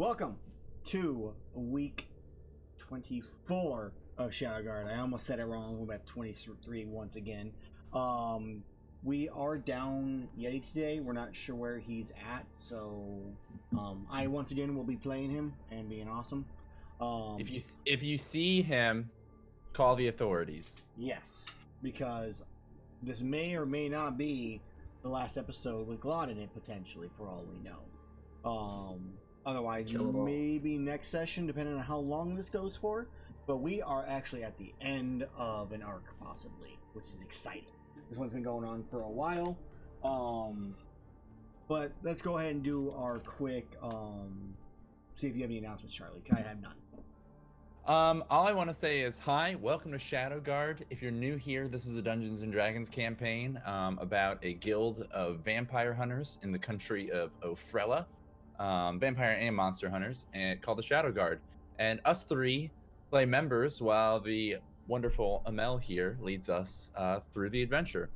Welcome to week 24 of Shadowguard. I almost said it wrong. We're at 23 once again. We are down Yeti today. We're not sure where he's at, so I once again will be playing him and being awesome. If you see him, call the authorities. Yes, because this may or may not be the last episode with Glod in it, potentially, for all we know. Otherwise, maybe next session, depending on how long this goes for. But we are actually at the end of an arc, possibly, which is exciting. This one's been going on for a while. But let's go ahead and do our quick, see if you have any announcements, Charlie. I have none. All I want to say is, hi, welcome to Shadowguard. If you're new here, this is a Dungeons & Dragons campaign about a guild of vampire hunters in the country of Ophrella. Vampire and monster hunters, and called the Shadowguard. And us three play members while the wonderful Amel here leads us through the adventure.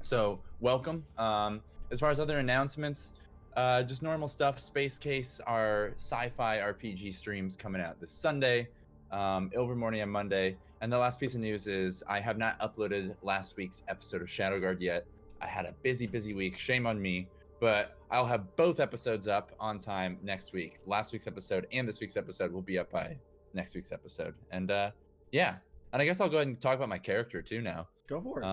So, welcome. As far as other announcements, just normal stuff. Space Case, our sci-fi RPG streams coming out this Sunday, Overmorning on Monday. And the last piece of news is I have not uploaded last week's episode of Shadowguard yet. I had a busy week. Shame on me. But I'll have both episodes up on time next week. Last week's episode and this week's episode will be up by next week's episode. And yeah. And I guess I'll go ahead and talk about my character too now. Go for it.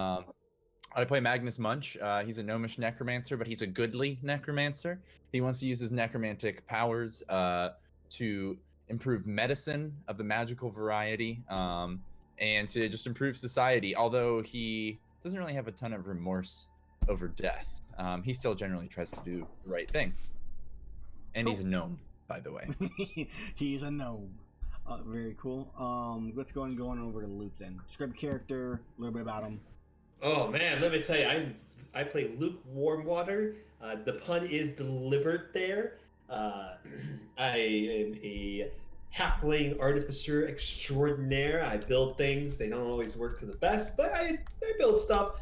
I play Magnus Munch. He's a gnomish necromancer, but he's a goodly necromancer. He wants to use his necromantic powers to improve medicine of the magical variety and to just improve society. Although he doesn't really have a ton of remorse over death. He still generally tries to do the right thing. And cool. He's a gnome, by the way. He's a gnome. Very cool. Let's go on over to Luke then. Describe your character, a little bit about him. Oh man, let me tell you, I play Luke Warmwater. The pun is deliberate there. I am a halfling artificer extraordinaire. I build things. They don't always work to the best, but I build stuff.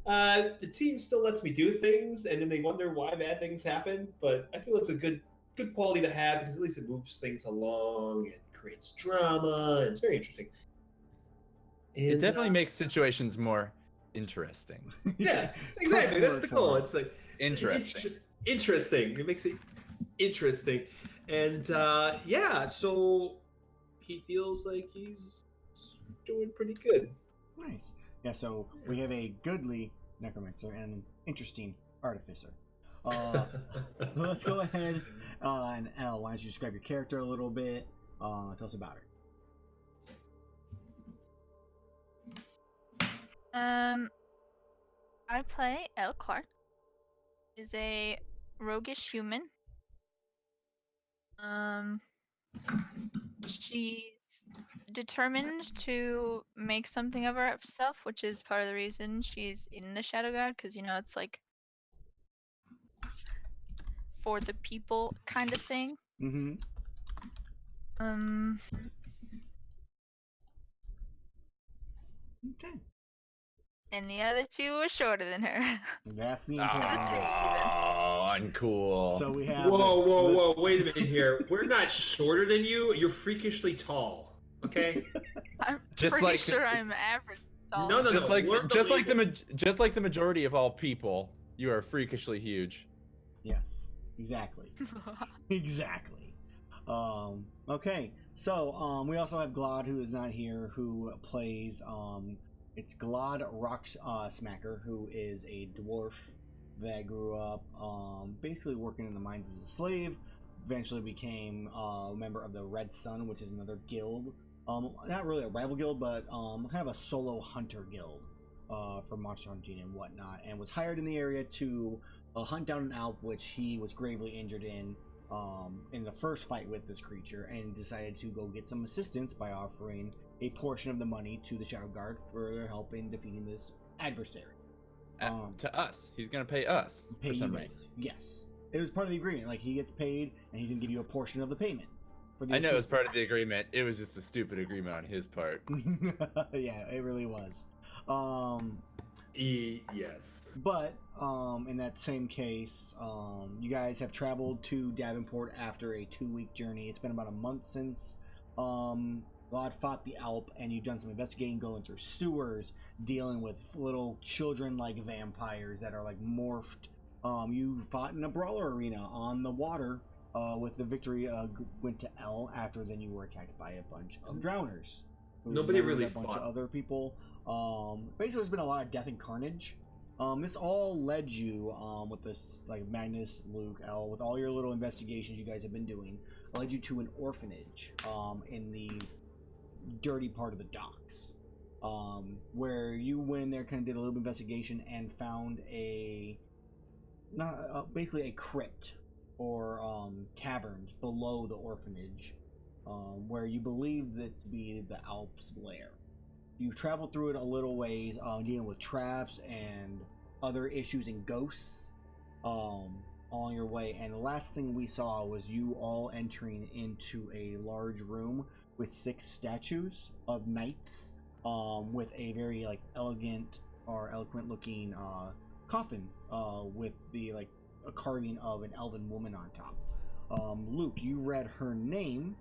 The team still lets me do things, and then they wonder why bad things happen. But I feel it's a good quality to have because at least it moves things along and creates drama. And it's very interesting. And, it definitely makes situations more interesting. Yeah, exactly. That's the goal. It's like interesting. Interesting. It makes it interesting, and yeah. So he feels like he's doing pretty good. Nice. Yeah, so we have a goodly necromancer and an interesting artificer. Let's go ahead and Elle, why don't you describe your character a little bit? Tell us about her. I play Elle Clark. Is a roguish human. She's determined to make something of herself, which is part of the reason she's in the Shadowguard, because it's like for the people kind of thing. Mm-hmm. Okay. And the other two are shorter than her. That's the important thing. Oh, uncool. So we have. Whoa! Wait a minute here. We're not shorter than you. You're freakishly tall. Okay. I'm pretty sure I'm average tall. No. Just like the majority of all people, you are freakishly huge. Yes. Exactly. Exactly. Okay. So we also have Glod, who is not here, who plays it's Glod Rocksmacker, who is a dwarf that grew up basically working in the mines as a slave, eventually became a member of the Red Sun, which is another guild. Not really a rival guild, but kind of a solo hunter guild for monster hunting and whatnot, and was hired in the area to hunt down an elf, which he was gravely injured in the first fight with this creature, and decided to go get some assistance by offering a portion of the money to the Shadowguard for their help in defeating this adversary. To us. He's going to pay us for some reason. Yes. It was part of the agreement. Like, he gets paid, and he's going to give you a portion of the payment. I know it was part of the agreement. It was just a stupid agreement on his part. Yeah, it really was. Yes. But in that same case, you guys have traveled to Davenport after a 2-week journey. It's been about a month since God fought the Alp, and you've done some investigating, going through sewers, dealing with little children-like vampires that are like morphed. You fought in a brawler arena on the water. With the victory, went to L after then you were attacked by a bunch of drowners. Nobody really a bunch fought. of other people. Basically, there's been a lot of death and carnage. This all led you, with this, like Magnus, Luke, L, with all your little investigations you guys have been doing, led you to an orphanage, in the dirty part of the docks, where you went in there, kind of did a little bit of investigation and found basically a crypt or caverns below the orphanage, where you believe that to be the Alp's lair. You've traveled through it a little ways, dealing with traps and other issues and ghosts on your way. And the last thing we saw was you all entering into a large room with 6 statues of knights, with a very like elegant or eloquent looking coffin, with the like a carving of an elven woman on top. Luke, you read her name,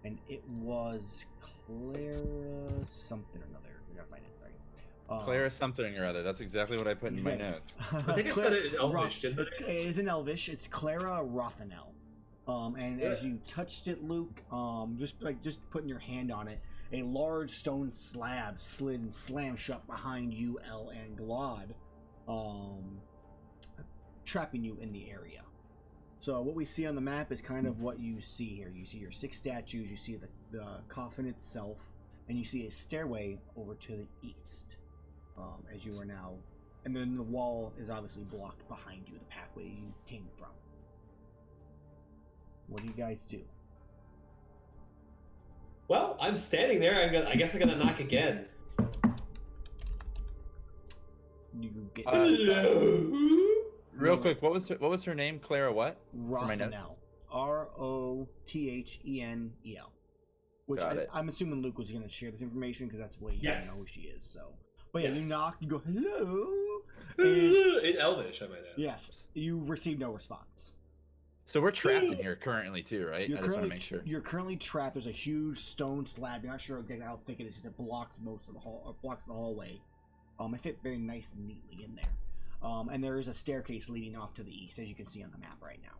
and it was Clara something or another. We gotta find it. Sorry. Clara something or other. That's exactly what I put in my notes. I think I said it in Elvish, didn't I? It is in Elvish. It's Clara Rothanel. And as you touched it, Luke, just putting your hand on it, a large stone slab slid and slammed shut behind you, El and Glad, trapping you in the area. So what we see on the map is kind of what you see here. You see your 6 statues, you see the coffin itself, and you see a stairway over to the east, as you are now, and then the wall is obviously blocked behind you, the pathway you came from. What do you guys do? Well, I'm standing there. I guess I'm gonna knock again. You get Hello. Real quick, what was her name? Clara what? For my notes. Rothenel. Rothenel. Which Got it. I'm assuming Luke was going to share this information because that's the way you Yes. know who she is. So, but yeah, Yes. you knock, you go hello, and In Elvish, I might add. yes, you receive no response. So we're trapped in here currently too, right? I just want to make sure. You're currently trapped. There's a huge stone slab. You're not sure exactly how thick it is because it blocks most of the hall, or blocks the hallway. It fit very nice and neatly in there. And there is a staircase leading off to the east, as you can see on the map right now.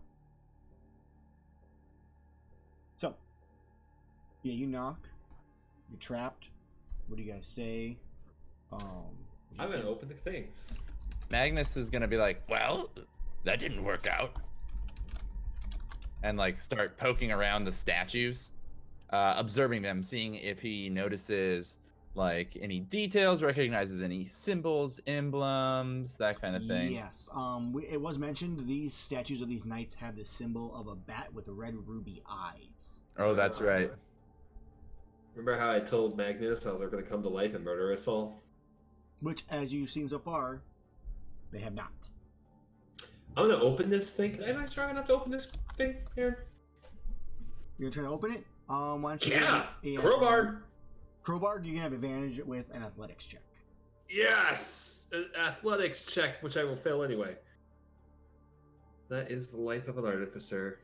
So, yeah, you knock. You're trapped. What do you guys say? I'm gonna open the thing. Magnus is gonna be like, well, that didn't work out. And like start poking around the statues, observing them, seeing if he notices like any details, recognizes any symbols, emblems, that kind of thing. Yes. It was mentioned these statues of these knights have the symbol of a bat with red ruby eyes. Oh, that's right. Remember how I told Magnus how they're gonna come to life and murder us all? Which, as you've seen so far, they have not. I'm gonna open this thing. Am I strong enough to open this thing here? You're trying to open it? Why don't you Yeah! give me a Crowbar! Crowbar, you can have advantage with an athletics check. Yes! An athletics check, which I will fail anyway. That is the life of an artificer.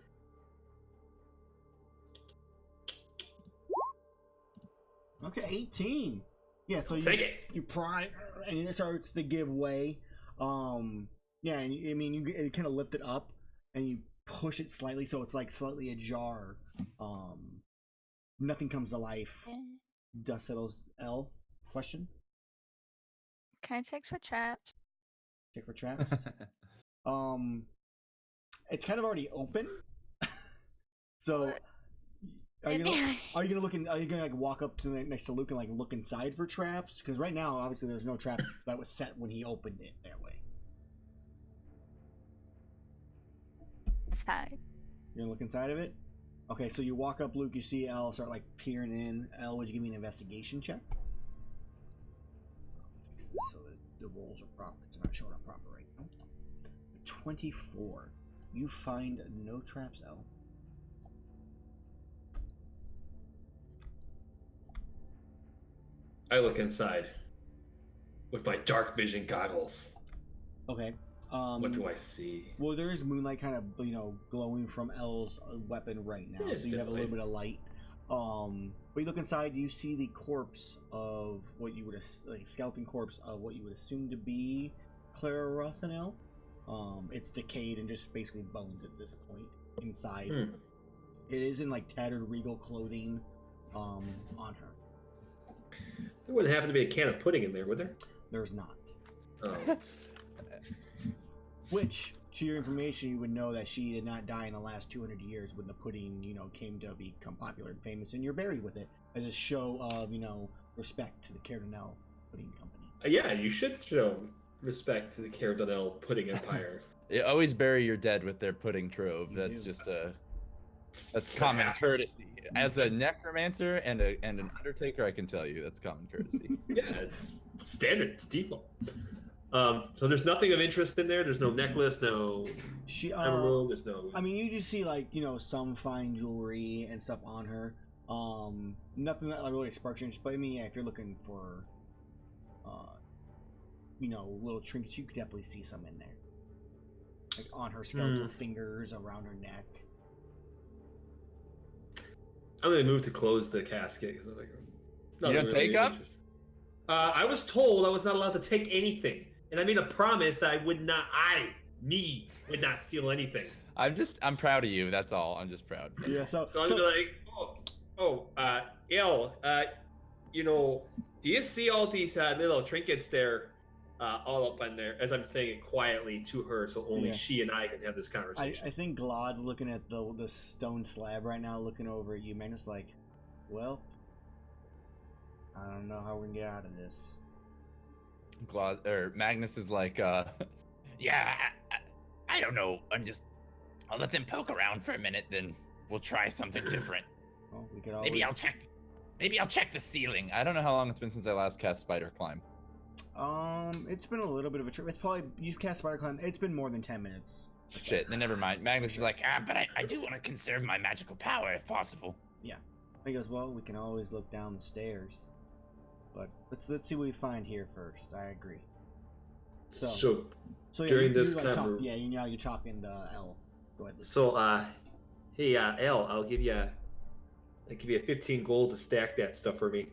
Okay, 18. Yeah, so Take it! you pry, and it starts to give way. Yeah, and you kind of lift it up, and you push it slightly, so it's like slightly ajar. Nothing comes to life. Dust settles. L, question? Can I check for traps? Check for traps. It's kind of already open. So, are you gonna look in? Are you gonna like walk up to next to Luke and like look inside for traps? Because right now, obviously, there's no trap that was set when he opened it that way. Side. You're gonna look inside of it. Okay, so you walk up, Luke. You see L start like peering in. L, would you give me an investigation check? Fix this so that the rolls are proper. It's not showing up proper right now. 24. You find no traps, L. I look inside. with my dark vision goggles. Okay. What do I see? Well, there is moonlight kind of, glowing from L's weapon right now, Yeah, so you have a little definitely. bit of light. But you look inside, you see the corpse of what you would skeleton corpse of what you would assume to be Clara Rothanel. It's decayed and just basically bones at this point inside. It is in like tattered regal clothing on her. There wouldn't happen to be a can of pudding in there, would there? There's not. Oh. Which, to your information, you would know that she did not die in the last 200 years when the pudding, came to become popular and famous, and you're buried with it as a show of, respect to the Cardinal Pudding Company. Yeah, you should show respect to the Cardinal Pudding Empire. You always bury your dead with their pudding trove. You That's do. just that's common courtesy. As a necromancer and an undertaker, I can tell you that's common courtesy. Yeah, it's standard. It's default. So there's nothing of interest in there. There's no necklace, no emerald. There's no. I mean, you just see some fine jewelry and stuff on her. Nothing that really sparks your interest. But I mean, yeah, if you're looking for, little trinkets, you could definitely see some in there, like on her skeletal fingers, around her neck. I'm gonna move to close the casket because I'm like, You don't take them? I was told I was not allowed to take anything, and I made a promise that I would not steal anything. I'm proud of you. That's all. I'm just proud. Yeah. So I'm gonna be like, do you see all these little trinkets there, all up on there? As I'm saying it quietly to her, so only she and I can have this conversation. I think Glad's looking at the stone slab right now, looking over at you, Magnus, like, well, I don't know how we're gonna get out of this. Magnus is like, yeah, I don't know. I'll let them poke around for a minute, then we'll try something different. Well, we could always... Maybe I'll check the ceiling. I don't know how long it's been since I last cast Spider Climb. It's been a little bit of a trip. It's probably, you cast Spider Climb, it's been more than 10 minutes. Shit, then never mind. Magnus is like, but I do want to conserve my magical power if possible. Yeah. He goes, well, we can always look down the stairs. But let's see what we find here first. I agree. So yeah, during this time, you're talking to L. Go ahead. So hey L, I'll give you 15 gold to stack that stuff for me.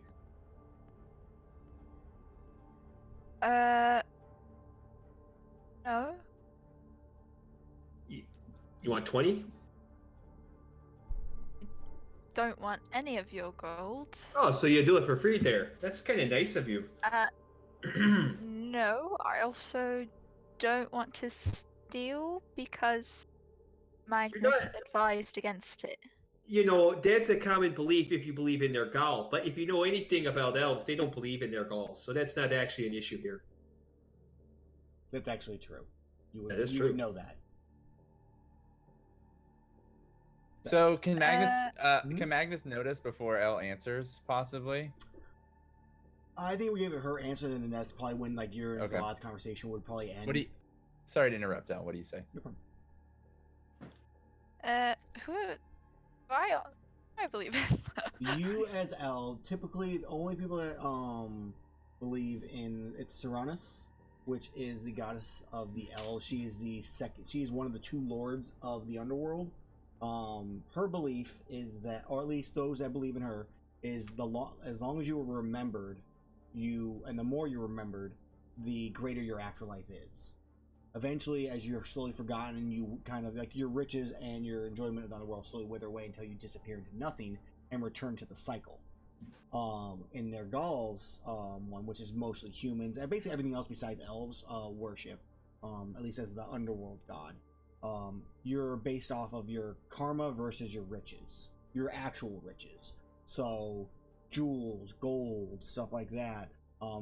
No. You want 20? Don't want any of your gold. Oh, so you do it for free there. That's kind of nice of you. No, I also don't want to steal because Magnus advised against it. That's a common belief if you believe in their gall. But if you know anything about elves, they don't believe in their gall. So that's not actually an issue here. That's actually true. You true. would know that. So can Magnus notice before Elle answers, possibly? I think we give it her answer, and then that's probably when your and God's conversation would probably end. Sorry to interrupt, Elle. What do you say? No problem. I believe in. You as Elle, typically the only people that believe in it's Seranus, which is the goddess of the Elle. She is the second. She is one of the two lords of the underworld. Her belief is that, or at least those that believe in her, is as long as you were remembered, and the more you're remembered, the greater your afterlife is. Eventually, as you're slowly forgotten, and you kind of your riches and your enjoyment of the underworld slowly wither away until you disappear into nothing and return to the cycle. In their Gauls one, which is mostly humans, and basically everything else besides elves worship, at least as the underworld god. You're based off of your karma versus your riches, your actual riches. So jewels, gold, stuff like that,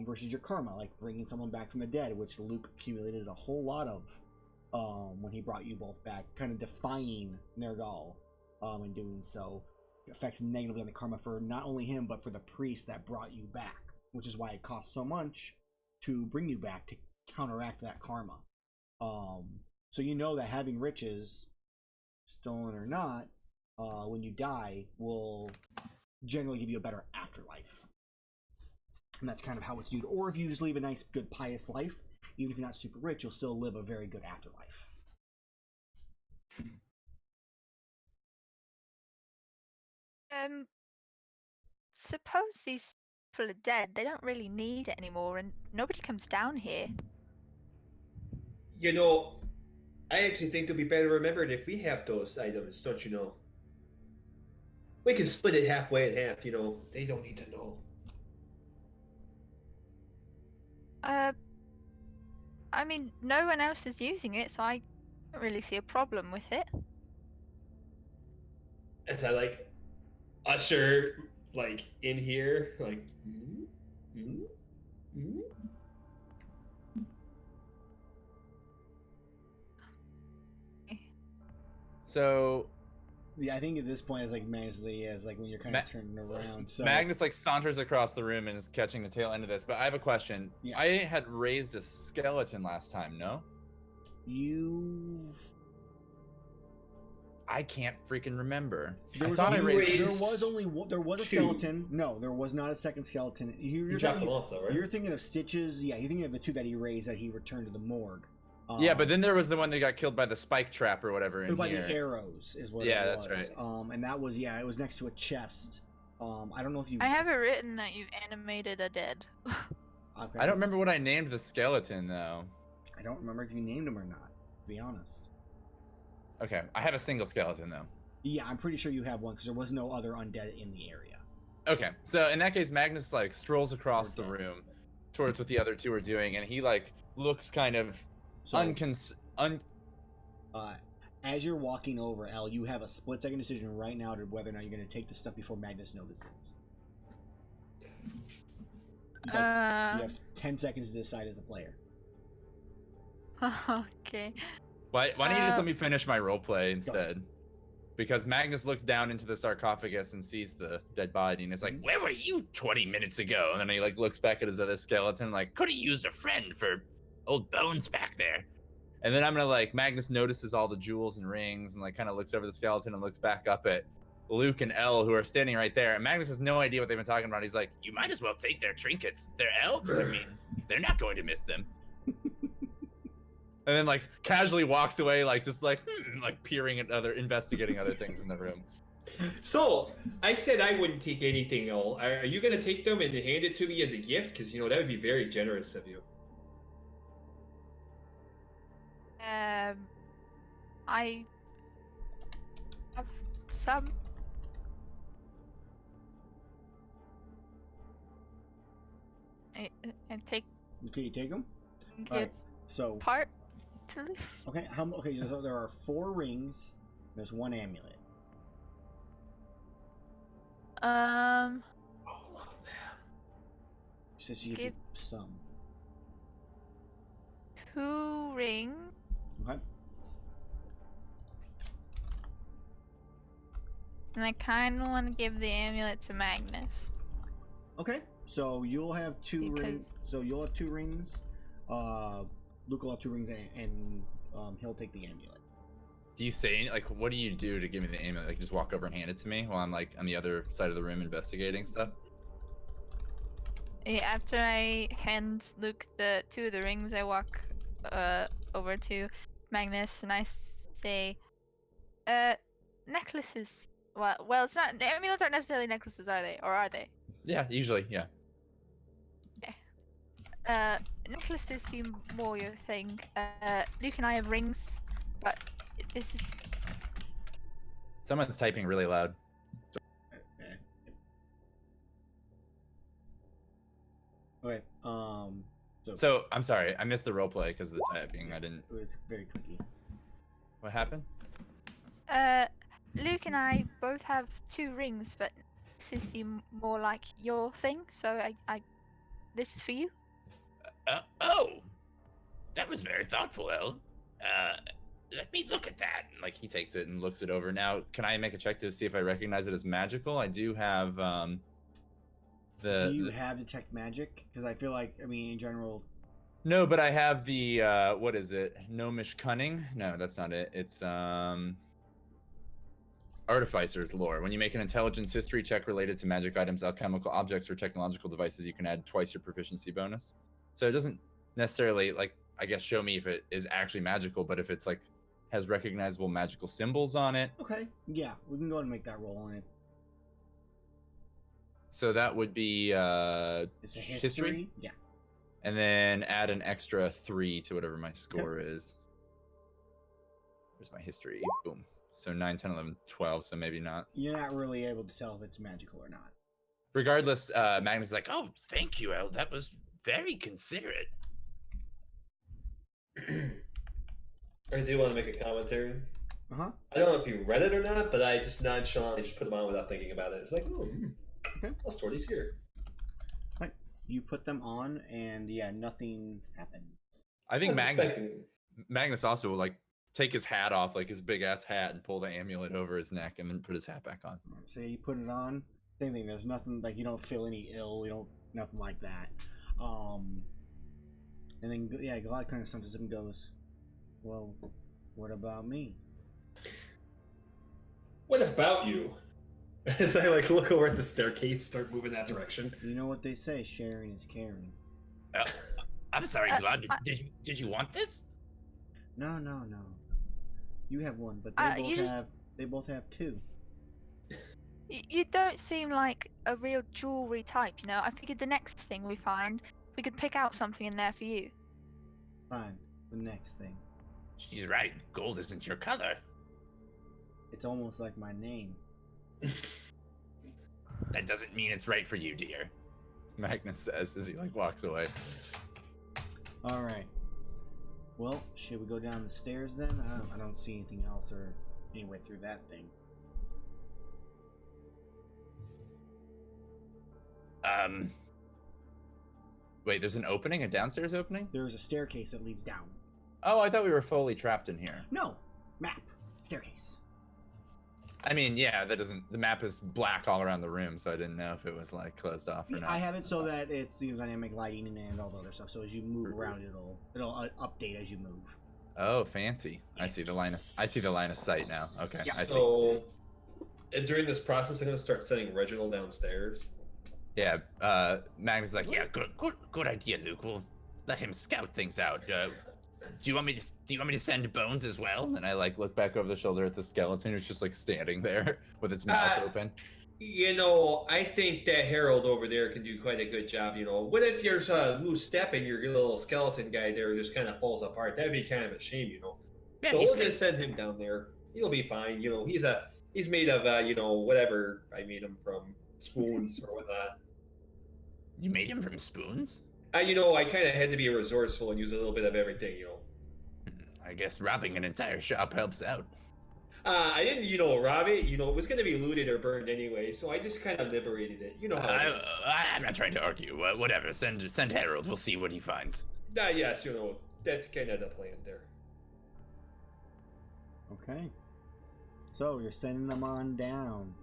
versus your karma, like bringing someone back from the dead, which Luke accumulated a whole lot of when he brought you both back, kind of defying Nergal in doing so. It affects negatively on the karma for not only him, but for the priest that brought you back, which is why it costs so much to bring you back to counteract that karma. So you know that having riches, stolen or not, when you die, will generally give you a better afterlife. And that's kind of how it's viewed. Or if you just live a nice, good, pious life, even if you're not super rich, you'll still live a very good afterlife. Suppose these people are dead. They don't really need it anymore, and nobody comes down here. You know, I actually think it'll be better remembered if we have those items, don't you know? We can split it halfway in half, you know. They don't need to know. I mean, no one else is using it, so I don't really see a problem with it. As I like usher like in here, like So Yeah, I think at this point, it's like Magnus is like when you're kind of turning around. So Magnus like saunters across the room and is catching the tail end of this. But I have a question. Yeah. I had raised a skeleton last time, no? I can't freaking remember. There was a skeleton. No, there was not a second skeleton. You dropped them off though, right? You're thinking of Stitches. Yeah, you're thinking of the two that he raised that he returned to the morgue. Yeah, but then there was the one that got killed by the spike trap or whatever in by here. the arrows is what. Yeah, it was. that's right. And that was it was next to a chest. I don't know if you. I have it written that you've animated a dead. Okay. I don't remember what I named the skeleton though. I don't remember if you named him or not. To be honest. Okay, I have a single skeleton though. Yeah, I'm pretty sure you have one because there was no other undead in the area. Okay, so in that case, Magnus like strolls across the room towards what the other two are doing, and he like looks kind of as you're walking over, Al, you have a split-second decision right now to whether or not you're going to take the stuff before Magnus notices. You have 10 seconds to decide as a player. Okay. Why don't you just let me finish my roleplay instead? Because Magnus looks down into the sarcophagus and sees the dead body, and is like, "Where were you 20 minutes ago?" And then he like looks back at his other skeleton, like, "Could have used a friend for old bones back there." And then I'm gonna like Magnus notices all the jewels and rings, and like kind of looks over the skeleton and looks back up at Luke and Elle, who are standing right there. And Magnus has no idea what they've been talking about. He's like, "You might as well take their trinkets. They're elves. I mean, they're not going to miss them." And then like casually walks away, like just like peering at investigating other things in the room. So I said I wouldn't take anything. Are you gonna take them and hand it to me as a gift? Because that would be very generous of you. I have some. I take. Okay, you take them. Give All right. So part to. Okay. Okay. So there are 4 rings. There's 1 amulet. All of them. She says she gives you some. 2 rings. Okay. And I kind of want to give the amulet to Magnus. Okay. So you'll have 2 rings. So you'll have 2 rings. Luke will have 2 rings, and he'll take the amulet. Do you say like what do you do to give me the amulet? Like just walk over and hand it to me while I'm like on the other side of the room investigating stuff? Yeah, after I hand Luke the 2 of the rings, I walk over to Magnus and I say, necklaces. Well, it's not. Amulets aren't necessarily necklaces, are they? Or are they? Yeah, usually, yeah. Necklaces seem more your thing. Luke and I have rings, but this is. Someone's typing really loud. Okay. So I'm sorry, I missed the roleplay because of the typing. I didn't. It's very clicky. What happened? Luke and I both have 2 rings, but this seem more like your thing. So this is for you. Oh, that was very thoughtful, Elle. Let me look at that. And, like he takes it and looks it over. Now, can I make a check to see if I recognize it as magical? I do have Do you have detect magic? Because I feel like, I mean, in general. No, but I have the what is it? Gnomish cunning? No, that's not it. It's Artificer's lore. When you make an intelligence history check related to magic items, alchemical objects, or technological devices, you can add twice your proficiency bonus. So it doesn't necessarily, like, I guess, show me if it is actually magical, but if it's like has recognizable magical symbols on it. Okay. Yeah, we can go ahead and make that roll on it. So that would be It's a history. Yeah. And then add an extra 3 to whatever my score is. Where's my history? Boom. So 9, 10, 11, 12, so maybe not. You're not really able to tell if it's magical or not. Regardless, Magnus is like, oh, thank you, El. That was very considerate. I do want to make a commentary. Uh-huh. I don't know if you read it or not, but I just nonchalantly just put them on without thinking about it. It's like, oh, Okay. I'll store these here. Right. You put them on, and yeah, nothing happened. I think I was expecting- Magnus also will like take his hat off, like his big ass hat, and pull the amulet over his neck, and then put his hat back on. So you put it on. Same thing. There's nothing like you don't feel any ill. You don't nothing like that. And then yeah, Glad kind of stumbles up and goes, "Well, what about me?" What about you? As I like look over at the staircase, start moving that direction. You know what they say: sharing is caring. I'm sorry, Glad. Did you want this? No. You have one, but they both have two. You don't seem like a real jewelry type, you know. I figured the next thing we find, we could pick out something in there for you. Fine. The next thing. She's right. Gold isn't your color. It's almost like my name. That doesn't mean it's right for you, dear. Magnus says as he like walks away. All right. Well, should we go down the stairs then? I don't see anything else or any way through that thing. Wait, there's an opening, a downstairs opening? There is a staircase that leads down. Oh, I thought we were fully trapped in here. No, map, staircase. I mean, yeah, that doesn't. The map is black all around the room, so I didn't know if it was like closed off or not. I have it so that it's the dynamic lighting and all the other stuff. So as you move around, it'll update as you move. Oh, fancy! I see the line of sight now. Okay, Yeah. I see. So, and during this process, I'm gonna start sending Reginald downstairs. Yeah, Magnus is like, yeah, good idea, Luke. We'll let him scout things out. Do you want me to send Bones as well? And I like look back over the shoulder at the skeleton who's just like standing there with its mouth open. You know, I think that Harold over there can do quite a good job. You know, what if there's a loose step and your little skeleton guy there just kind of falls apart? That'd be kind of a shame, you know. Yeah, so he's we'll just send him down there. He'll be fine. You know, he's made of you know, whatever I made him from, spoons or whatnot. You made him from spoons? You know, I kind of had to be resourceful and use a little bit of everything, you know. I guess robbing an entire shop helps out. I didn't, you know, rob it. You know, it was going to be looted or burned anyway, so I just kind of liberated it. You know how it is. I'm not trying to argue. Whatever. Send Harold. We'll see what he finds. Yes, you know, that's kind of the plan there. Okay. So you're sending them on down.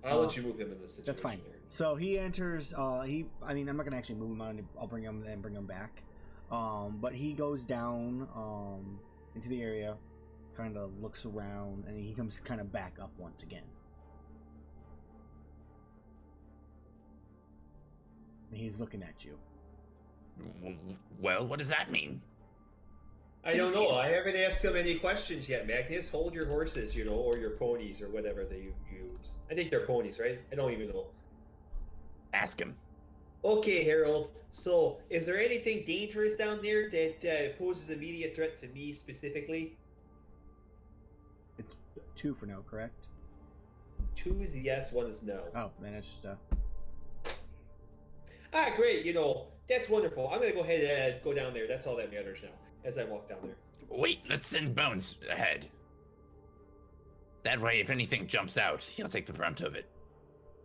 I'll let you move him in this situation. That's fine. Here. So he enters. I'm not gonna actually move him on. I'll bring him and bring him back. But he goes down into the area, kind of looks around, and he comes kind of back up once again. And he's looking at you. Well, what does that mean? I don't know. I haven't asked him any questions yet, Magnus. Hold your horses, you know, or your ponies, or whatever they use. I think they're ponies, right? I don't even know. Ask him. Okay, Harold. So, is there anything dangerous down there that poses immediate threat to me specifically? It's 2 for no, correct? 2 is yes, 1 is no. Oh, then it's just Great. You know, that's wonderful. I'm gonna go ahead and go down there. That's all that matters now. As I walk down there. Wait, let's send Bones ahead. That way, if anything jumps out, he'll take the brunt of it.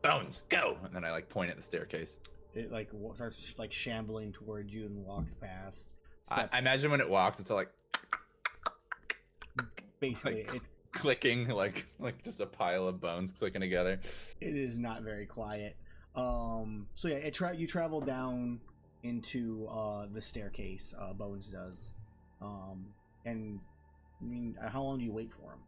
Bones, go! And then I like point at the staircase. It like starts like shambling towards you and walks past. I imagine when it walks, it's all like basically like, clicking, like just a pile of bones clicking together. It is not very quiet. So yeah, you travel down into the staircase. Bones does. And I mean, how long do you wait for him?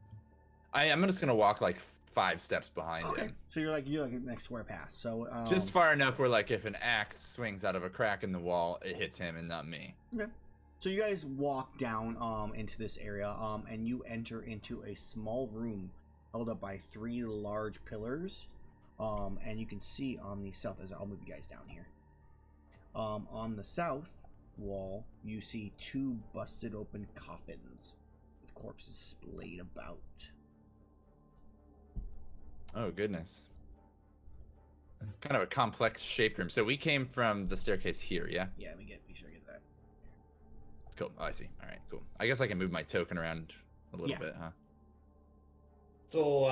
I'm just gonna walk like 5 steps behind him. So you're like next square past. So Just far enough where like if an axe swings out of a crack in the wall, it hits him and not me. Okay. So you guys walk down into this area and you enter into a small room held up by 3 large pillars. And you can see on the south, as I'll move you guys down here. On the south wall, you see 2 busted open coffins with corpses splayed about. Oh goodness. Kind of a complex shaped room. So we came from the staircase here, yeah? Yeah, let me sure I get that. Cool. Oh, I see. All right, cool. I guess I can move my token around a little bit, huh? So,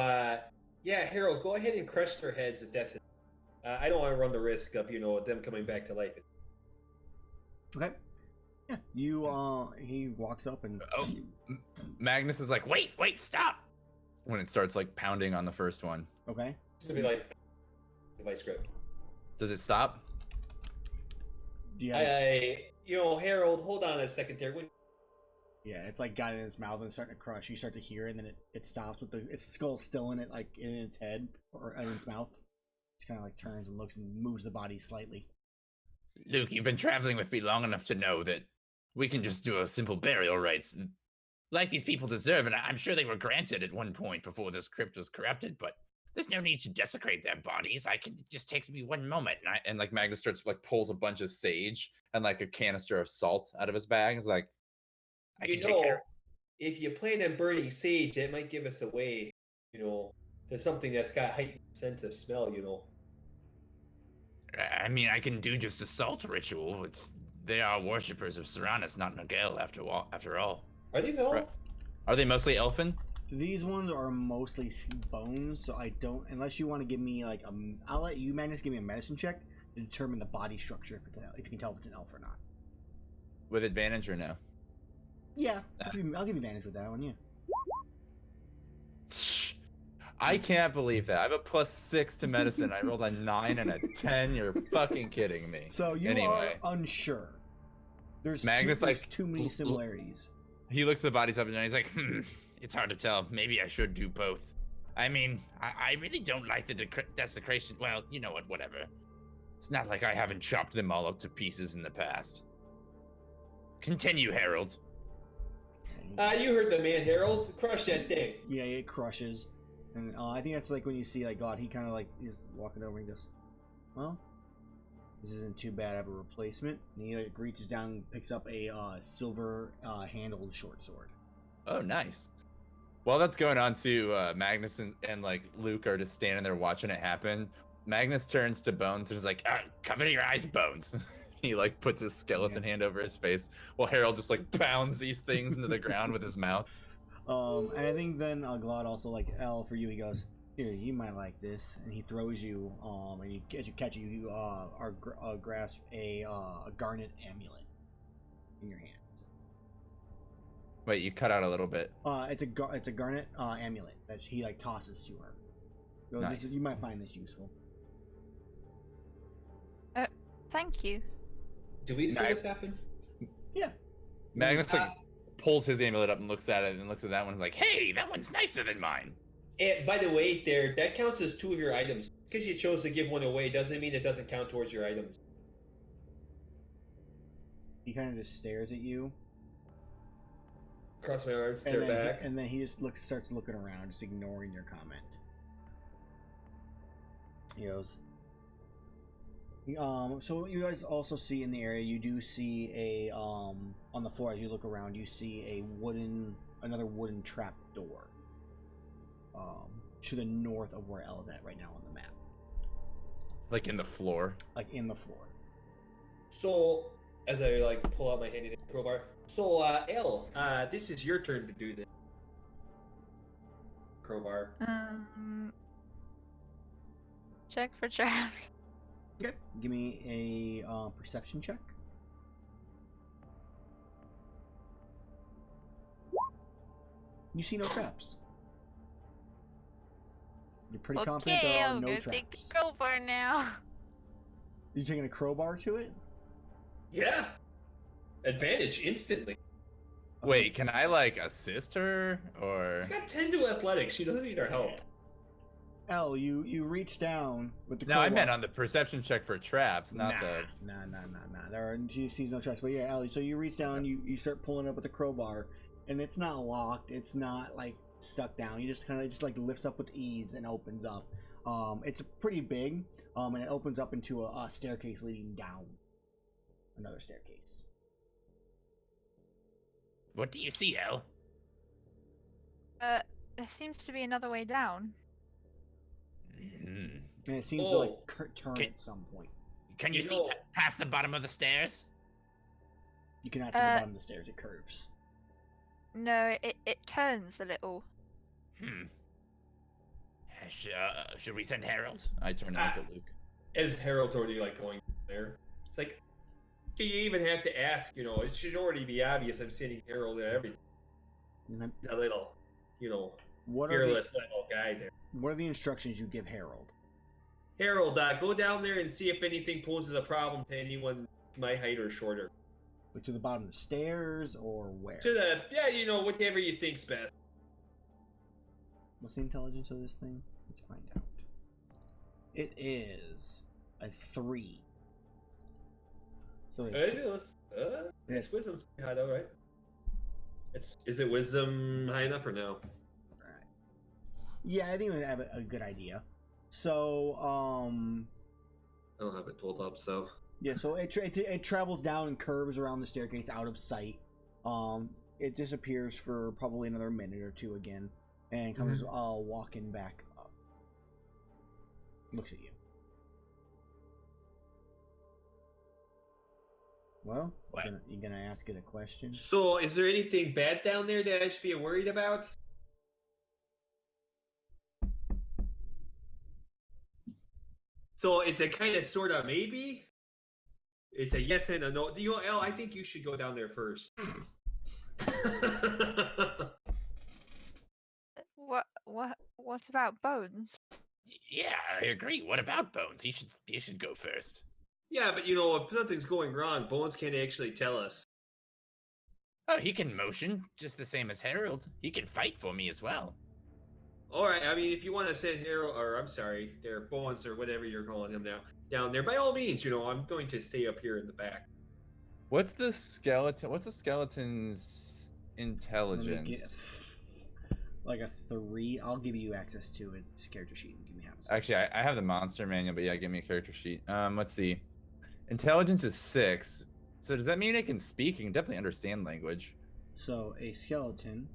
yeah, Harold, go ahead and crush their heads if that's it. I don't want to run the risk of, them coming back to life. Okay. Yeah, he walks up and... Oh, Magnus is like, wait, stop! When it starts, like, pounding on the first one. Okay. It's going to be like, device script. Does it stop? Yeah. Harold, hold on a second there. Yeah, it's like got it in its mouth and starting to crush. You start to hear it, and then it stops with its skull still in it, like in its head or in its mouth. It kind of like turns and looks and moves the body slightly. Luke, you've been traveling with me long enough to know that we can just do a simple burial rites, like these people deserve, and I'm sure they were granted at one point before this crypt was corrupted. But there's no need to desecrate their bodies. It just takes me one moment, and like Magnus starts like pulls a bunch of sage and like a canister of salt out of his bag. It's like, I can take care. If you plan on burning sage, that might give us away, to something that's got heightened sense of smell, I mean, I can do just a salt ritual. They are worshippers of Seranus, not Nogel, after all. Are these elves? Are they mostly elfin? These ones are mostly bones, so I don't... Unless you want to give me, like, I'll let you, Magnus, give me a medicine check to determine the body structure, if you can tell if it's an elf or not. With advantage or no? Yeah, I'll give you advantage with that one, yeah. I can't believe that. I have a +6 to medicine. I rolled a 9 and a 10. You're fucking kidding me. So you are unsure. There's Magnus too many similarities. He looks at the bodies up and down. He's like, it's hard to tell. Maybe I should do both. I mean, I really don't like the desecration. Well, you know what, whatever. It's not like I haven't chopped them all up to pieces in the past. Continue, Harold. You heard the man, Harold. Crush that thing. Yeah, it crushes. And I think that's like when you see like God, he kind of like is walking over and goes, well, this isn't too bad of a replacement. And he like reaches down and picks up a silver handled short sword. Oh, nice. While that's going on too, Magnus and like Luke are just standing there watching it happen. Magnus turns to Bones and is like, cover your eyes, Bones. He like puts his skeleton hand over his face while Harold just like pounds these things into the ground with his mouth. And I think then Glad also like L for you. He goes, here, you might like this, and he throws you. And as you catch it, you grasp a garnet amulet in your hands. Wait, you cut out a little bit. It's a garnet amulet that he like tosses to her. Goes, Nice. You might find this useful. Thank you. Do we see this happen? Yeah. Magnus like pulls his amulet up and looks at it and looks at that one and is like, hey, that one's nicer than mine. And by the way, that counts as 2 of your items. Because you chose to give one away doesn't mean it doesn't count towards your items. He kind of just stares at you. Cross my arms, stare back. And then he just starts looking around, just ignoring your comment. He goes, so you guys also see in the area, you do see a, on the floor as you look around, you see another wooden trap door. To the north of where Elle is at right now on the map. Like in the floor? Like in the floor. So, as I like pull out my handy crowbar. So, Elle, this is your turn to do this. Crowbar. Check for traps. Okay. Give me a perception check. You see no traps. You're pretty confident there are I'm no gonna traps. take the crowbar now. You taking a crowbar to it? Yeah. Advantage instantly. Wait, can I like assist her or? She's got 10 to athletics. She doesn't need our help. L, you reach down with the No, I crowbar. meant on the perception check for traps, not the. Nah. She sees no traps. But yeah, Ellie. So you reach down, Okay. you start pulling up with the crowbar, and it's not locked. It's not like stuck down. You just kind of like lifts up with ease and opens up. It's pretty big. And it opens up into a staircase leading down. Another staircase. What do you see, El? There seems to be another way down. Mm. And it seems to like Oh. turn Okay. at some point. Can you You see know- past the bottom of the stairs? You cannot see the bottom of the stairs. It curves. No, it turns a little. Should we send Harold? I turn and look at Luke. As Harold's already like going there, it's like you even have to ask. It should already be obvious. I'm sending Harold and everything. Mhm. A little, What are fearless little guy there. what are the instructions you give Harold? Harold, go down there and see if anything poses a problem to anyone my height or shorter. Like to the bottom of the stairs or where? To the whatever you think's best. What's the intelligence of this thing? Let's find out. It is a 3. So it's yes. Wisdom's pretty high though, right? Is it wisdom high enough or no? Right. Yeah, I think we have a good idea. So, I don't have it pulled up, so. yeah, so it travels down and curves around the staircase out of sight. It disappears for probably another minute or two again, and comes walking back up. Looks at you. Well, What? you gonna ask it a question? So, is there anything bad down there that I should be worried about? So it's a kind of sort of maybe. It's a yes and a no. El, I think you should go down there first. What about Bones? Yeah, I agree. What about Bones? He should go first. Yeah, but if nothing's going wrong, Bones can't actually tell us. Oh, he can motion just the same as Harold. He can fight for me as well. All right, I mean, if you want to send Harold, or I'm sorry, their Bones or whatever you're calling him now, down there, by all means, I'm going to stay up here in the back. What's the skeleton? What's a skeleton's Let me intelligence? get like a 3. I'll give you access to its character sheet and give me half a second. Actually, I have the monster manual, but yeah, give me a character sheet. Let's see. Intelligence is 6. So does that mean it can speak? It can definitely understand language. So a skeleton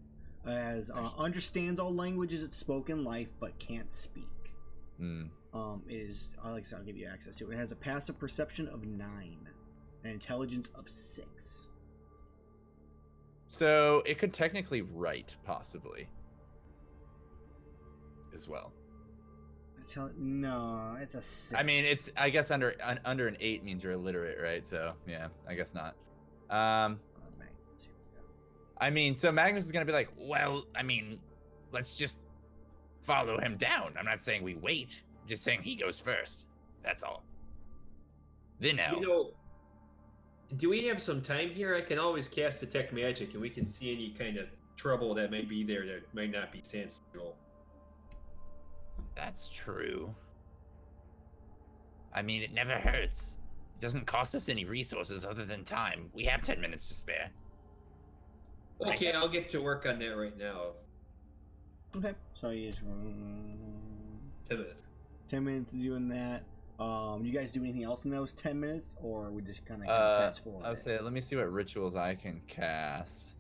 understands all languages it's spoken in life but can't speak. Hmm. Like I said, I'll give you access to it. It has a passive perception of 9, an intelligence of 6. So it could technically write, possibly, as well. No, it's a 6. I mean, I guess under an 8 means you're illiterate, right? So yeah, I guess not. I mean, so Magnus is gonna be like, well, I mean, let's just follow him down. I'm not saying we wait. I'm just saying he goes first. That's all. Then now. Do we have some time here? I can always cast detect magic, and we can see any kind of trouble that may be there that might not be sensible. That's true. I mean, it never hurts. It doesn't cost us any resources other than time. We have 10 minutes to spare. Okay, I'll get to work on that right now. Okay, so you just 10 minutes. 10 minutes doing that. You guys do anything else in those 10 minutes, or we just kind of fast forward? I would say, let me see what rituals I can cast.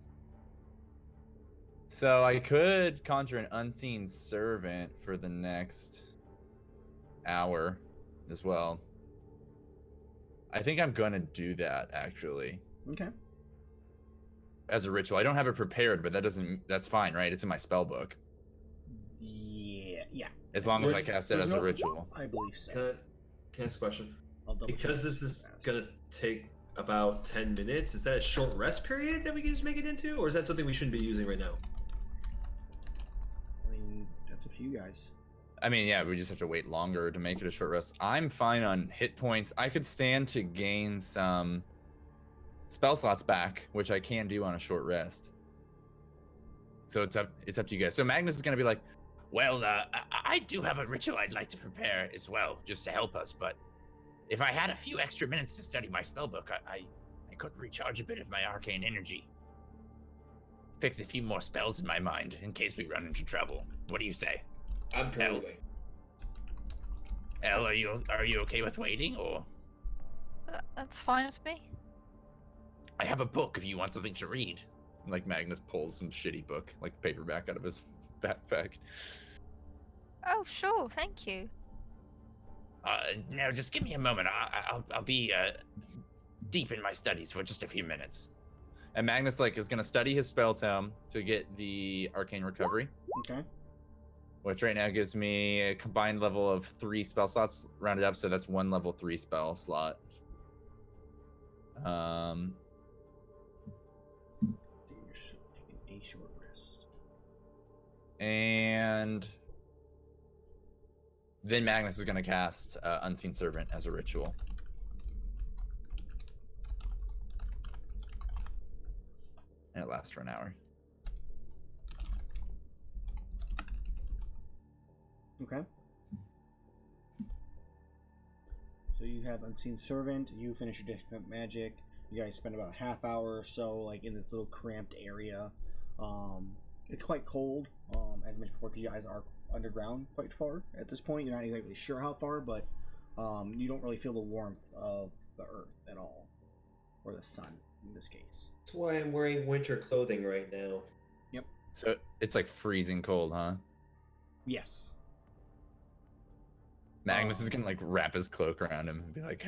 So I could conjure an unseen servant for the next hour as well. I think I'm gonna do that actually. Okay. As a ritual. I don't have it prepared, but that's fine, right? It's in my spell book. Yeah. As long as I cast it as a ritual. I believe so. Can I ask a question? I'll double Because check this is fast. gonna take about 10 minutes, is that a short rest period that we can just make it into? Or is that something we shouldn't be using right now? I mean, that's up to you guys. I mean, yeah, we just have to wait longer to make it a short rest. I'm fine on hit points. I could stand to gain some spell slots back, which I can do on a short rest. So it's up to you guys. So Magnus is gonna be like, Well, I do have a ritual I'd like to prepare as well, just to help us, but if I had a few extra minutes to study my spellbook, I could recharge a bit of my arcane energy. Fix a few more spells in my mind in case we run into trouble. What do you say? I'm totally waiting. Elle, are you okay with waiting, or? That's fine with me. I have a book if you want something to read. Like Magnus pulls some shitty book, like paperback, out of his backpack. Oh, sure, thank you. Now just give me a moment. I'll be deep in my studies for just a few minutes. And Magnus is gonna study his spell tome to get the arcane recovery. Okay. Which right now gives me a combined level of 3 spell slots rounded up, so that's 1 level 3 spell slot. Taking a short rest. And then Magnus is going to cast Unseen Servant as a ritual. And it lasts for an hour. Okay. So you have Unseen Servant, you finish your Detect Magic, you guys spend about a half hour or so in this little cramped area. It's quite cold, as mentioned before, because you guys are underground quite far at this point. You're not exactly sure how far, but you don't really feel the warmth of the earth at all. Or the sun, in this case. That's why I'm wearing winter clothing right now. Yep. So it's freezing cold, huh? Yes. Magnus is gonna wrap his cloak around him and be like,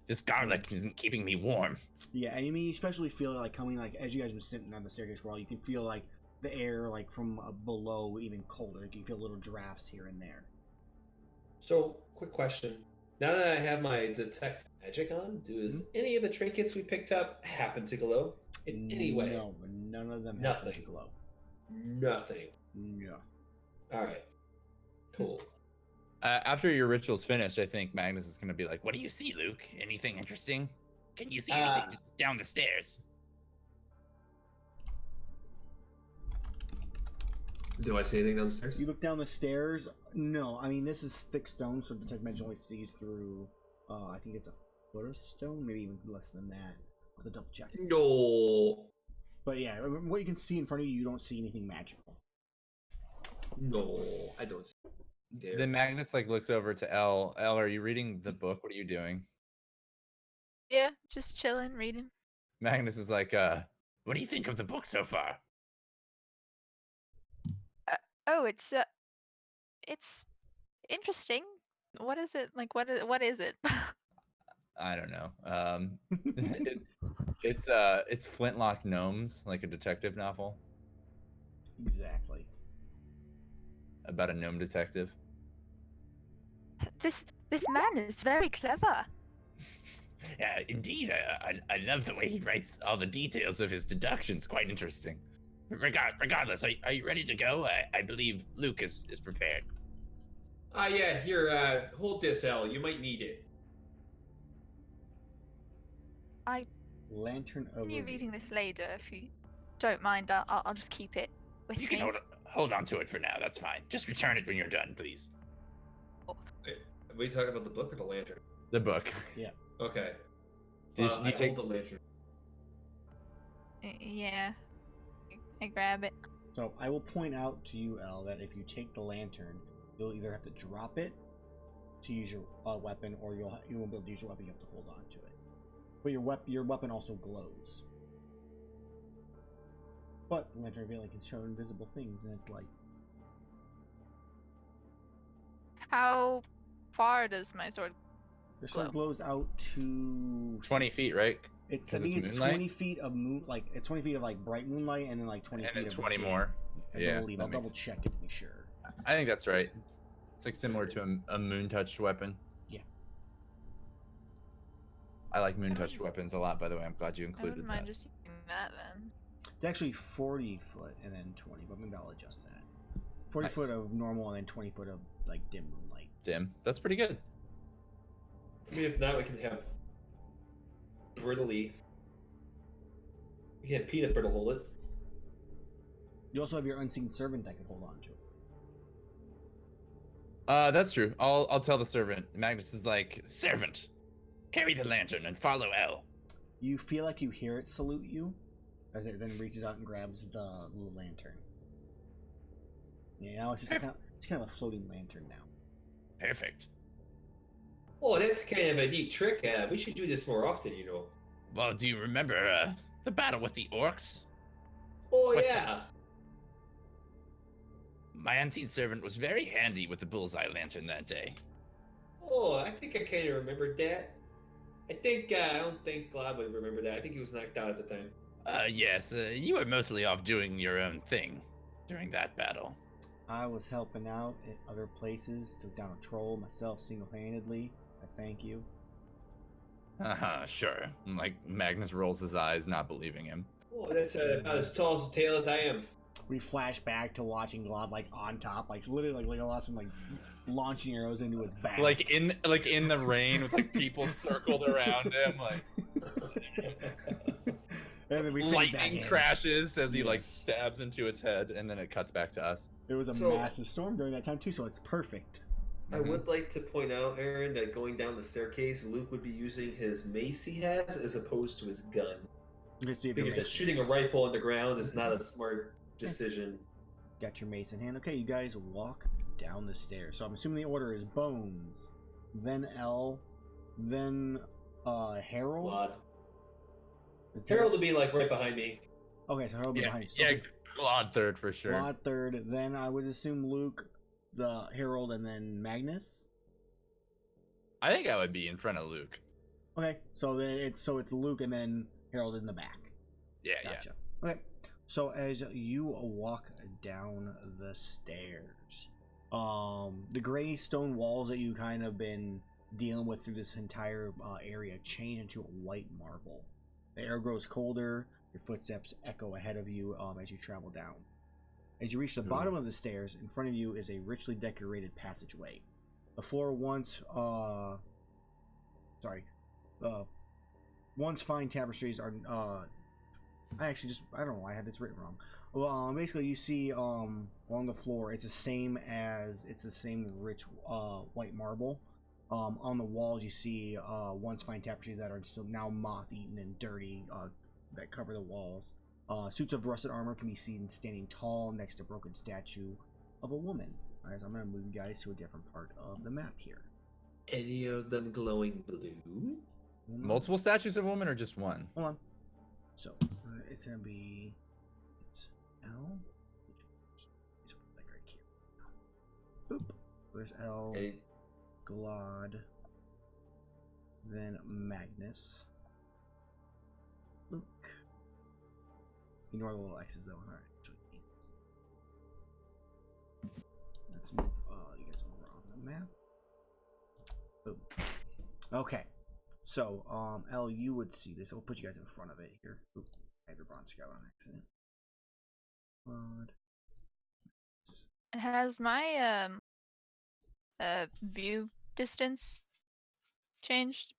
this garlic isn't keeping me warm. Yeah, I mean, you especially feel it coming as you guys were sitting on the staircase for a while, you can feel the air from below even colder. You can feel little drafts here and there. So, quick question. Now that I have my detect magic on, does any of the trinkets we picked up happen to glow in any way? No, none of them Nothing. happen to glow. Nothing. No. Alright. Cool. After your ritual's finished, I think Magnus is going to be like, what do you see, Luke? Anything interesting? Can you see anything down the stairs? Do I see anything downstairs? You look down the stairs. No, I mean, this is thick stone, so detect magic only sees through, I think it's a foot of stone, maybe even less than that. I'll have to double check. No. But yeah, what you can see in front of you, you don't see anything magical. No, I don't. There. Then Magnus looks over to Elle. Elle, are you reading the book? What are you doing? Yeah, just chilling, reading. Magnus is what do you think of the book so far? Oh, it's interesting. What is it? What is it? I don't know. It's Flintlock Gnomes, a detective novel. Exactly. About a gnome detective. This man is very clever. Yeah, indeed. I love the way he writes all the details of his deductions. Quite interesting. Regardless, are you ready to go? I believe Luke is prepared. Yeah, here, hold this, Elle. You might need it. Lantern overview. Continue reading this later if you don't mind. I'll just keep it with You me. can hold on to it for now. That's fine. Just return it when you're done, please. Wait, are we talking about the book or the lantern? The book. Yeah. Okay. Do you I take hold the lantern. Yeah. I grab it. So I will point out to you, Elle, that if you take the lantern, you'll either have to drop it to use your weapon, or you won't be able to use your weapon. You have to hold on to it. But your weapon also glows. But the lantern revealing can show invisible things in its light. How far does my sword The sword glow? glows out to 20 feet, right? I think it's moonlight? 20 feet of it's 20 feet of bright moonlight, and then 20 And feet then of 20 dim. more. I Yeah, believe. that I'll makes- double check it to be sure. I think that's right. It's similar to a moon-touched weapon. Yeah. I like moon-touched weapons a lot, by the way. I'm glad you I included wouldn't that. mind just using that then. It's actually 40 foot and then 20, but maybe I'll adjust that. 40 Nice. foot of normal and then 20 foot of dim moonlight. Dim. That's pretty good. I mean, if not, we can have Brittley. We can have Peanut Brittle hold it. You also have your unseen servant that can hold on to it. That's true. I'll tell the servant. Magnus is like, servant, carry the lantern and follow L. You feel like you hear it salute you, as it then reaches out and grabs the little lantern. Yeah, now it's just kind of a floating lantern now. Perfect. Oh, that's kind of a neat trick. We should do this more often, you know. Well, do you remember the battle with the orcs? Oh, What yeah. My unseen servant was very handy with the bullseye lantern that day. Oh, I think I kind of remembered that. I don't think Glad would remember that. I think he was knocked out at the time. Yes, you were mostly off doing your own thing during that battle. I was helping out at other places, took down a troll myself single-handedly. I thank you. Sure. Like, Magnus rolls his eyes, not believing him. Oh, that's about as tall as a tail as I am. We flash back to watching Glad like on top, like literally like Legolas and like launching arrows into his back. Like in the rain with like people circled around him, like and then we lightning crashes as he like stabs into its head, and then it cuts back to us. It was a massive storm during that time too, so it's perfect. I would like to point out, Aaron, that going down the staircase, Luke would be using his mace he has as opposed to his gun. Because that shooting a rifle on the ground is not a smart decision. Got your mace in hand. Okay, you guys walk down the stairs. So I'm assuming the order is Bones, then L, then Harold. Glad. Harold would be like right behind me. Okay, so Harold would be behind you. So yeah, Glad third for sure. Glad third. Then I would assume Luke, the Harold, and then Magnus. I think I would be in front of Luke. Okay, so then it's Luke and then Harold in the back. Yeah, gotcha. Yeah. Okay, so as you walk down the stairs, the gray stone walls that you kind of been dealing with through this entire area change into white marble. The air grows colder. Your footsteps echo ahead of you as you travel down. As you reach the bottom of the stairs, in front of you is a richly decorated passageway. The floor once fine tapestries are I don't know why I had this written wrong. Well, basically you see along the floor it's the same rich white marble. On the walls you see once fine tapestries that are still now moth-eaten and dirty that cover the walls. Suits of rusted armor can be seen standing tall next to a broken statue of a woman. As I'm going to move you guys to a different part of the map here. Any of them glowing blue? Multiple statues of women or just one? Hold on. So it's going to be L. It's like right here. Boop. There's L. Hey. Glad. Then Magnus. Luke. Ignore the little X's though. Alright. Let's move you guys over on the map. Boom. Okay. So, L, you would see this. I'll put you guys in front of it here. Oop, I have your Bronze Scout on accident. Has my view distance changed?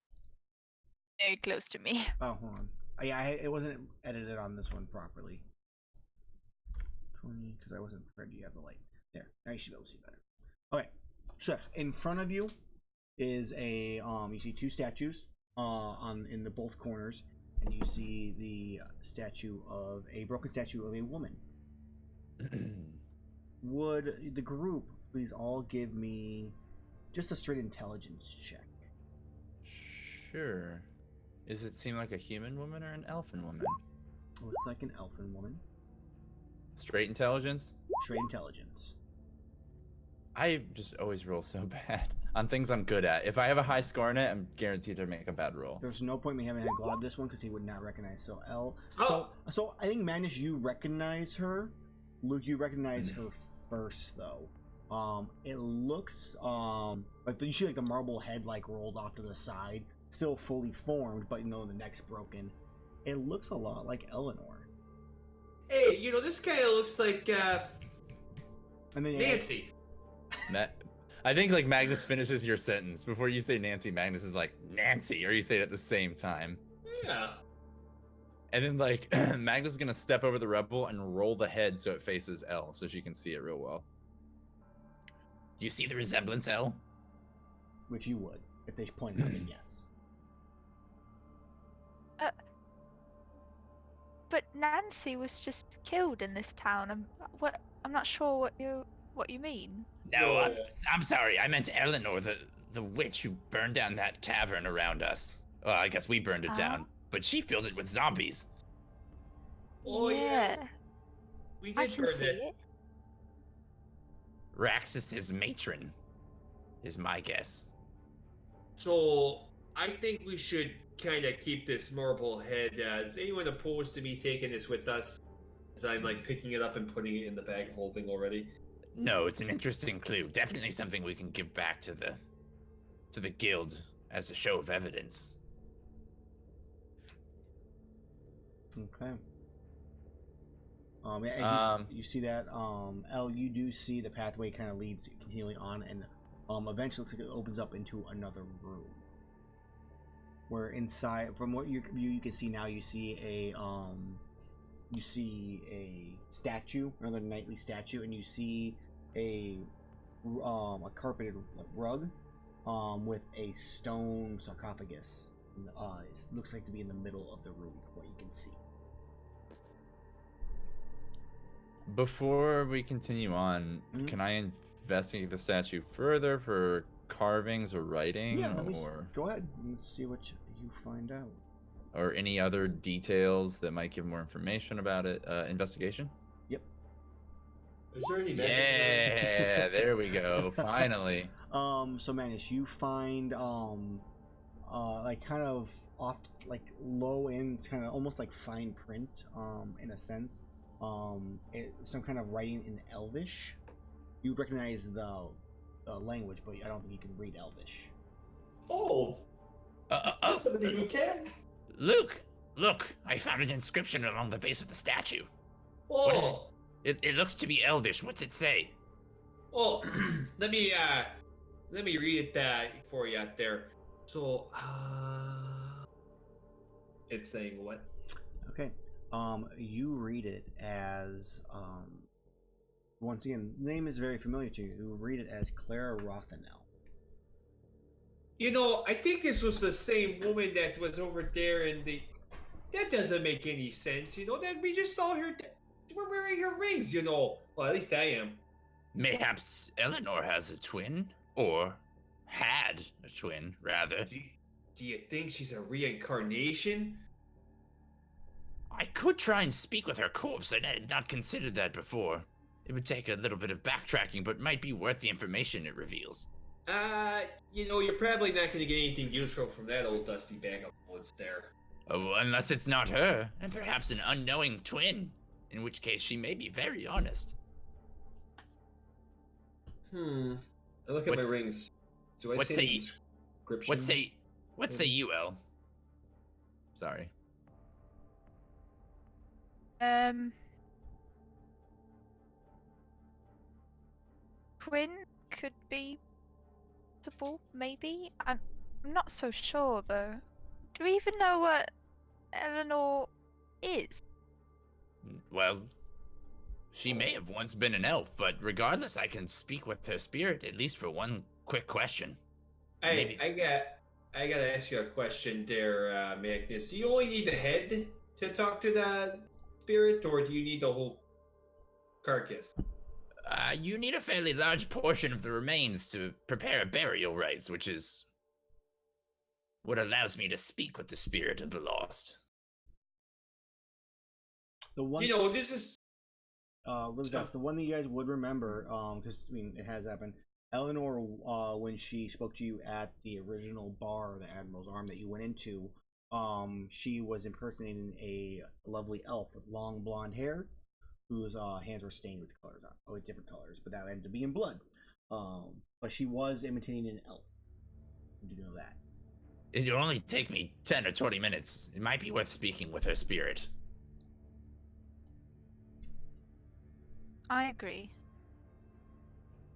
Very close to me. Oh, hold on. Yeah, it wasn't edited on this one properly. 20, because I wasn't prepared. You have the light. There. Now you should be able to see better. Okay. So in front of you is a you see two statues in the both corners, and you see the broken statue of a woman. Would the group please all give me just a straight intelligence check? Sure. Does it seem like a human woman or an elfin woman? Looks like an elfin woman. Straight intelligence? Straight intelligence. I just always roll so bad on things I'm good at. If I have a high score in it, I'm guaranteed to make a bad roll. There's no point in me having had Glad this one because he would not recognize. So L. Oh. So I think Magnus, you recognize her. Luke, you recognize her first though. It looks like you see like the marble head like rolled off to the side, still fully formed, but the neck's broken. It looks a lot like Eleanor. Hey, this kind of looks like And then Nancy. I think like Magnus finishes your sentence before you say Nancy. Magnus is like Nancy, or you say it at the same time. Yeah. And then like Magnus is gonna step over the rebel and roll the head so it faces L, so she can see it real well. You see the resemblance, El? Which you would if they pointed out. Yes. But Nancy was just killed in this town. I'm not sure what you mean. No, No. I'm sorry. I meant Eleanor, the witch who burned down that tavern around us. Well, I guess we burned it down, but she filled it with zombies. Oh yeah. We I did can burn see it. it. Raxus's matron is my guess. So I think we should kind of keep this marble head. Is anyone opposed to me taking this with us? As I'm like picking it up and putting it in the bag holding already. No, it's an interesting clue. Definitely something we can give back to the guild as a show of evidence. Okay. As you see that, L, you do see the pathway kind of leads continually on, and eventually looks like it opens up into another room. Where inside, from what you can see now, you see a statue, another knightly statue, and you see a carpeted rug, with a stone sarcophagus. It looks like to be in the middle of the room, from what you can see. Before we continue on, can I investigate the statue further for carvings or writing, or go ahead. Let's see what you find out. Or any other details that might give more information about it? Investigation? Yep. Is there any magic? Yeah, there we go. Finally. So Manus, you find like kind of off, like low end, kind of almost like fine print, in a sense. Some kind of writing in Elvish. You recognize the language, but I don't think you can read Elvish. Oh, somebody who can. Luke, look! I found an inscription along the base of the statue. Oh, What is it? It looks to be Elvish. What's it say? Oh, let me read it for you out there. So, it's saying what? Okay. You read it as once again, the name is very familiar to you. You read it as Clara Rothanel. You know, I think this was the same woman that was over there in the. That doesn't make any sense, you know. That we just saw her. We're wearing her rings, you know. Well, at least I am. Mayhaps Eleanor has a twin, or had a twin, rather. Do you think she's a reincarnation? I could try and speak with her corpse. I had not considered that before. It would take a little bit of backtracking, but might be worth the information it reveals. You know, you're probably not going to get anything useful from that old dusty bag of woods there. Oh, unless it's not her, and perhaps an unknowing twin, in which case she may be very honest. I look at my rings. Do I what say inscriptions? What say you, El? Sorry. Twin could be possible, maybe. I'm not so sure though. Do we even know what Eleanor is? Well, she may have once been an elf, but regardless, I can speak with her spirit, at least for one quick question. I gotta ask you a question there, Magnus. Do you only need the head to talk to the spirit, or do you need the whole carcass? You need a fairly large portion of the remains to prepare burial rites, which is what allows me to speak with the spirit of the lost. The one, you know, this is really fast. The one that you guys would remember, because I mean, it has happened. Eleanor, when she spoke to you at the original bar, the Admiral's Arm that you went into, she was impersonating a lovely elf with long blonde hair, whose hands were stained with colors on, with different colors, but that ended up being blood. But she was imitating an elf. Did you know that? It'll only take me 10 or 20 minutes. It might be worth speaking with her spirit. I agree.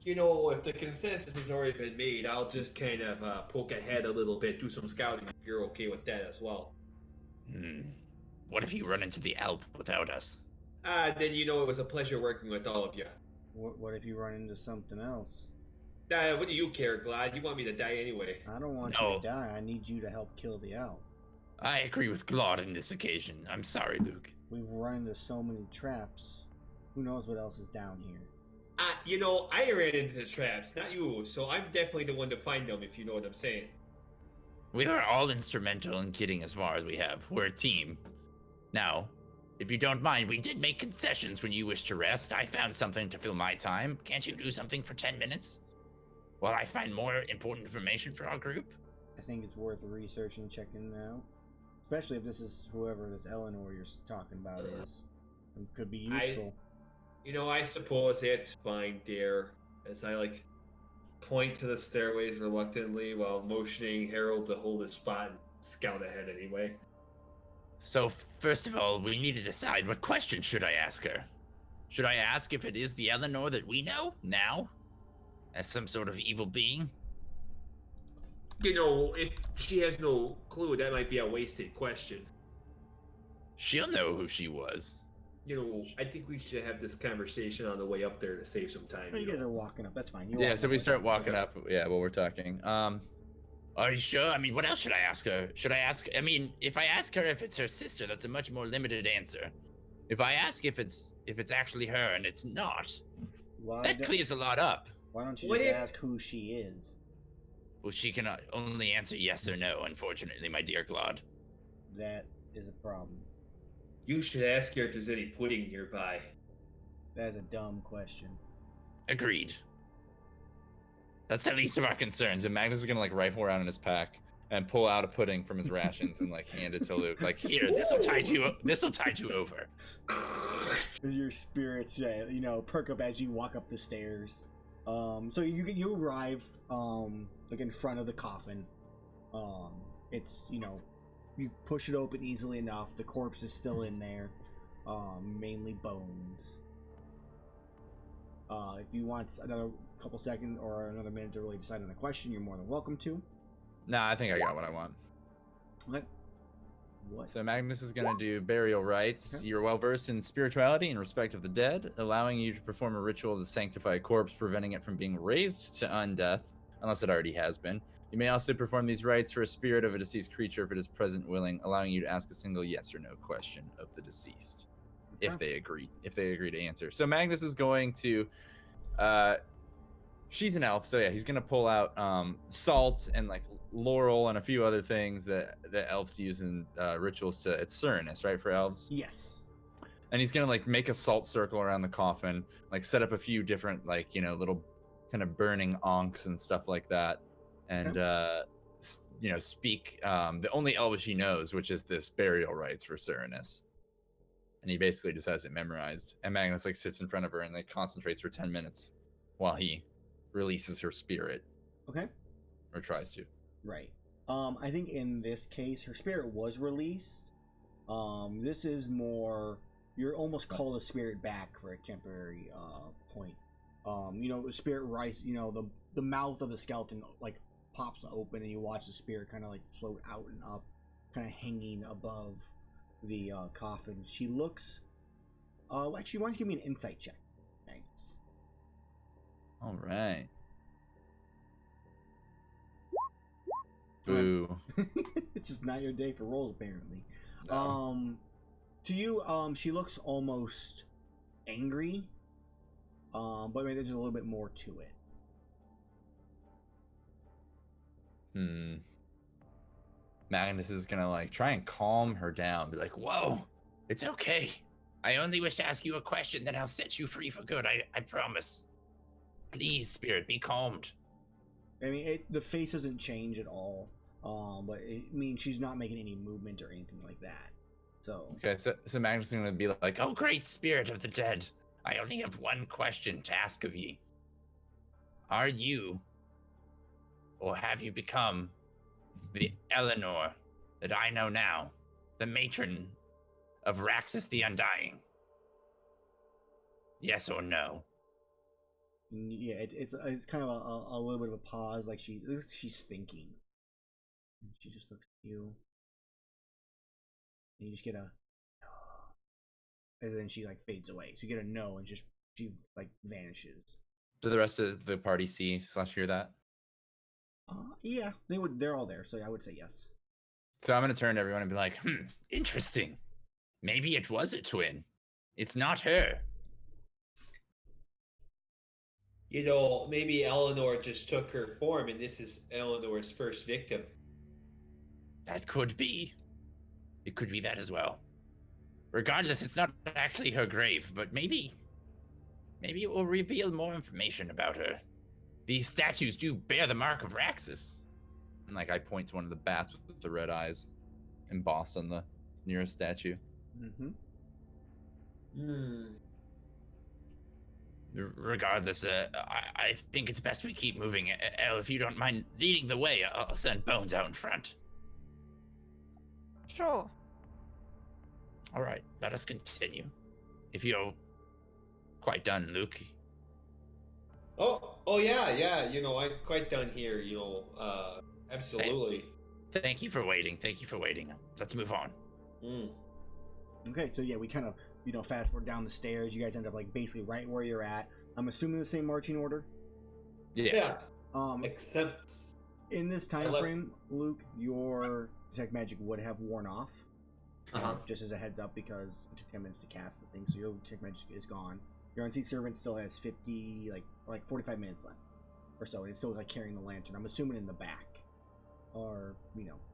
You know, if the consensus has already been made, I'll just kind of poke ahead a little bit, do some scouting if you're okay with that as well. What if you run into the Alp without us? Then you know it was a pleasure working with all of you. What if you run into something else? What do you care, Glad? You want me to die anyway. I don't want you No. to die. I need you to help kill the elf. I agree with Claude in this occasion. I'm sorry, Luke. We've run into so many traps. Who knows what else is down here? I ran into the traps, not you, so I'm definitely the one to find them, if you know what I'm saying. We are all instrumental in getting as far as we have. We're a team. Now, if you don't mind, we did make concessions when you wished to rest. I found something to fill my time. Can't you do something for 10 minutes? While I find more important information for our group? I think it's worth researching, checking out. Especially if this is whoever this Eleanor you're talking about is. It could be useful. I suppose that's fine, dear. As I point to the stairways reluctantly while motioning Harold to hold his spot and scout ahead anyway. So, first of all, we need to decide what question should I ask her. Should I ask if it is the Eleanor that we know now? As some sort of evil being? If she has no clue, that might be a wasted question. She'll know who she was. I think we should have this conversation on the way up there to save some time. Oh, you guys are walking up. That's fine. So we start walking up. Yeah, while we're talking. Are you sure? I mean, what else should I ask her? If I ask her if it's her sister, that's a much more limited answer. If I ask if it's actually her and it's not, that clears a lot up. Why don't you just ask who she is? Well, she can only answer yes or no, unfortunately, my dear Claude. That is a problem. You should ask her if there's any pudding nearby. That's a dumb question. Agreed. That's the least of our concerns. And Magnus is gonna rifle around in his pack and pull out a pudding from his rations and hand it to Luke. Here, this'll tide you over. Your spirits, perk up as you walk up the stairs. So you arrive in front of the coffin. It's you push it open easily enough. The corpse is still in there, mainly bones. If you want another couple seconds or another minute to really decide on a question, you're more than welcome to. Nah, I think I got what I want. What? So Magnus is going to do burial rites. Okay. You're well versed in spirituality and respect of the dead, allowing you to perform a ritual to sanctify a corpse, preventing it from being raised to undeath, unless it already has been. You may also perform these rites for a spirit of a deceased creature if it is present willing, allowing you to ask a single yes or no question of the deceased, if they agree to answer. So Magnus is going to, she's an elf, so yeah, he's gonna pull out salt and laurel and a few other things that elves use in rituals to. It's Surinus, right, for elves? Yes. And he's gonna make a salt circle around the coffin, set up a few different little kind of burning onks and stuff like that, and speak the only Elvish he knows, which is this burial rites for Surinus. And he basically just has it memorized. And Magnus sits in front of her and concentrates for 10 minutes while he releases her spirit. Okay. Or tries to. Right. I think in this case, her spirit was released. This is more, you're almost called a spirit back for a temporary point. Spirit rises, the mouth of the skeleton pops open and you watch the spirit kind of float out and up, kind of hanging above the coffin. She looks, actually, why don't you give me an insight check? Thanks. All right. Boo. It's just not your day for rolls, apparently. No. To you, she looks almost angry, but maybe there's a little bit more to it. Magnus is gonna try and calm her down, be whoa, it's okay. I only wish to ask you a question, then I'll set you free for good. I promise. Please, spirit, be calmed. I mean, the face doesn't change at all, but it means she's not making any movement or anything like that. So okay, so Magnus is gonna be oh, great spirit of the dead, I only have one question to ask of ye. Are you, or have you become, the Eleanor that I know now, the matron of Raxus the Undying? Yes or no? Yeah, it's kind of a little bit of a pause, she's thinking. She just looks at you, and you just get a, and then she fades away. So you get a no, and she vanishes. Do the rest of the party see/hear that? Yeah, they're all there, so I would say yes. So I'm gonna turn to everyone and be like, interesting. Maybe it was a twin. It's not her. You know, maybe Eleanor just took her form, and this is Eleanor's first victim. That could be. It could be that as well. Regardless, it's not actually her grave, but maybe it will reveal more information about her. These statues do bear the mark of Raxus. And I point to one of the bats with the red eyes embossed on the nearest statue. Mm-hmm. Regardless, I think it's best we keep moving. Elle, if you don't mind leading the way, I'll send Bones out in front. Sure. All right, let us continue. If you're quite done, Luke. Oh yeah. You know, I'm quite done here. You know, absolutely. Thank you for waiting. Let's move on. Okay, so yeah, we kind of fast forward down the stairs. You guys end up basically right where you're at. I'm assuming the same marching order. Yeah. Except in this time frame, Luke, your detect magic would have worn off. Just as a heads up, because it took 10 minutes to cast the thing, so your detect magic is gone. Your unseen servant still has 45 minutes left or so. It's still carrying the lantern. I'm assuming in the back, or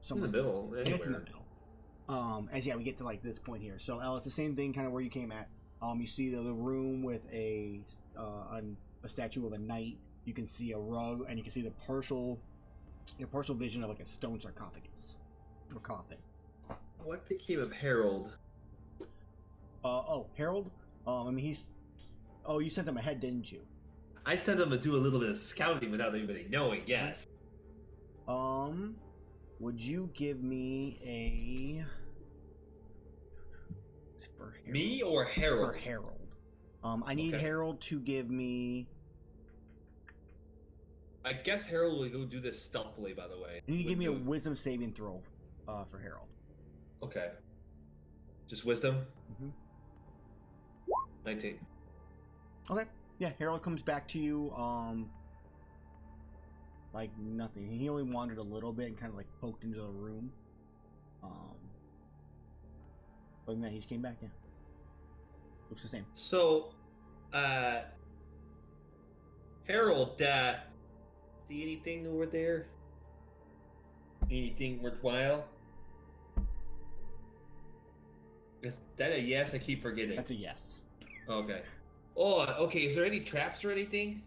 somewhere in the middle. Anywhere. It's in the middle. As we get to this point here. So Elle, it's the same thing, kind of where you came at. You see the room with a statue of a knight. You can see a rug, and you can see the partial vision of a stone sarcophagus or coffin. What became of Harold? Harold. You sent him ahead, didn't you? I sent him to do a little bit of scouting without anybody knowing. Yes. Would you give me a for Harold? Me or Harold? For Harold. I need Harold to give me. I guess Harold will go do this stealthily. By the way, You need to give me a wisdom saving throw, for Harold. Okay. Just wisdom. 19. Okay. Yeah, Harold comes back to you. Like nothing. He only wandered a little bit and kind of poked into the room. But then he just came back. Yeah. Looks the same. So, Harold, see anything over there? Anything worthwhile? Is that a yes? I keep forgetting. That's a yes. Okay. Oh, okay. Is there any traps or anything?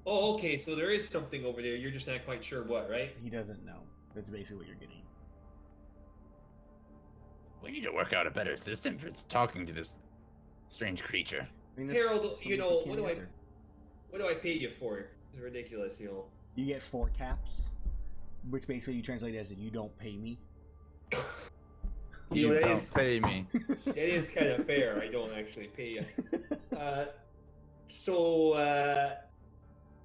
Oh, okay. So there is something over there. You're just not quite sure what, right? He doesn't know. That's basically what you're getting. We need to work out a better system for talking to this strange creature. Harold, what do I pay you for? It's ridiculous, You get 4 taps, which basically you translate as you don't pay me. You don't pay me. That is kind of fair. I don't actually pay you.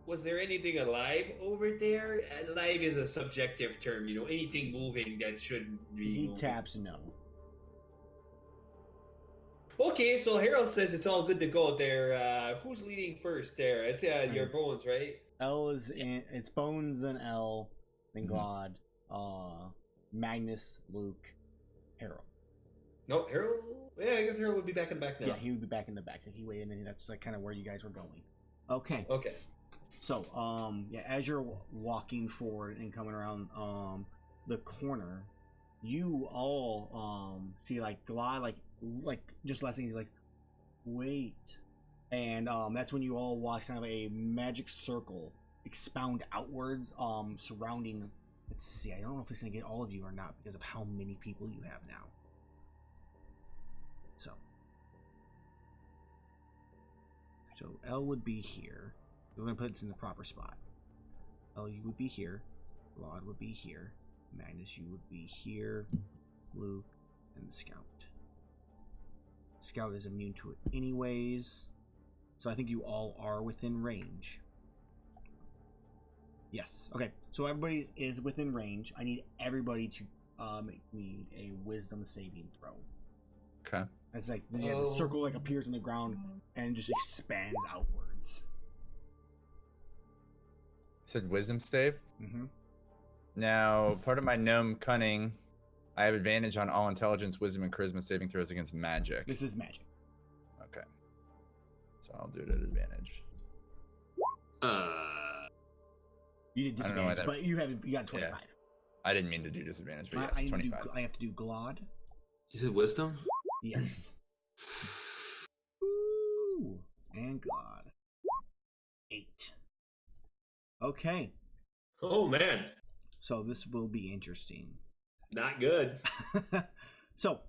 Was there anything alive over there? Alive is a subjective term, anything moving that shouldn't be He moving. taps no. Okay, so Harold says it's all good to go there. Who's leading first there? It's your Bones, right? L is in. It's Bones, then L, then Glod, Magnus, Luke, Harold. No, Harold. Yeah, I guess Harold would be back in the back now. Yeah, he would be back in the back. He waited, and that's kind of where you guys were going. Okay. Okay. So, as you're walking forward and coming around the corner, you all see Glod just last thing he's wait, and that's when you all watch kind of a magic circle expound outwards surrounding. Let's see, I don't know if it's gonna get all of you or not because of how many people you have now. So L would be here. We're gonna put this in the proper spot. L, you would be here. Claude would be here. Magnus, you would be here. Luke, and the Scout. Scout is immune to it anyways. So I think you all are within range. Yes. Okay. So everybody is within range. I need everybody to make me a wisdom saving throw. Okay. It's like the circle like appears on the ground and just expands outwards. Said wisdom save. Mm-hmm. Now, part of my gnome cunning, I have advantage on all intelligence, wisdom, and charisma saving throws against magic. This is magic. Okay. So I'll do it at advantage. You did I don't know why disadvantage, but you got 25. Yeah. I didn't mean to do disadvantage, but yes, 25. I have to do Glod. You said wisdom? Yes. Ooh, and Glod. 8. Okay. Oh man, So this will be interesting. not good. So,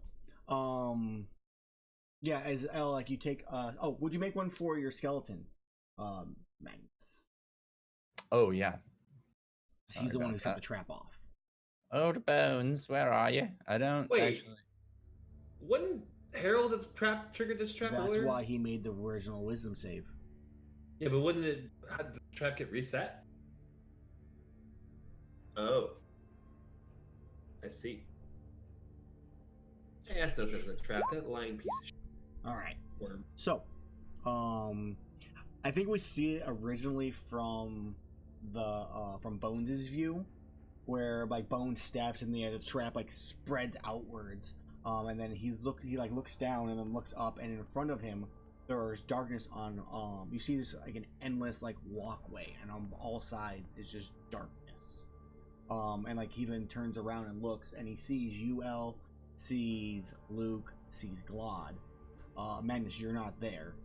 yeah, as L, like you take, would you make one for your skeleton, Magnus? Oh, yeah. He's the one who set that. the trap off. Oh, the bones, where are you? I don't Wait. actually. Wouldn't Harold have triggered this trap That's earlier? why he made the original wisdom save. Yeah, but wouldn't it? How did the trap get reset? Oh, I see. I guess that's a trap. That lying piece of shit. All right. Worm. So, I think we see it originally from from Bones' view, where like Bones steps and the trap like spreads outwards, and then he looks down and then looks up, and in front of him there's darkness on you see this like an endless like walkway, and on all sides it's just darkness, and like he then turns around and looks, and he sees UL, sees Luke, sees Glod. Magnus, you're not there,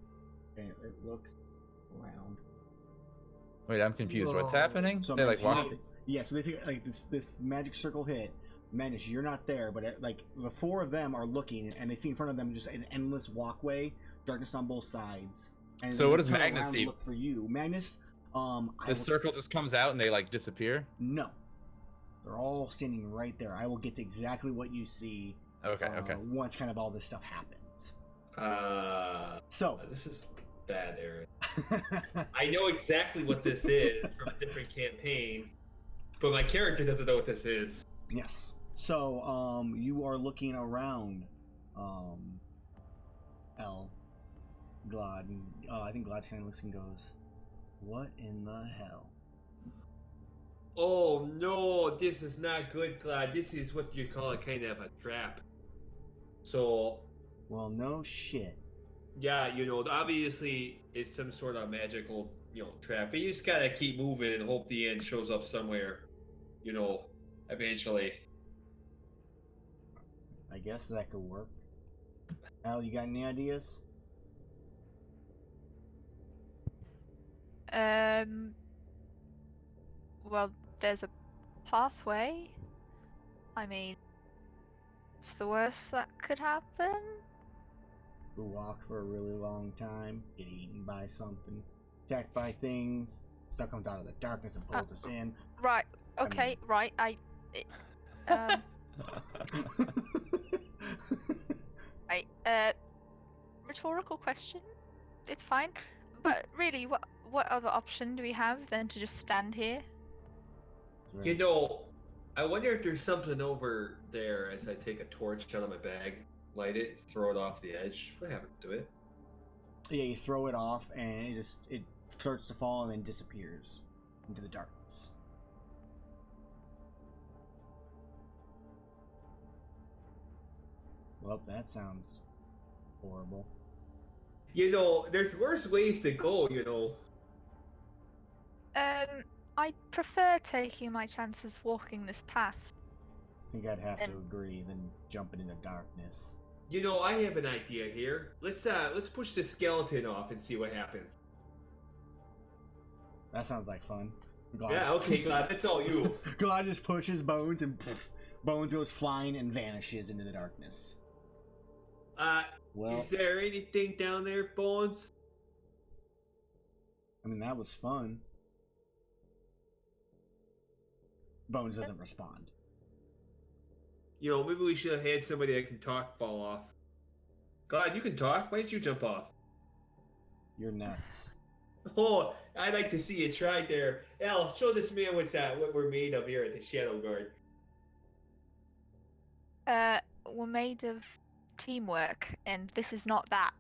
and it looks around. Wait, I'm confused. What's happening? So They like Magnus, walk. yeah, so they think like this magic circle hit. Magnus, you're not there, but like the 4 of them are looking, and they see in front of them just an endless walkway, darkness on both sides. And So they what does turn Magnus around and see? Look for you, Magnus. The circle just comes out and they like disappear. No, they're all standing right there. I will get to exactly what you see. Okay. Okay. Once kind of all this stuff happens. So this is bad, Aaron. I know exactly what this is from a different campaign, but my character doesn't know what this is. Yes. So, you are looking around, L, Glod, and I think Glad kind of looks and goes, "What in the hell?" Oh no, this is not good, Glad. This is what you call a kind of a trap. So, Well, no shit. yeah, obviously it's some sort of magical, trap. But you just gotta keep moving and hope the end shows up somewhere, eventually. I guess that could work. Al, you got any ideas? Well, there's a pathway. I mean, it's the worst that could happen. We walk for a really long time, get eaten by something, attacked by things, stuff comes out of the darkness and pulls us in. Right. Okay. Right. Right. Rhetorical question. It's fine. But really, what other option do we have than to just stand here? I wonder if there's something over there as I take a torch out of my bag, light it, throw it off the edge. What happened to it? Yeah, you throw it off and it starts to fall and then disappears into the darkness. Well, that sounds horrible. There's worse ways to go, I prefer taking my chances walking this path. I think I'd have to agree than jumping into darkness. I have an idea here. Let's push the skeleton off and see what happens. That sounds like fun. Yeah, okay, God, that's all you. God just pushes Bones and Bones goes flying and vanishes into the darkness. Well, is there anything down there, Bones? I mean, that was fun. Bones doesn't respond. Maybe we should have had somebody that can talk fall off. God, you can talk. Why didn't you jump off? You're nuts. Oh, I'd like to see you try there. El, show this man what we're made of here at the Shadowguard. We're made of teamwork, and this is not that.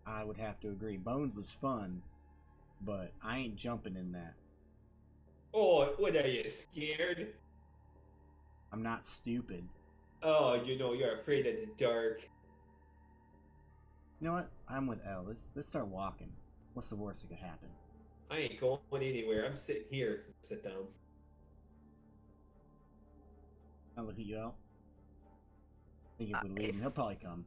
I would have to agree. Bones was fun, but I ain't jumping in that. Oh, what are you, scared? I'm not stupid. Oh, you're afraid of the dark. You know what? I'm with L. Let's start walking. What's the worst that could happen? I ain't going anywhere. I'm sitting here. Sit down. I look at you, L. I think if we leave him, he'll probably come.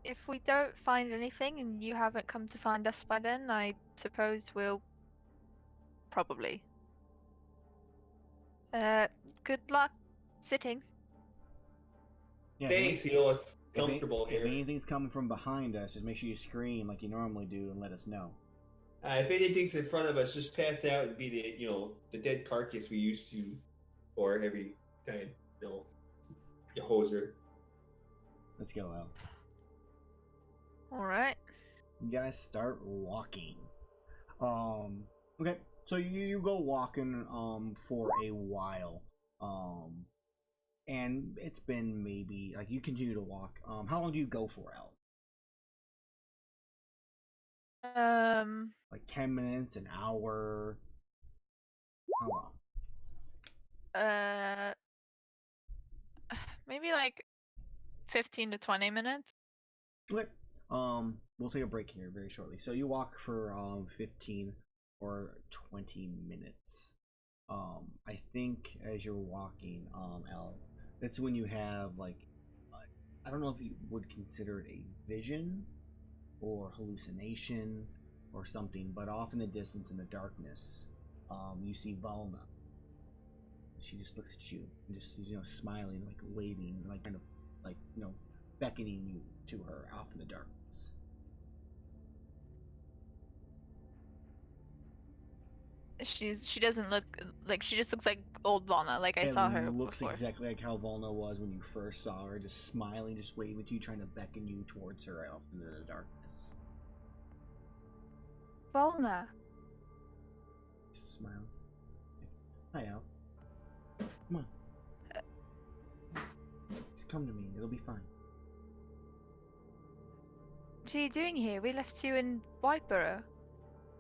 If we don't find anything and you haven't come to find us by then, I suppose we'll probably. Good luck sitting. Yeah, Thanks, it's comfortable if here. anything's coming from behind us, just make sure you scream like you normally do and let us know. If anything's in front of us, just pass out and be the dead carcass we used to, or every time, you hoser. Let's go, L. Alright. You guys start walking. Okay, so you go walking for a while. And it's been maybe like you continue to walk. How long do you go for, L? Like 10 minutes, an hour. How long? Maybe like 15 to 20 minutes. Okay. We'll take a break here very shortly. So you walk for 15 or 20 minutes. I think as you're walking, L, that's when you have like I don't know if you would consider it a vision or hallucination or something, but off in the distance in the darkness, you see Valna. She just looks at you and just smiling, like waving, like kind of like beckoning you to her off in the darkness. She doesn't look like, she just looks like old Valna, like I saw her looks before. exactly like how Valna was when you first saw her, just smiling, just waving to you, trying to beckon you towards her off into the darkness. Valna. Smiles. Hi, Al. Come on. Just come to me. It'll be fine. What are you doing here? We left you in Whiteborough.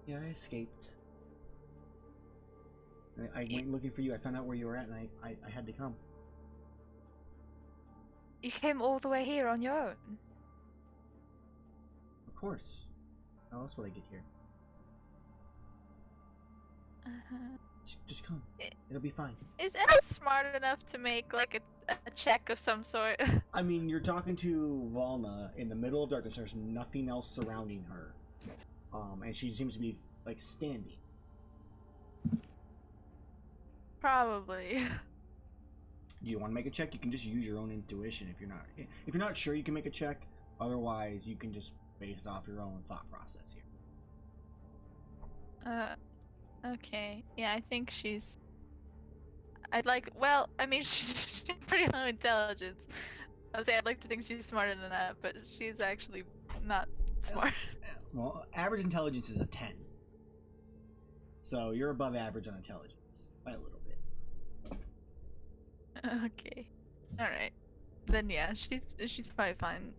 Yeah, I escaped. I went looking for you. I found out where you were at, and I had to come. You came all the way here on your own? Of course. How else would I get here? Just come. It'll be fine. Is Elle smart enough to make like a check of some sort? I mean, you're talking to Valna in the middle of darkness. There's nothing else surrounding her. And she seems to be like standing. Probably. Do you want to make a check? You can just use your own intuition if you're not sure. You can make a check. Otherwise, you can just base off your own thought process here. Okay. Yeah, I think she's. I'd like. Well, I mean, she's pretty low intelligence. I'd say I'd like to think she's smarter than that, but she's actually not smart. Well, average intelligence is a 10. So you're above average on intelligence by a little bit. Okay. Alright. Then yeah, she's probably fine.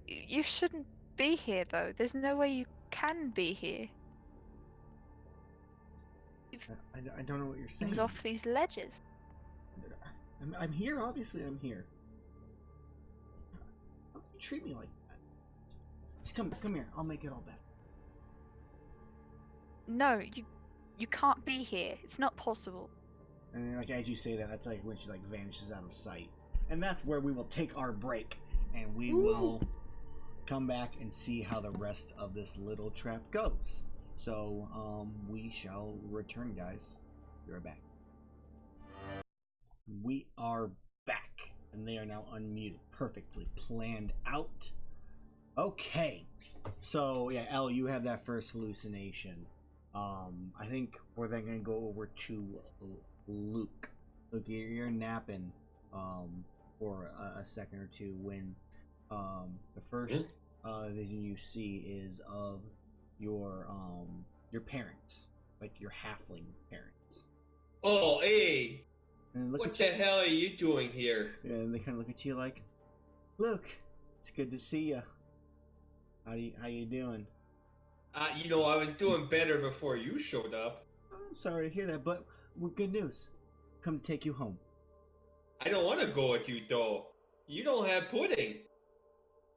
You shouldn't be here though. There's no way you can be here. I don't know what you're saying. Things off these ledges. I'm here, obviously I'm here. How can you treat me like that? Just come here, I'll make it all better. No, you can't be here. It's not possible. And then, like, as you say that, that's like when she like vanishes out of sight. And that's where we will take our break, and we will come back and see how the rest of this little trap goes. So we shall return, guys. Be right back. We are back, and they are now unmuted, perfectly planned out. Okay, so yeah, Elle, you have that first hallucination. I think we're then gonna go over to Luke. Look, you're napping for a second or two when the first vision you see is of your parents, like your halfling parents. Oh, hey! And look What at the you. hell are you doing here? And they kind of look at you like, "Luke, it's good to see you. How you doing?" I was doing better before you showed up. I'm sorry to hear that, but good news. Come to take you home. I don't want to go with you, though. You don't have pudding.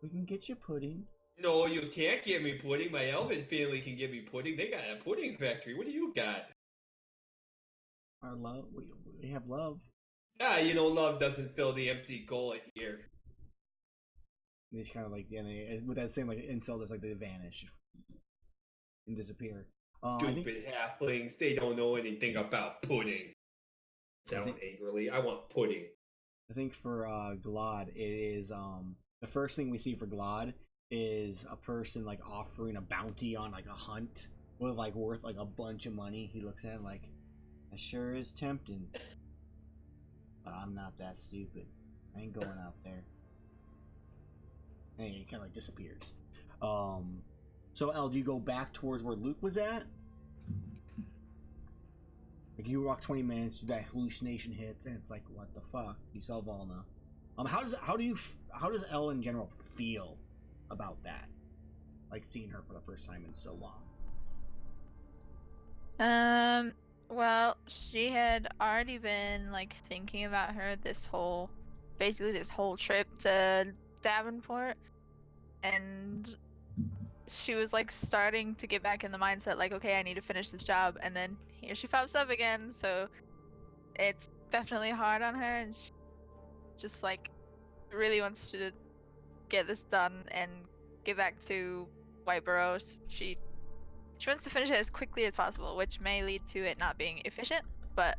We can get you pudding. No, you can't give me pudding. My elven family can give me pudding. They got a pudding factory. What do you got? Our love, we have love. Love doesn't fill the empty gullet here. And he's kind of like, yeah, with that same like insult, that's like they vanish and disappear. Stupid halflings. They don't know anything about pudding. Sound angrily. I want pudding. I think for Glod, it is the first thing we see for Glod is a person like offering a bounty on like a hunt with like worth like a bunch of money. He looks at it like, that sure is tempting, but I'm not that stupid. I ain't going out there. And he kind of like disappears. So El, do you go back towards where Luke was at? Like you walk 20 minutes, that hallucination hits, and it's like, what the fuck? You saw Volna. How does Elle in general feel about that? Like seeing her for the first time in so long. Well, she had already been like thinking about her this whole trip to Davenport, and she was like starting to get back in the mindset like, okay, I need to finish this job, and then here she pops up again, so it's definitely hard on her, and she just like really wants to get this done and get back to White Burrows. She wants to finish it as quickly as possible, which may lead to it not being efficient, but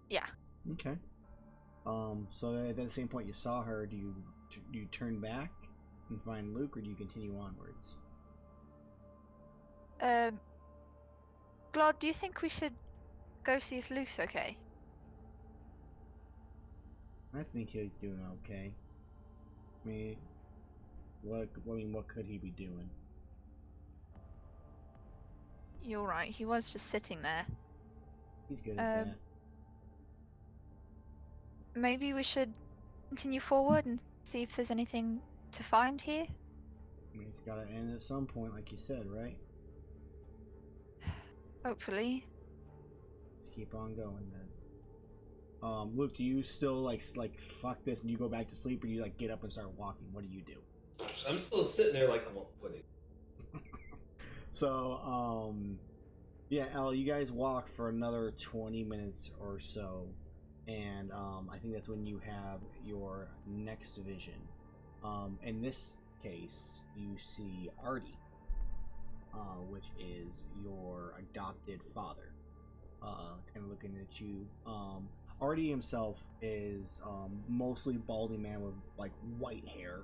yeah. Okay. So at that same point you saw her, do you turn back and find Luke, or do you continue onwards? Glod, do you think we should go see if Luke's okay? I think he's doing okay. I mean, what could he be doing? You're right, he was just sitting there. He's good at that. Maybe we should continue forward and see if there's anything to find here? I mean, it's gotta end at some point, like you said, right? Hopefully. Let's keep on going then. Luke, do you still like fuck this and you go back to sleep, or do you like get up and start walking? What do you do? I'm still sitting there like I want pudding. So, yeah, Elle, you guys walk for another 20 minutes or so, and I think that's when you have your next vision. In this case, you see Artie, which is your adopted father, kind of looking at you. Artie himself is mostly balding man with like white hair,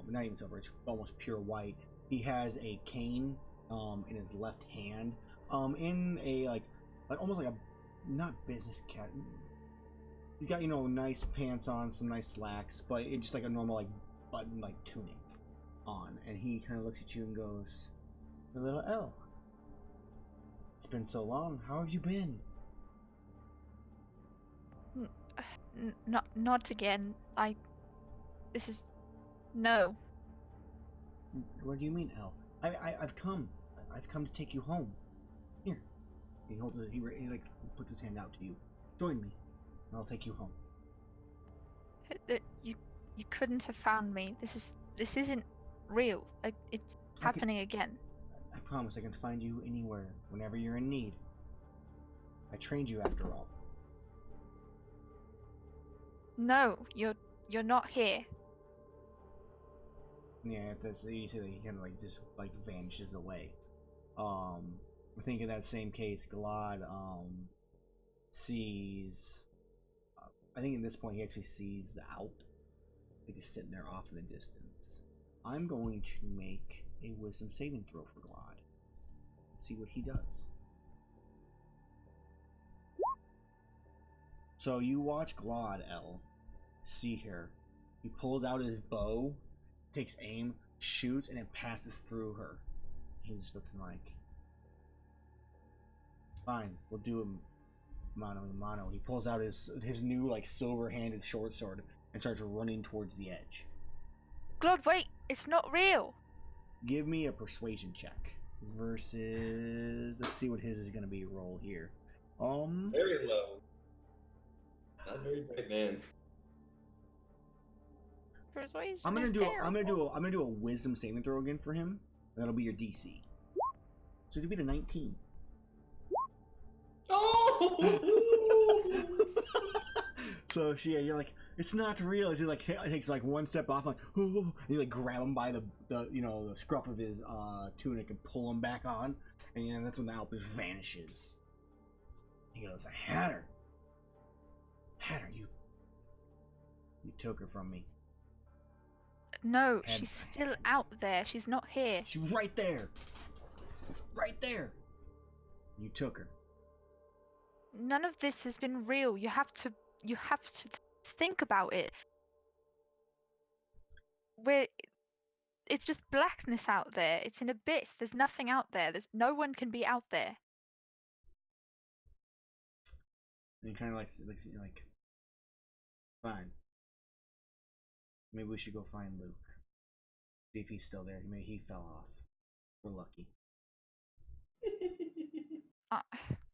not even silver, it's almost pure white. He has a cane in his left hand, in a like almost like a not business cat. He's got nice pants on, some nice slacks, but it's just like a normal like button like tunic on, and he kind of looks at you and goes, "A little Elle, it's been so long. How have you been?" Not again. This is no. What do you mean, Elle? I've come to take you home. Here. He holds it. He like puts his hand out to you. Join me, and I'll take you home. You couldn't have found me. This isn't real. It's happening again. I promise I can find you anywhere, whenever you're in need. I trained you after all. No, you're not here. Yeah, you see that he kind of like just like vanishes away. I think in that same case, Glad sees. I think in this point he actually sees the Alp, like just sitting there off in the distance. I'm going to make a wisdom saving throw for Glad. Let's see what he does. So you watch Glad, Elle, see here. He pulls out his bow, takes aim, shoots, and it passes through her. He just looks like, fine, we'll do him. Mano. He pulls out his new like silver-handed short sword and starts running towards the edge. God, wait! It's not real. Give me a persuasion check versus. Let's see what his is gonna be. Roll here. Very low. Not very bright, man. Persuasion. I'm gonna is do terrible. a wisdom saving throw again for him. That'll be your DC. So it'll be a 19. Oh! So you're like, it's not real. He like takes like one step off, like, ooh, and you like grab him by the the scruff of his tunic and pull him back on, and that's when the outburst vanishes. He goes, I had her, you took her from me. No, And she's still out there. She's not here. She's right there. You took her. None of this has been real. You have to think about it. It's just blackness out there. It's an abyss. There's nothing out there. There's no one can be out there. And he kind of like, fine. Maybe we should go find Luke. See if he's still there. Maybe he fell off. We're lucky.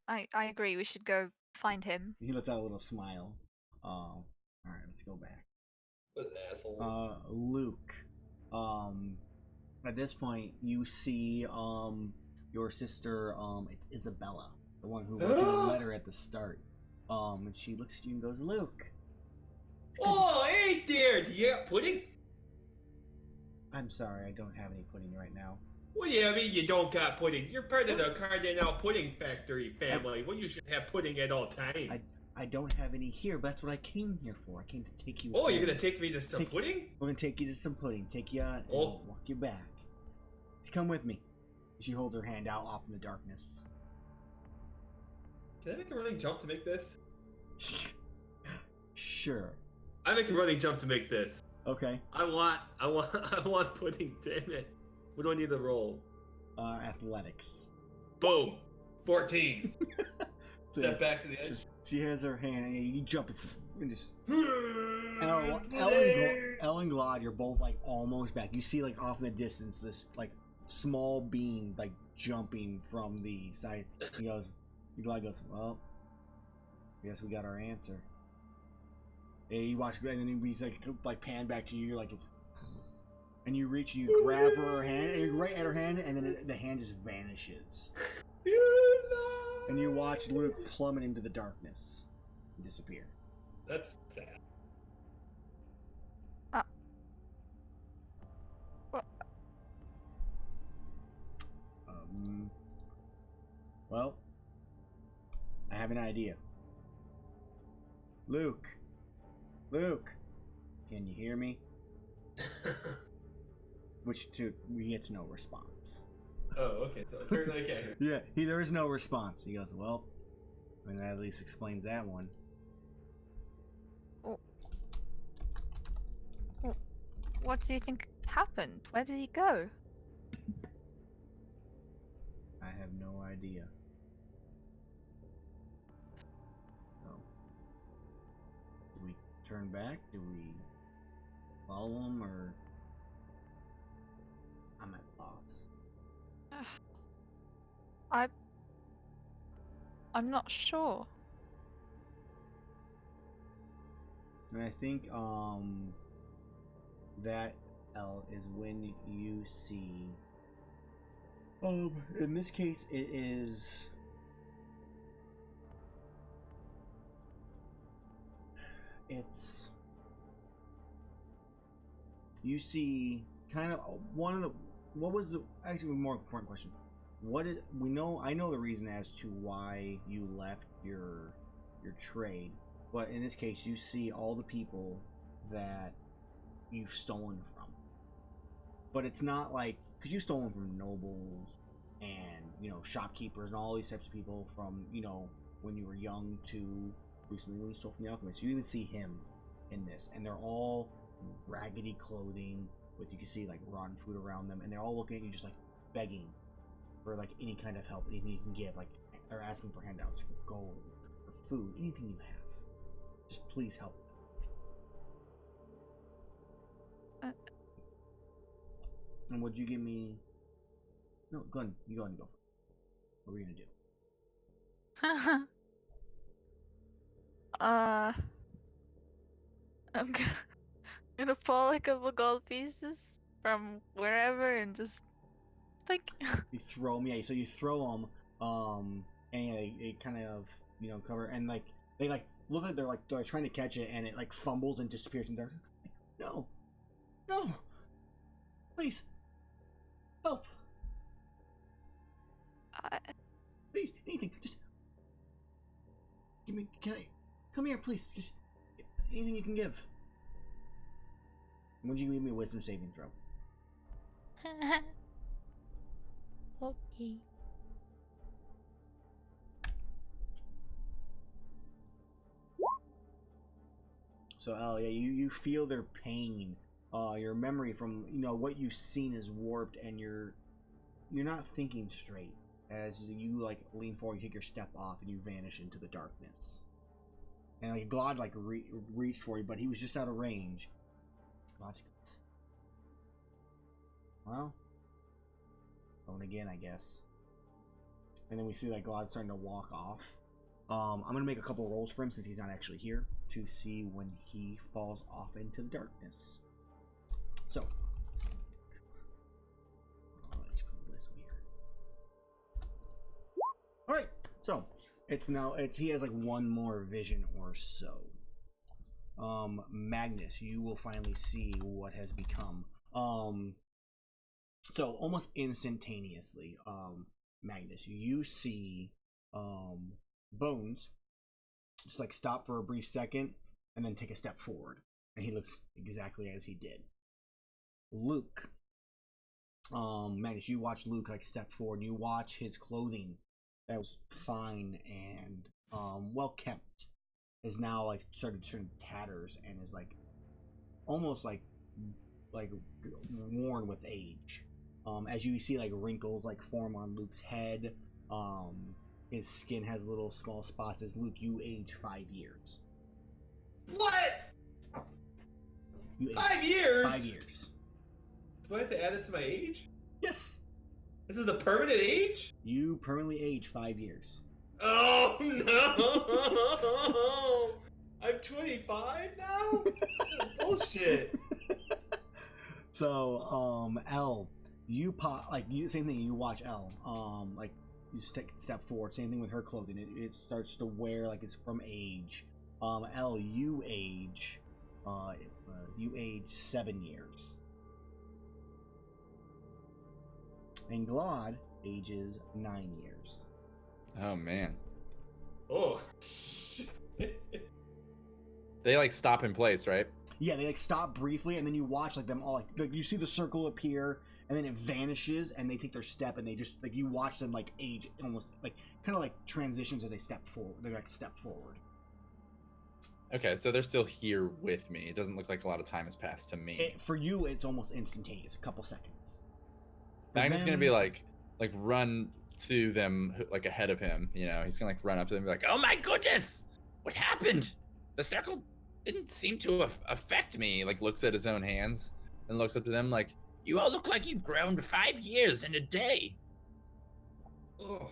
I agree. We should go find him. He lets out a little smile. All right, let's go back. What an asshole. Luke. At this point, you see your sister. It's Isabella, the one who wrote you the letter at the start. And she looks at you and goes, Luke. Oh, hey there! Do you have pudding? I'm sorry, I don't have any pudding right now. What do you mean you don't got pudding? You're part of the Cardinal Pudding Factory family. Well, you should have pudding at all times. I don't have any here, but that's what I came here for. I came to take you. Oh, you're gonna take me to some pudding? We're gonna take you to some pudding. Take you out and walk you back. Just come with me. She holds her hand out off in the darkness. Can I make a running jump to make this? Sure. I make a running jump to make this. Okay. I want pudding. Damn it. What do I need to roll? Athletics. Boom. 14. Step back to the edge. She has her hand, and you jump and just. Ellen Ellen Glad, you're both like almost back. You see like off in the distance this like small being like jumping from the side. Glad goes, well, I guess we got our answer. Yeah, you watch, and then he's like pan back to you. You're like, and you reach, and you grab her hand, and you're right at her hand, and then the hand just vanishes. And you watch Luke plummet into the darkness and disappear. That's sad. What? Well, I have an idea. Luke, can you hear me? We get no response. Oh, okay. So apparently I can't hear. Yeah, there is no response. He goes, well, I mean, that at least explains that one. What do you think happened? Where did he go? I have no idea. So, do we turn back? Do we follow him, or I'm at loss? I'm not sure. And I think that L is when you see in this case it is you see kind of one of the what was the actually more important question. I know the reason as to why you left your trade, but in this case you see all the people that you've stolen from. But it's not like, because you've stolen from nobles and shopkeepers and all these types of people from when you were young to recently when you stole from the alchemist. You even see him in this, and they're all raggedy clothing with, you can see like rotten food around them, and they're all looking at you just like begging for like any kind of help, anything you can give. Like they're asking for handouts, for gold, for food, anything you have. Just please help. And would you give me? No, go ahead. You go ahead and go for it. What are we gonna do? I'm gonna pull a couple gold pieces from wherever and just think. You throw them, yeah. So you throw them, and they kind of cover, and like they like look like they're trying to catch it, and it like fumbles and disappears in the dark. No, no, please, help, please, anything, just give me. Can I come here, please? Just anything you can give. Would you give me a wisdom saving throw? Okay. So, Elle, yeah, you feel their pain. Your memory from what you've seen is warped, and you're not thinking straight. As you like lean forward, you take your step off, and you vanish into the darkness. And like Glod like reached for you, but he was just out of range. Glod goes, well, going again, I guess. And then we see that Glod's starting to walk off. I'm gonna make a couple rolls for him since he's not actually here to see when he falls off into the darkness. So, let's go this way here. All right, so he has like one more vision or so. Magnus, you will finally see what has become. So almost instantaneously, Magnus, you see Bones just like stop for a brief second and then take a step forward, and he looks exactly as he did. Luke, Magnus, you watch Luke like step forward. You watch his clothing that was fine and well kept is now like started to turn tatters and is like almost like worn with age. As you see like wrinkles like form on Luke's head. His skin has little small spots. As Luke, you age 5 years. What? You 5 years? 5 years. Do I have to add it to my age? Yes. This is the permanent age? You permanently age 5 years. Oh no! I'm 25 now? Bullshit. So, Elle, you pop same thing. You watch Elle, like you just take a step forward. Same thing with her clothing. It starts to wear like it's from age. Elle, you age 7 years. And Glod ages 9 years. Oh man. Oh. They like stop in place, right? Yeah, they like stop briefly, and then you watch like them all like you see the circle appear, and then it vanishes, and they take their step, and they just like you watch them like age almost like kind of like transitions as they step forward. They like step forward. Okay, so they're still here with me. It doesn't look like a lot of time has passed to me. For you, it's almost instantaneous, a couple seconds. Magnus is gonna be like run to them like ahead of him. He's gonna like run up to them and be like, "Oh my goodness, what happened? The circle didn't seem to affect me." Like looks at his own hands and looks up to them like, "You all look like you've grown 5 years in a day. Oh.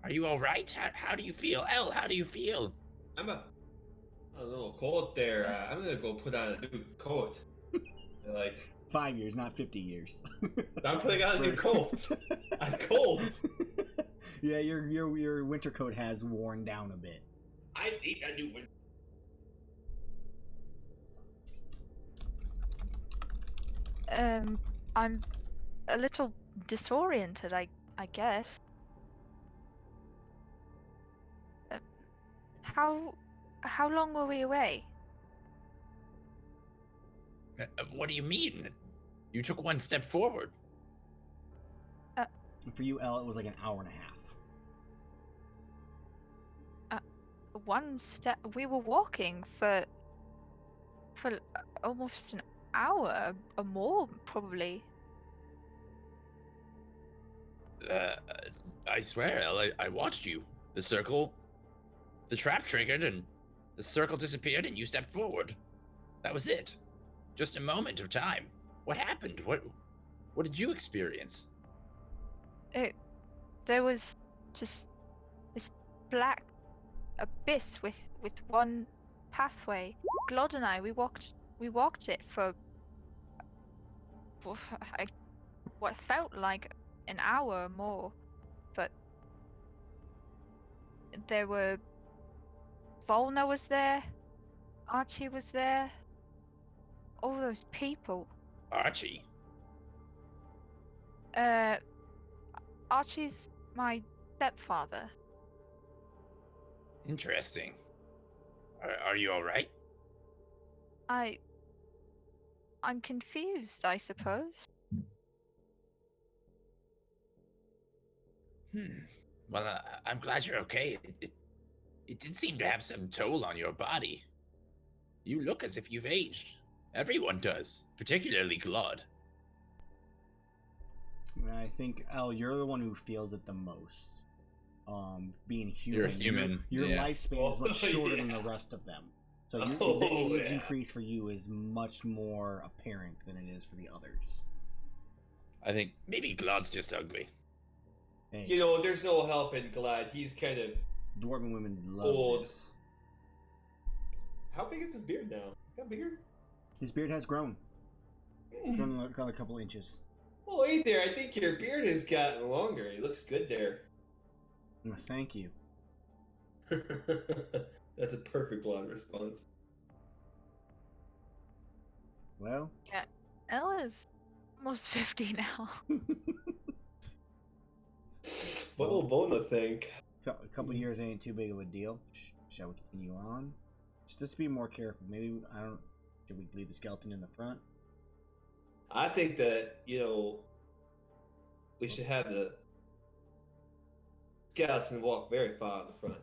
Are you all right? How do you feel, Elle? How do you feel?" I'm a little cold there. I'm gonna go put on a new coat. Like 5 years, not 50 years. I'm putting on a new coat. I'm cold. Yeah, your winter coat has worn down a bit. I need a new one. I'm a little disoriented, I guess. How long were we away? What do you mean? You took one step forward. For you, Elle, it was like an hour and a half. One step. We were walking for almost an hour or more, probably. I swear, Elle, I watched you. The circle The trap triggered and the circle disappeared and you stepped forward. That was it. Just a moment of time. What happened? What did you experience? There was just this black abyss with one pathway. Glod and I, we walked it for what felt like an hour or more, but there were Volna was there, Archie was there, all those people. Archie. Archie's my stepfather. Interesting. Are you all right? I'm confused, I suppose. Well, I'm glad you're okay. It did seem to have some toll on your body. You look as if you've aged. Everyone does, particularly Claude. I think, El, you're the one who feels it the most. Being human. You're a human. Your yeah. lifespan is much shorter than yeah. the rest of them. So the age yeah. increase for you is much more apparent than it is for the others. I think maybe Claude's just ugly. Hey, You know, there's no helping Glad. He's kind of. dwarven women love Old. this. How big is his beard now? Is that bigger? His beard has grown. It's grown a couple inches. Oh, hey there. I think your beard has gotten longer. It looks good there. Thank you. That's a perfect Glad response. Well, Ella's almost 50 now. What will Bona think? a couple years ain't too big of a deal. Shall we continue on? Just be more careful. Maybe should we leave the skeleton in the front? I think that, we should have the skeleton walk very far in the front.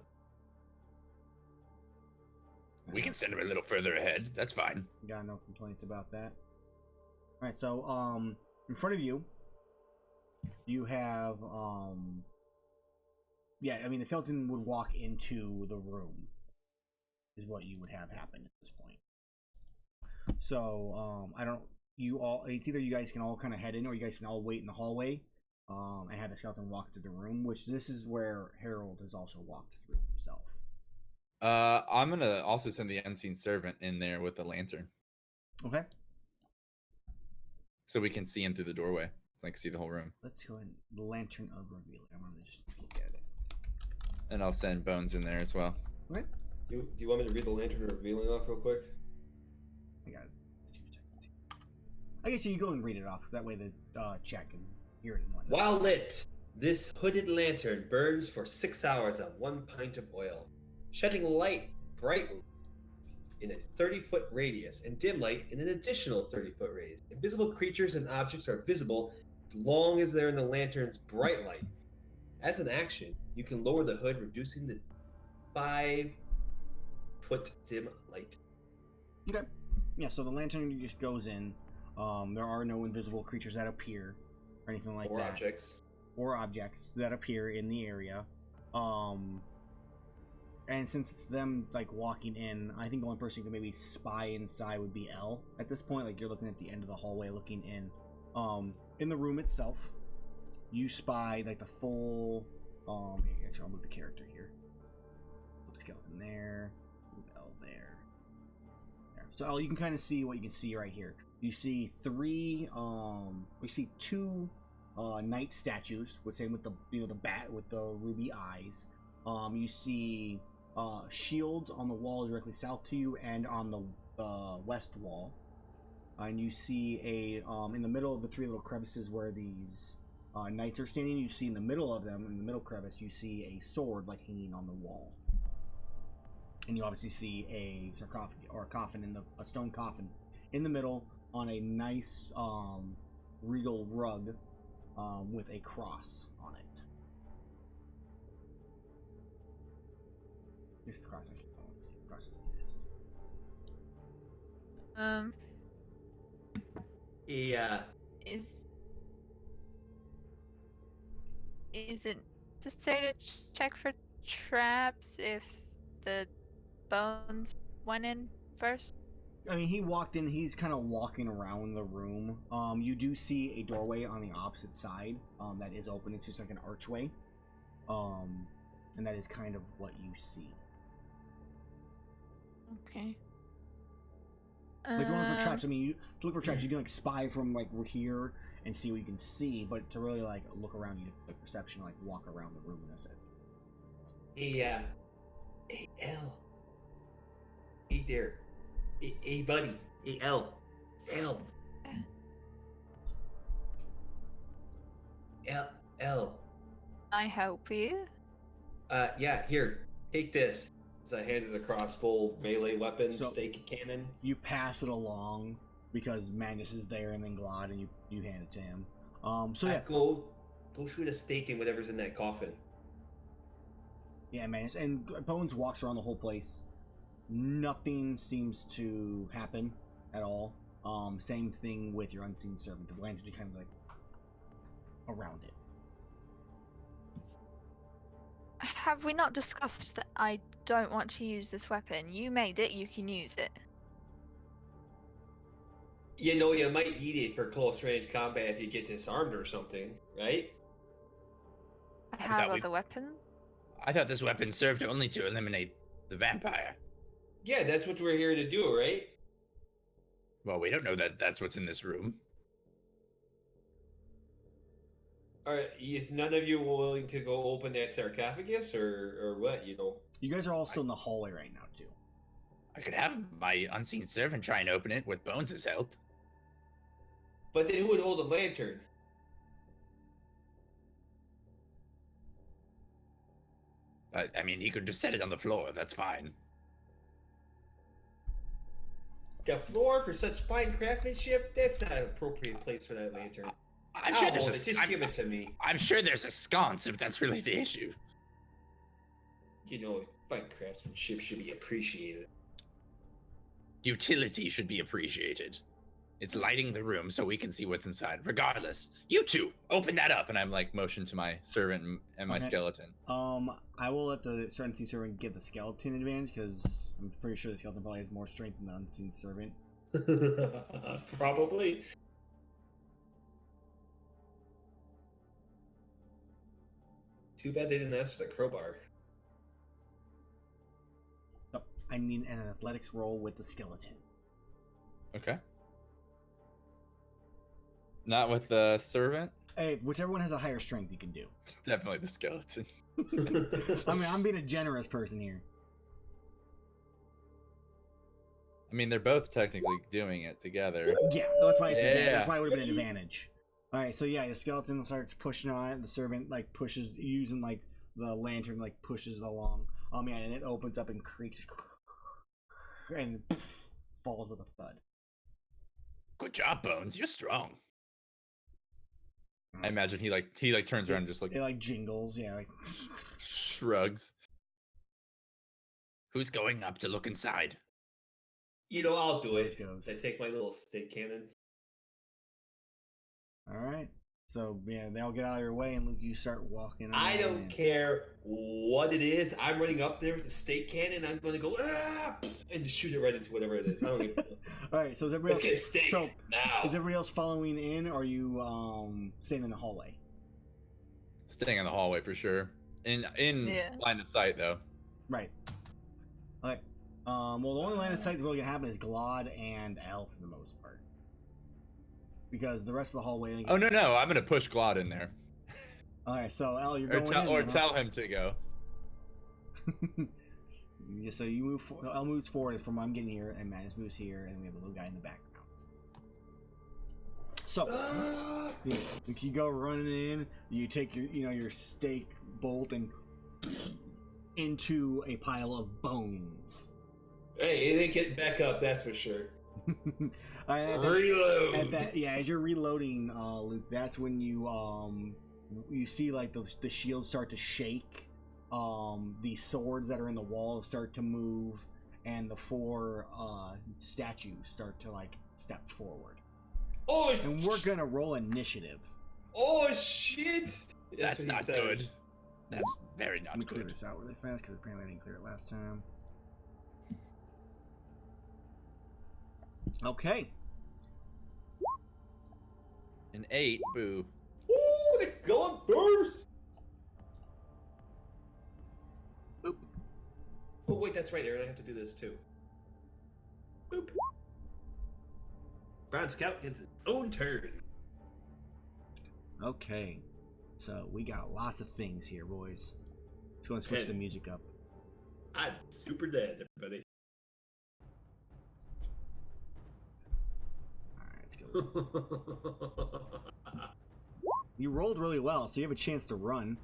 We can send him a little further ahead. That's fine. Got no complaints about that. All right, so in front of you, you have the skeleton would walk into the room, is what you would have happen at this point. So it's either you guys can all kind of head in, or you guys can all wait in the hallway, and have the skeleton walk through the room. Which this is where Harold has also walked through himself. I'm gonna also send the unseen servant in there with the lantern, Okay. so we can see in through the doorway, like see the whole room. Let's go ahead. The lantern of revealing. I'm gonna just look at it. And I'll send Bones in there as well. Okay. Do you want me to read the lantern revealing off real quick? I got it. 2 seconds. I guess you can go and read it off. That way the chat can hear it and whatnot. While lit, this hooded lantern burns for 6 hours on 1 pint of oil, shedding light brightly in a 30-foot radius and dim light in an additional 30-foot radius. Invisible creatures and objects are visible as long as they're in the lantern's bright light. As an action, you can lower the hood, reducing the 5-foot dim light. Okay. Yeah, so the lantern just goes in. There are no invisible creatures that appear or anything like Or that. objects. Or objects that appear in the area. And since it's them like walking in, I think the only person who can maybe spy inside would be Elle at this point. Like you're looking at the end of the hallway looking in. In the room itself, you spy like the full actually I'll move the character here. Put the skeleton there. Move Elle there. So Elle, you can kind of see what you can see right here. You see two knight statues, with the the bat with the ruby eyes. You see shields on the wall directly south to you and on the west wall, and you see in the middle of the 3 little crevices where these knights are standing. You see in the middle of them, in the middle crevice, you see a sword like hanging on the wall, and you obviously see a sarcophagus or a coffin a stone coffin in the middle on a nice regal rug with a cross on it. Just the cross. Actually, I don't want to see the cross doesn't exist. Yeah. Is it to say to check for traps if the bones went in first? I mean, he walked in. He's kind of walking around the room. You do see a doorway on the opposite side. That is open. It's just like an archway. And that is kind of what you see. Okay. Like, if you want to look for traps, I mean, to look for traps, you can like spy from like here and see what you can see. But to really like look around, you like perception, like walk around the room. That's it. Hey, L. Hey there. Hey, buddy. Hey, L. L. L. I help you. Yeah, here. Take this. So I handed a crossbow melee weapon, So- stake cannon. You pass it along because Magnus is there, and then Glad, and you hand it to him. So yeah, Go shoot a stake in whatever's in that coffin. yeah, Magnus and Bones walks around the whole place. Nothing seems to happen at all. Same thing with your unseen servant. The lantern just kind of like around it. Have we not discussed that I don't want to use this weapon? You made it, you can use it. You know, you might need it for close range combat if you get disarmed or something, right? I have thought we- other weapons. I thought this weapon served only to eliminate the vampire. Yeah, that's what we're here to do, right? Well, we don't know that that's what's in this room. Alright, is none of you willing to go open that sarcophagus or what, you know? You guys are all still in the hallway right now too. I could have my unseen servant try and open it with Bones' help. But then who would hold a lantern? I mean, he could just set it on the floor. That's fine. The floor for such fine craftsmanship? That's not an appropriate place for that lantern. I'm sure there's Just give it to me. I'm sure there's a sconce if that's really the issue. You know, fine craftsmanship should be appreciated. Utility should be appreciated. It's lighting the room so we can see what's inside. Regardless, you two open that up, and I'm like motion to my servant and my Okay. skeleton. I will let the unseen servant give the skeleton advantage because I'm pretty sure the skeleton probably has more strength than the unseen servant. Probably. Too bad they didn't ask for the crowbar. So, I mean, an athletics roll with the skeleton. Okay. Not with the servant. Hey, whichever one has a higher strength, you can do. Definitely the skeleton. I mean, I'm being a generous person here. I mean, they're both technically doing it together. Yeah, that's why it's Yeah. advantage. That's why it would have been an advantage. All right, so yeah, the skeleton starts pushing on it. The servant like pushes, using like the lantern, like pushes it along. Oh man, and it opens up and creaks, and poof, falls with a thud. Good job, Bones. You're strong. I imagine he turns around and just like It like jingles, yeah, like shrugs. Who's going up to look inside? You know, I'll do it. Goes. I take my little stick cannon. all right. So yeah, they all get out of your way, and Luke, you start walking. I around, don't and- care what it is. I'm running up there with the stake cannon. I'm going to go and just shoot it right into whatever it is. I don't even. All right, so is everybody Let's else? get staked So now. is everybody else following in? Or are you staying in the hallway? Staying in the hallway for sure. In Yeah. line of sight though. Right. All right. Well, the only line of sight that's really gonna happen is Glad and Al for the most part, because the rest of the hallway. Oh no, I'm gonna push Glad in there. All right, so Al, you're Or going tell in. then, huh? tell him to go. Yeah, so you move. Al moves forward from I'm getting here, and Magnus moves here, and we have a little guy in the background. So you go running in. You take your stake bolt and into a pile of bones. Hey, it ain't getting back up, that's for sure. Reload. Reload. As you're reloading, Luke, that's when you see like the shields start to shake. The swords that are in the wall start to move, and the four statues start to like step forward. Oh, And we're gonna roll initiative. oh shit! That's what he not says. good. That's very Let not me clear good. this out really fast because apparently I didn't clear it last time. Okay. An 8. Boo. Ooh, it's going first. Boop. Oh wait, that's right, Aaron. I have to do this too. Boop. Brown Scout gets its own turn. Okay. So we got lots of things here, boys. Let's go and switch the music up. I'm super dead, everybody. Alright, let's go. You rolled really well, so you have a chance to run.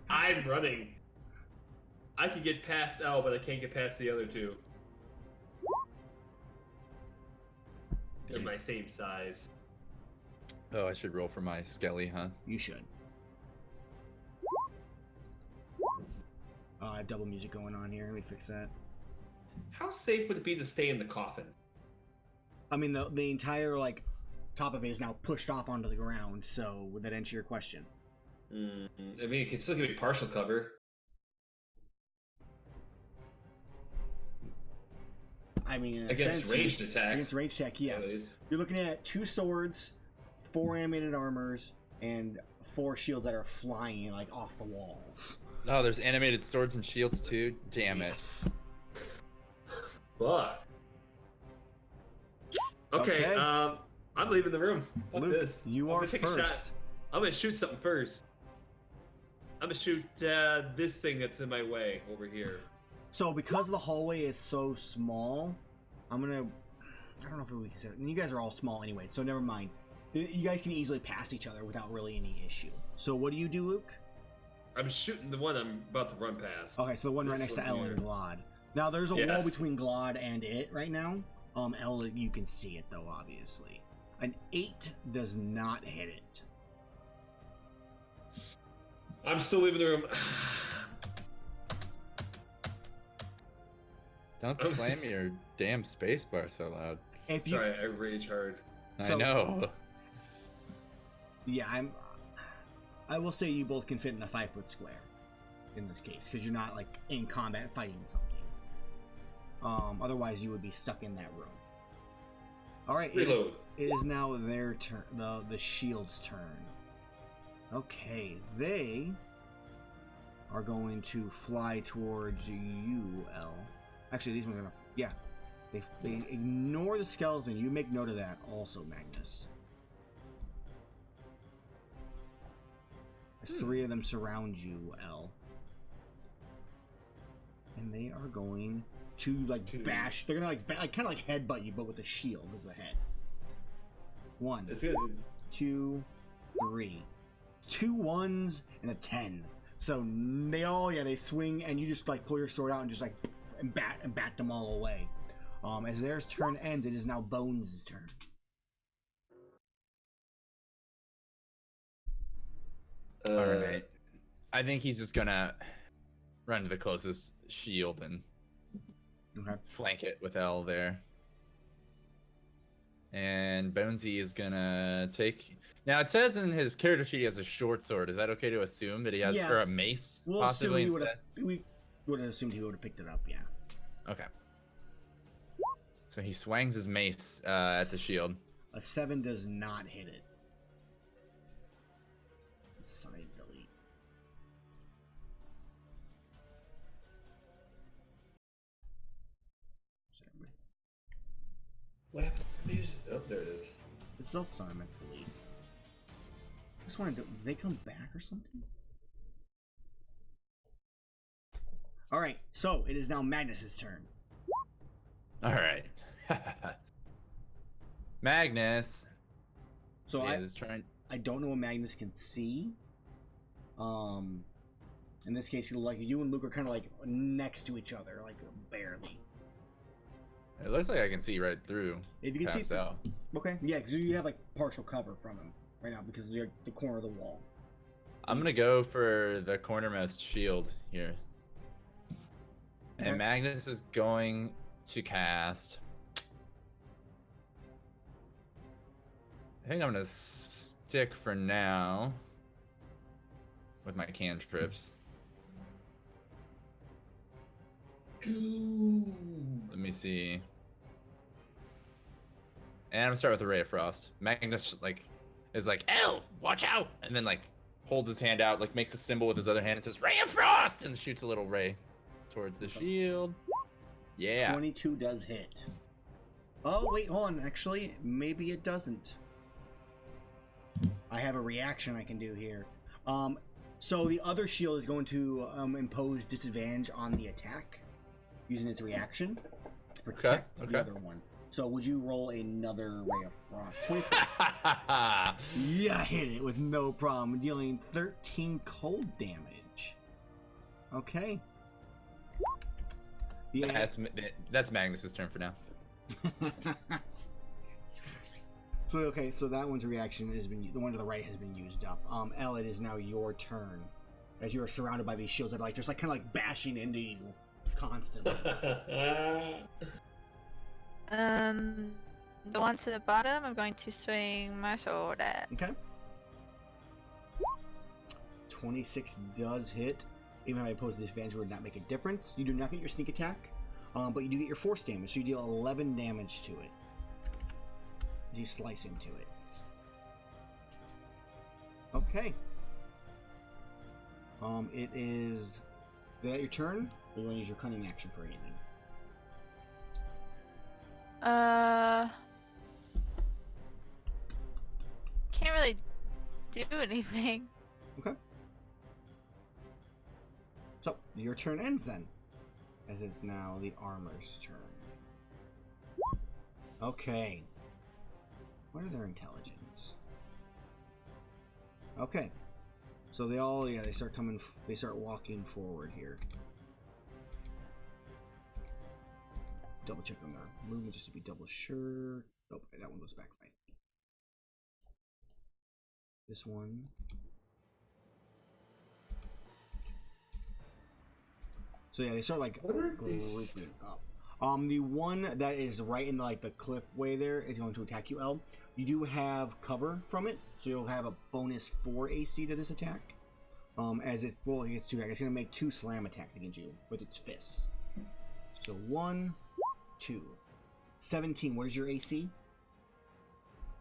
I'm running. I can get past L, but I can't get past the other two. They're my same size. Oh, I should roll for my Skelly, huh? You should. I have double music going on here. Let me fix that. How safe would it be to stay in the coffin? I mean, the entire, like, top of it is now pushed off onto the ground, so would that answer your question? I mean, it can still give me partial cover. I mean, against ranged attacks. Against ranged attack, yes. You're looking at 2 swords, 4 animated armors, and 4 shields that are flying, like, off the walls. Oh, there's animated swords and shields too? Damn it. Fuck. Okay, I'm leaving the room. Fuck Luke, this. You are take a shot. first. I'm gonna shoot something first. I'm gonna shoot this thing that's in my way over here. So because the hallway is so small, I don't know if we can say it. You guys are all small anyway, so never mind. You guys can easily pass each other without really any issue. So what do you do, Luke? I'm shooting the one I'm about to run past. Okay, so the one right next to El and Glod. Now there's a wall between Glod and it right now. El, you can see it though, obviously. An 8 does not hit it. I'm still leaving the room. Don't slam your damn spacebar so loud. Sorry, I rage hard. I know. Yeah, I will say you both can fit in a 5-foot square in this case, because you're not like in combat fighting something. Otherwise you would be stuck in that room. Alright, Reload. It is now their turn, the shield's turn. Okay, they are going to fly towards you, El. Actually, these ones are gonna, yeah. They ignore the skeleton. You make note of that also, Magnus. As 3 of them surround you, El. And they are going to, like, bash. They're gonna, like, kind of like headbutt you, but with a shield as the head. 1, 2, 3. 2 1s and a 10. So they swing, and you just, like, pull your sword out and just, like, and bat them all away. As their turn ends, it is now Bones' turn. Alright. I think he's just gonna run to the closest shield and flank it with L there. And Bonesy is gonna take... Now, it says in his character sheet he has a short sword. Is that okay to assume that he has... Or a mace, possibly, instead? We would have assumed he would have picked it up, yeah. Okay. So he swangs his mace at the shield. A 7 does not hit it. Side delete. What happened to music? Oh, there it is. It's still Simon delete. I just wanted to... Did they come back or something? Alright, so it is now Magnus's turn. Alright. Magnus. So trying... I don't know what Magnus can see. In this case, like you and Luke are kind of like next to each other, like barely. It looks like I can see right through. If you can see, out. Okay, yeah, because you have like partial cover from him right now because you're the corner of the wall. I'm gonna go for the cornermost shield here, and Magnus is going to cast. I think I'm gonna stick for now with my cantrips. Let me see. And I'm gonna start with the Ray of Frost. Magnus is like, "L, watch out!" And then holds his hand out, makes a symbol with his other hand and says, "Ray of Frost!" and shoots a little ray towards the shield. Yeah. 22 does hit. Oh wait, hold on. Actually, maybe it doesn't. I have a reaction I can do here. So the other shield is going to impose disadvantage on the attack using its reaction to protect the other one. So would you roll another Ray of Frost? 24. Yeah, hit it with no problem, dealing 13 cold damage. Okay. Yeah. That's Magnus's turn for now. So that one's reaction has been, the one to the right has been used up. Elle, it is now your turn, as you are surrounded by these shields that are just kind of bashing into you constantly. The one to the bottom, I'm going to swing my sword at. Okay. 26 does hit. Even if I oppose disadvantage, would not make a difference. You do not get your sneak attack, but you do get your force damage, so you deal 11 damage to it. You slice into it. Okay. It is that your turn, or you want to use your cunning action for anything? Can't really do anything. Okay. So your turn ends then, as it's now the armor's turn. Okay. What are their intelligence? Okay. So they all, they start walking forward here. Double check on their movement just to be double sure. Oh, that one goes back 5. This one. So yeah, they start grouping up. The one that is right in the cliff way there is going to attack you, Elle. You do have cover from it, so you'll have a bonus 4 AC to this attack. As it gets 2 attacks. It's going to make 2 slam attacks against you with its fists. So 1, 2, 17. What is your AC?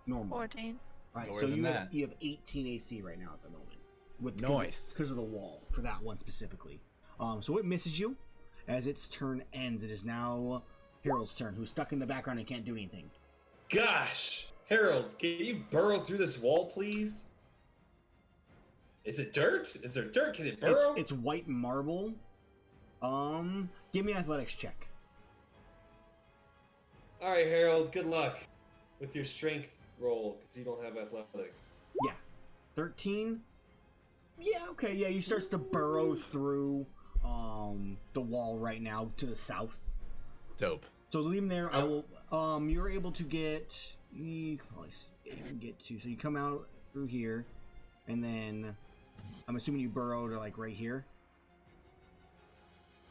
Normal. 14. Alright, Lower so than you have 18 AC right now at the moment. Nice. Because of the wall, for that one specifically. So it misses you. As its turn ends, it is now Harold's turn, who's stuck in the background and can't do anything. Gosh! Harold, can you burrow through this wall, please? Is it dirt? Is there dirt? Can it burrow? It's white marble. Give me an athletics check. Alright, Harold, good luck with your strength roll, because you don't have athletic. Yeah. 13? Yeah, okay, yeah, he starts to burrow through the wall right now to the south. Dope. So leave him there. I will. You're able to get. You can get to. So you come out through here, and then I'm assuming you burrow to right here.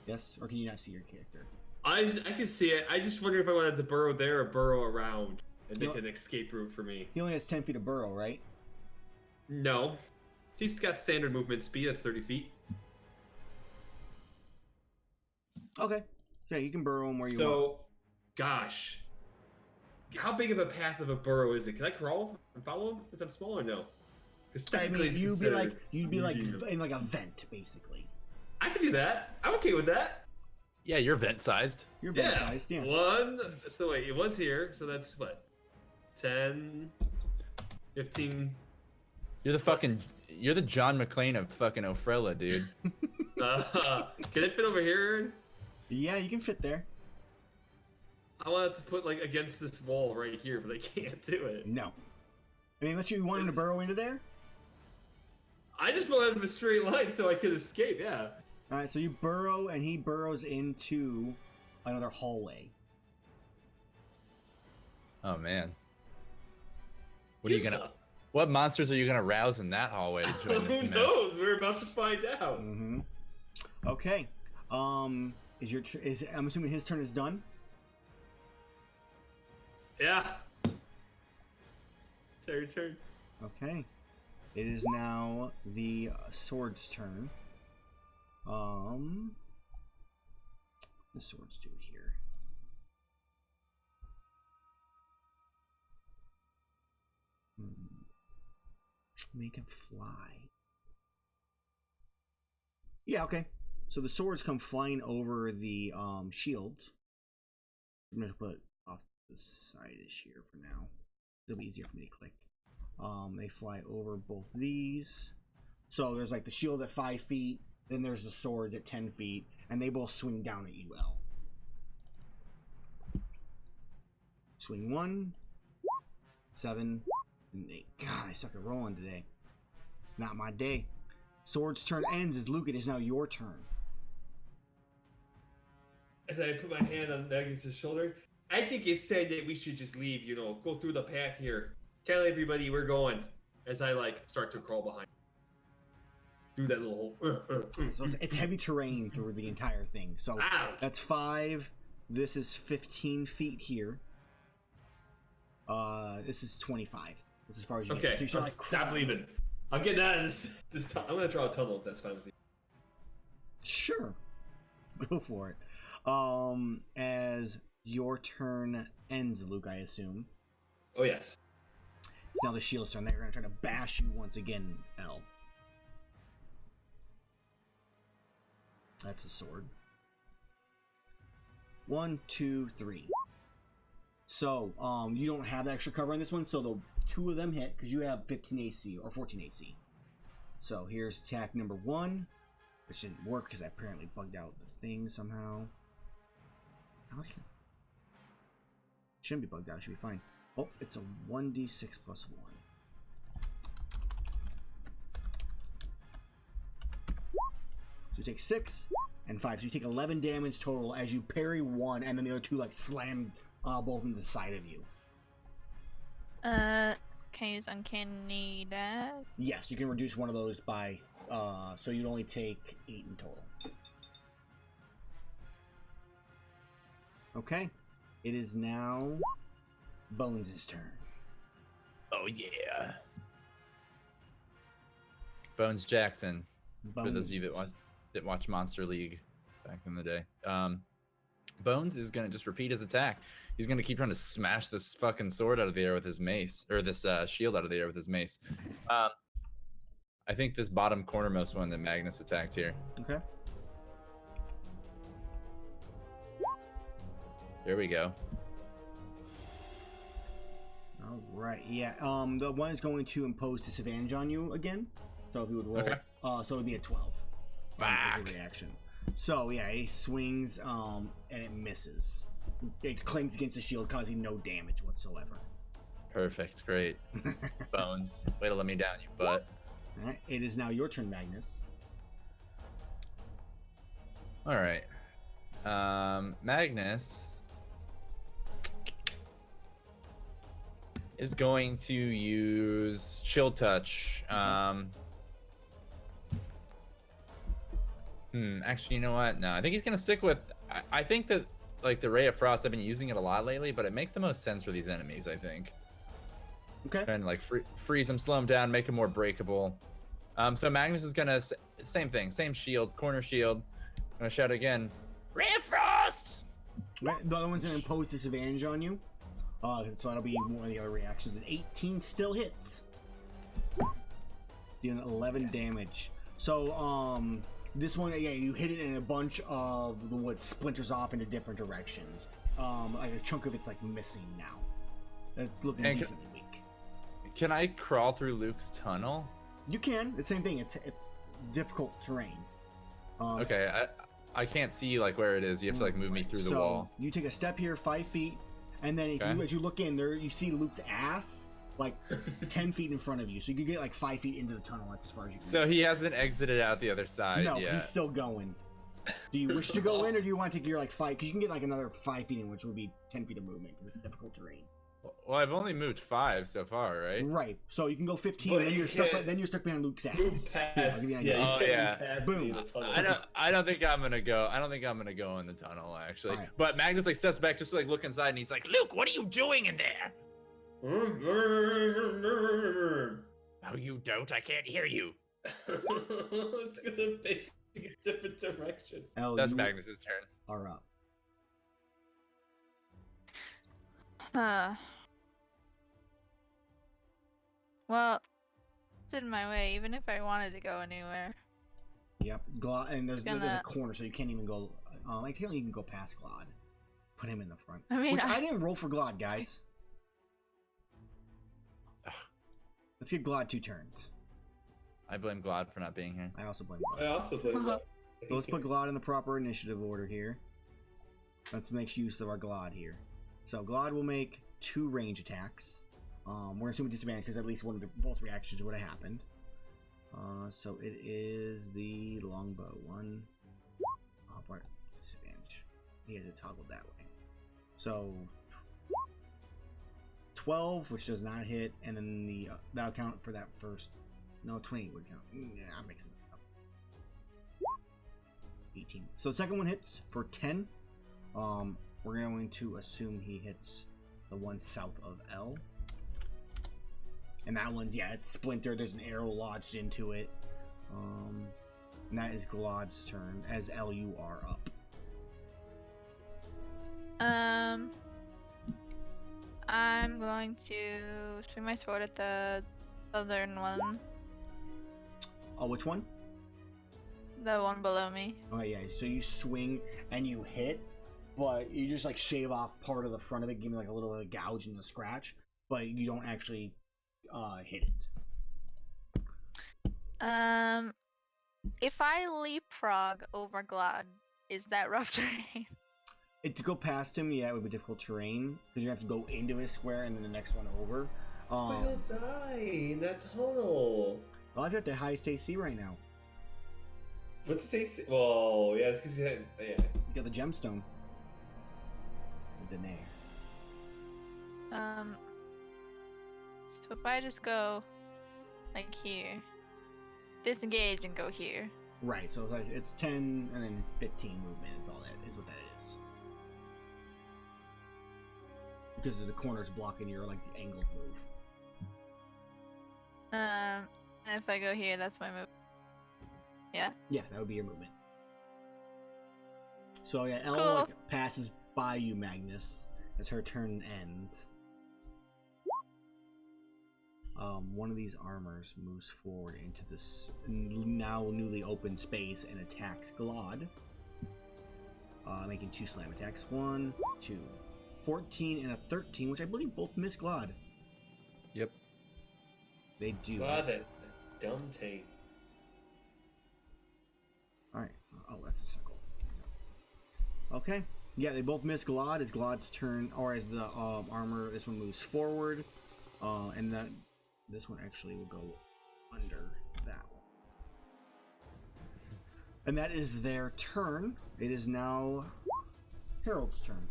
Yes, or can you not see your character? I can see it. I just wonder if I wanted to burrow there or burrow around and make an escape route for me. He only has 10 feet of burrow, right? No, he's got standard movement speed of 30 feet. Okay. So yeah, you can burrow him where you want. So, gosh. How big of a path of a burrow is it? Can I crawl and follow him since I'm small or no? I mean, you'd be like in a vent, basically. I could do that. I'm okay with that. Yeah, you're vent sized. You're vent sized, yeah. So wait, it was here, so that's what? 10, 15. You're the John McClane of fucking Ofrella, dude. Can it fit over here, Aaron? Yeah, you can fit there. I wanted to put against this wall right here, but I can't do it. No. I mean, unless you want him to burrow into there? I just wanted a straight line so I could escape, yeah. Alright, so you burrow, and he burrows into another hallway. Oh, man. What monsters are you gonna rouse in that hallway to join this Who mess? knows? We're about to find out. Mm-hmm. Okay. I'm assuming his turn is done? Yeah. It's your turn. Okay. It is now the sword's turn. The swords do here. make it fly. Yeah, okay. So the swords come flying over the shields. I'm gonna put off the side-ish here for now. It'll be easier for me to click. They fly over both these. So there's like the shield at 5 feet, then there's the swords at 10 feet, and they both swing down at you, L. Swing 1, 7, and 8. God, I suck at rolling today. It's not my day. Sword's turn ends as Luke, it is now your turn. As I put my hand on Magnus' shoulder, I think it's time that we should just leave, you know, go through the path here. Tell everybody we're going. As I, like, start to crawl behind. Do that little hole. So it's heavy terrain through the entire thing. So that's 5. This is 15 feet here. This is 25. That's as far as you Okay, get. So you start, like, stop leaving. I'm getting out of this I'm gonna draw a tunnel if that's fine with you. Sure. Go for it. As your turn ends, Luke, I assume. Oh, yes. It's now the shield's turn. They're going to try to bash you once again, L. That's a sword. 1, 2, 3. So, you don't have the extra cover on this one, so the 2 of them hit, because you have 15 AC, or 14 AC. So, here's attack number 1. Which didn't work, because I apparently bugged out the thing somehow. Shouldn't be bugged out, should be fine. Oh, it's a 1d6 plus 1. So you take 6 and 5. So you take 11 damage total as you parry 1, and then the other 2 like slam both into the side of you. Can I use uncanny dash? Yes, you can reduce one of those by so you'd only take 8 in total. Okay. It is now Bones' turn. Oh yeah. Bones Jackson. For those of you that watch Monster League back in the day. Bones is gonna just repeat his attack. He's gonna keep trying to smash this fucking sword out of the air with his mace, or this shield out of the air with his mace. I think this bottom cornermost one that Magnus attacked here. Okay. There we go. All right. Yeah. The one is going to impose disadvantage on you again. So if you would roll, Okay. So it would be a 12. As a Fuck. reaction. So yeah, he swings, and it misses. It clings against the shield, causing no damage whatsoever. Perfect. Great. Bones. Way to let me down, you butt. All right. It is now your turn, Magnus. All right. Magnus is going to use Chill Touch. Actually, you know what? No, I think he's gonna stick with. I think that like the Ray of Frost, I've been using it a lot lately, but it makes the most sense for these enemies. I think. Okay. Trying to like freeze them, slow them down, make them more breakable. So Magnus is gonna same thing, same shield, corner shield. Gonna shout again, Ray of Frost. Right. The other one's gonna impose disadvantage on you. So that'll be one of the other reactions. An 18 still hits. Doing 11 damage. So this one, yeah, you hit it and a bunch of the wood splinters off into different directions. Like a chunk of it's like missing now. It's looking decently weak. Can I crawl through Luke's tunnel? You can. The same thing. It's difficult terrain. Okay, I can't see like where it is. You have to like move me through the wall. You take a step here, 5 feet, and then as you look in there, you see Luke's ass like 10 feet in front of you. So you can get like 5 feet into the tunnel. That's as far as you can. So he hasn't exited out the other side No, yet. he's still going. Do you wish to go in, or do you want to take your like 5? Because you can get like another 5 feet in, which would be 10 feet of movement. It's difficult terrain. Well, I've only moved 5 so far, right? Right. So you can go 15, But and then you you're stuck. can't Then you're stuck behind Luke's ass. Move past. I'll give you an idea. You Oh, can't yeah. move past Boom. the tunnel. I don't think I'm gonna go. I don't think I'm gonna go in the tunnel actually. Alright. But Magnus like steps back just to like look inside, and he's like, "Luke, what are you doing in there?" Oh, you don't. I can't hear you. It's because I'm facing a different direction. Oh, That's you Magnus's turn. are up. Well, in my way, even if I wanted to go anywhere. Yep. Glod, and there's a Gonna- corner, so you can't even go. I think you can go past Glod. Put him in the front. I mean, Which I didn't roll for Glod, guys. Let's give Glod 2 turns. I blame Glad for not being here. I also blame I Glod. also play that. So let's put Glod in the proper initiative order here. Let's make use of our Glod here. So Glod will make 2 range attacks. We're assuming disadvantage because at least one of both reactions would have happened. So it is the longbow one. Oh, part disadvantage. He has it toggled that way. So 12, which does not hit, and then the that'll count for that first. No, 20 would count. Yeah, I'm mixing it up. 18. So the second one hits for 10. We're going to assume he hits the one south of L. And that one's, yeah, it's splintered. There's an arrow lodged into it. And that is Glod's turn as L, you are up. I'm going to swing my sword at the southern one. Oh, which one? The one below me. Oh, yeah. So you swing and you hit, but you just like shave off part of the front of it, give me like a little bit of gouge and a scratch, but you don't actually hit it. If I leapfrog over Glad, is that rough terrain? To go past him, yeah, it would be difficult terrain because you have to go into his square and then the next one over. But you'll die in that tunnel. Well, he's at the highest AC right now. What's the AC? Well, yeah, it's because yeah. You got the gemstone. The nair. So if I just go like here, disengage and go here. Right, so it's like it's 10 and then 15 movement is all that is what that is. Because the corner's blocking your like the angled move. And if I go here, that's my move. Yeah. Yeah, that would be your movement. So yeah, Elle Cool. like, passes by you, Magnus, as her turn ends. One of these armors moves forward into this now newly open space and attacks Glod. Making 2 slam attacks. 1, 2. 14 and a 13, which I believe both miss Glod. Yep. They do. God, that dumb taint. Alright. Oh, that's a circle. Okay. Yeah, they both miss Glod. It's Glod's turn, or as the armor, this one moves forward. And this one actually will go under that one. And that is their turn. It is now Harold's turn.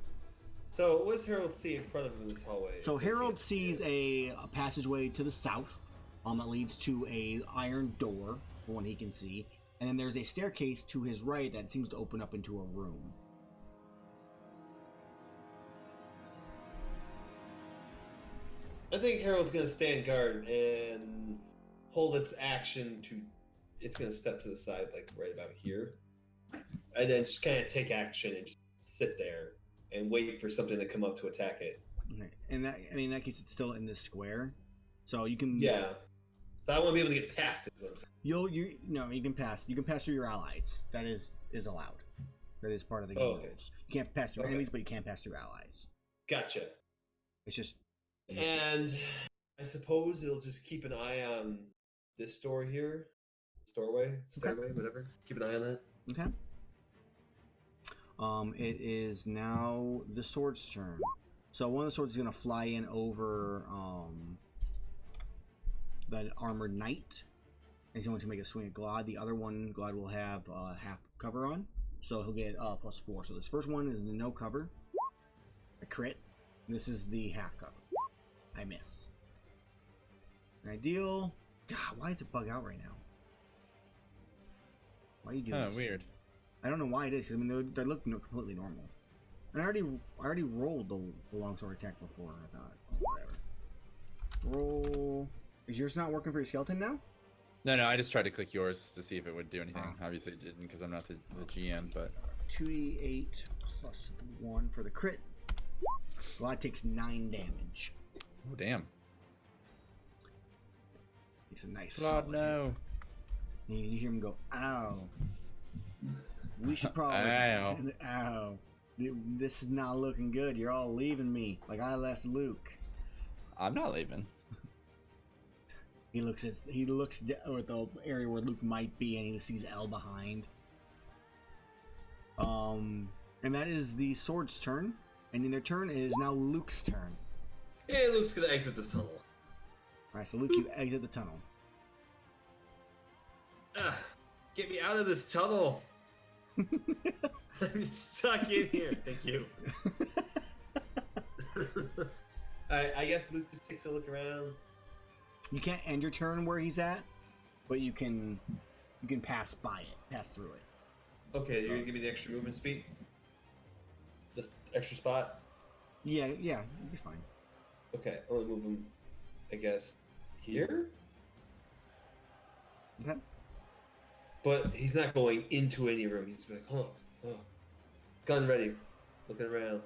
So, what does Harold see in front of him in this hallway? So Harold sees a passageway to the south that leads to a iron door, for one he can see. And then there's a staircase to his right that seems to open up into a room. I think Harold's gonna stand guard and hold its action to. It's gonna step to the side, like right about here, and then just kind of take action and just sit there and wait for something to come up to attack it. Okay. And that, I mean, in that case, it's still in this square, so you can. Yeah, but I want to be able to get past it. You can pass. You can pass through your allies. That is allowed. That is part of the game okay. rules. You can't pass through enemies, but you can pass through allies. Gotcha. It's just. And I suppose it'll just keep an eye on this door here, stairway, whatever. Keep an eye on that. Okay. It is now the sword's turn. So one of the swords is gonna fly in over the armored knight. And he's going to make a swing at Glod. The other one, Glod will have half cover on, so he'll get +4. So this first one is the no cover, a crit. And this is the half cover. I miss. And I deal. God, why does it bug out right now? Why are you doing this? Weird. I don't know why it is, because I mean they look completely normal. And I already rolled the longsword attack before. I thought, oh, whatever. Roll. Is yours not working for your skeleton now? No, I just tried to click yours to see if it would do anything. Obviously it didn't because I'm not the GM, but 2d8 plus 1 for the crit. Glod takes 9 damage. oh damn. He's a nice God, solid no. hit. And you hear him go, ow. We should probably... Ow. Ow. This is not looking good. You're all leaving me. Like I left Luke. I'm not leaving. He looks at the area where Luke might be, and he sees Elle behind. And that is the sword's turn. And in their turn, it is now Luke's turn. Hey, Luke's gonna exit this tunnel. Alright, so Luke, you exit the tunnel. Get me out of this tunnel. I'm stuck in here. Thank you. Alright, I guess Luke just takes a look around. You can't end your turn where he's at, but you can pass by it, pass through it. Okay, you're gonna give me the extra movement speed? The extra spot? Yeah, you'll be fine. Okay, I'm gonna move him, I guess, here? Okay. But he's not going into any room. He's like, oh, gun ready, looking around.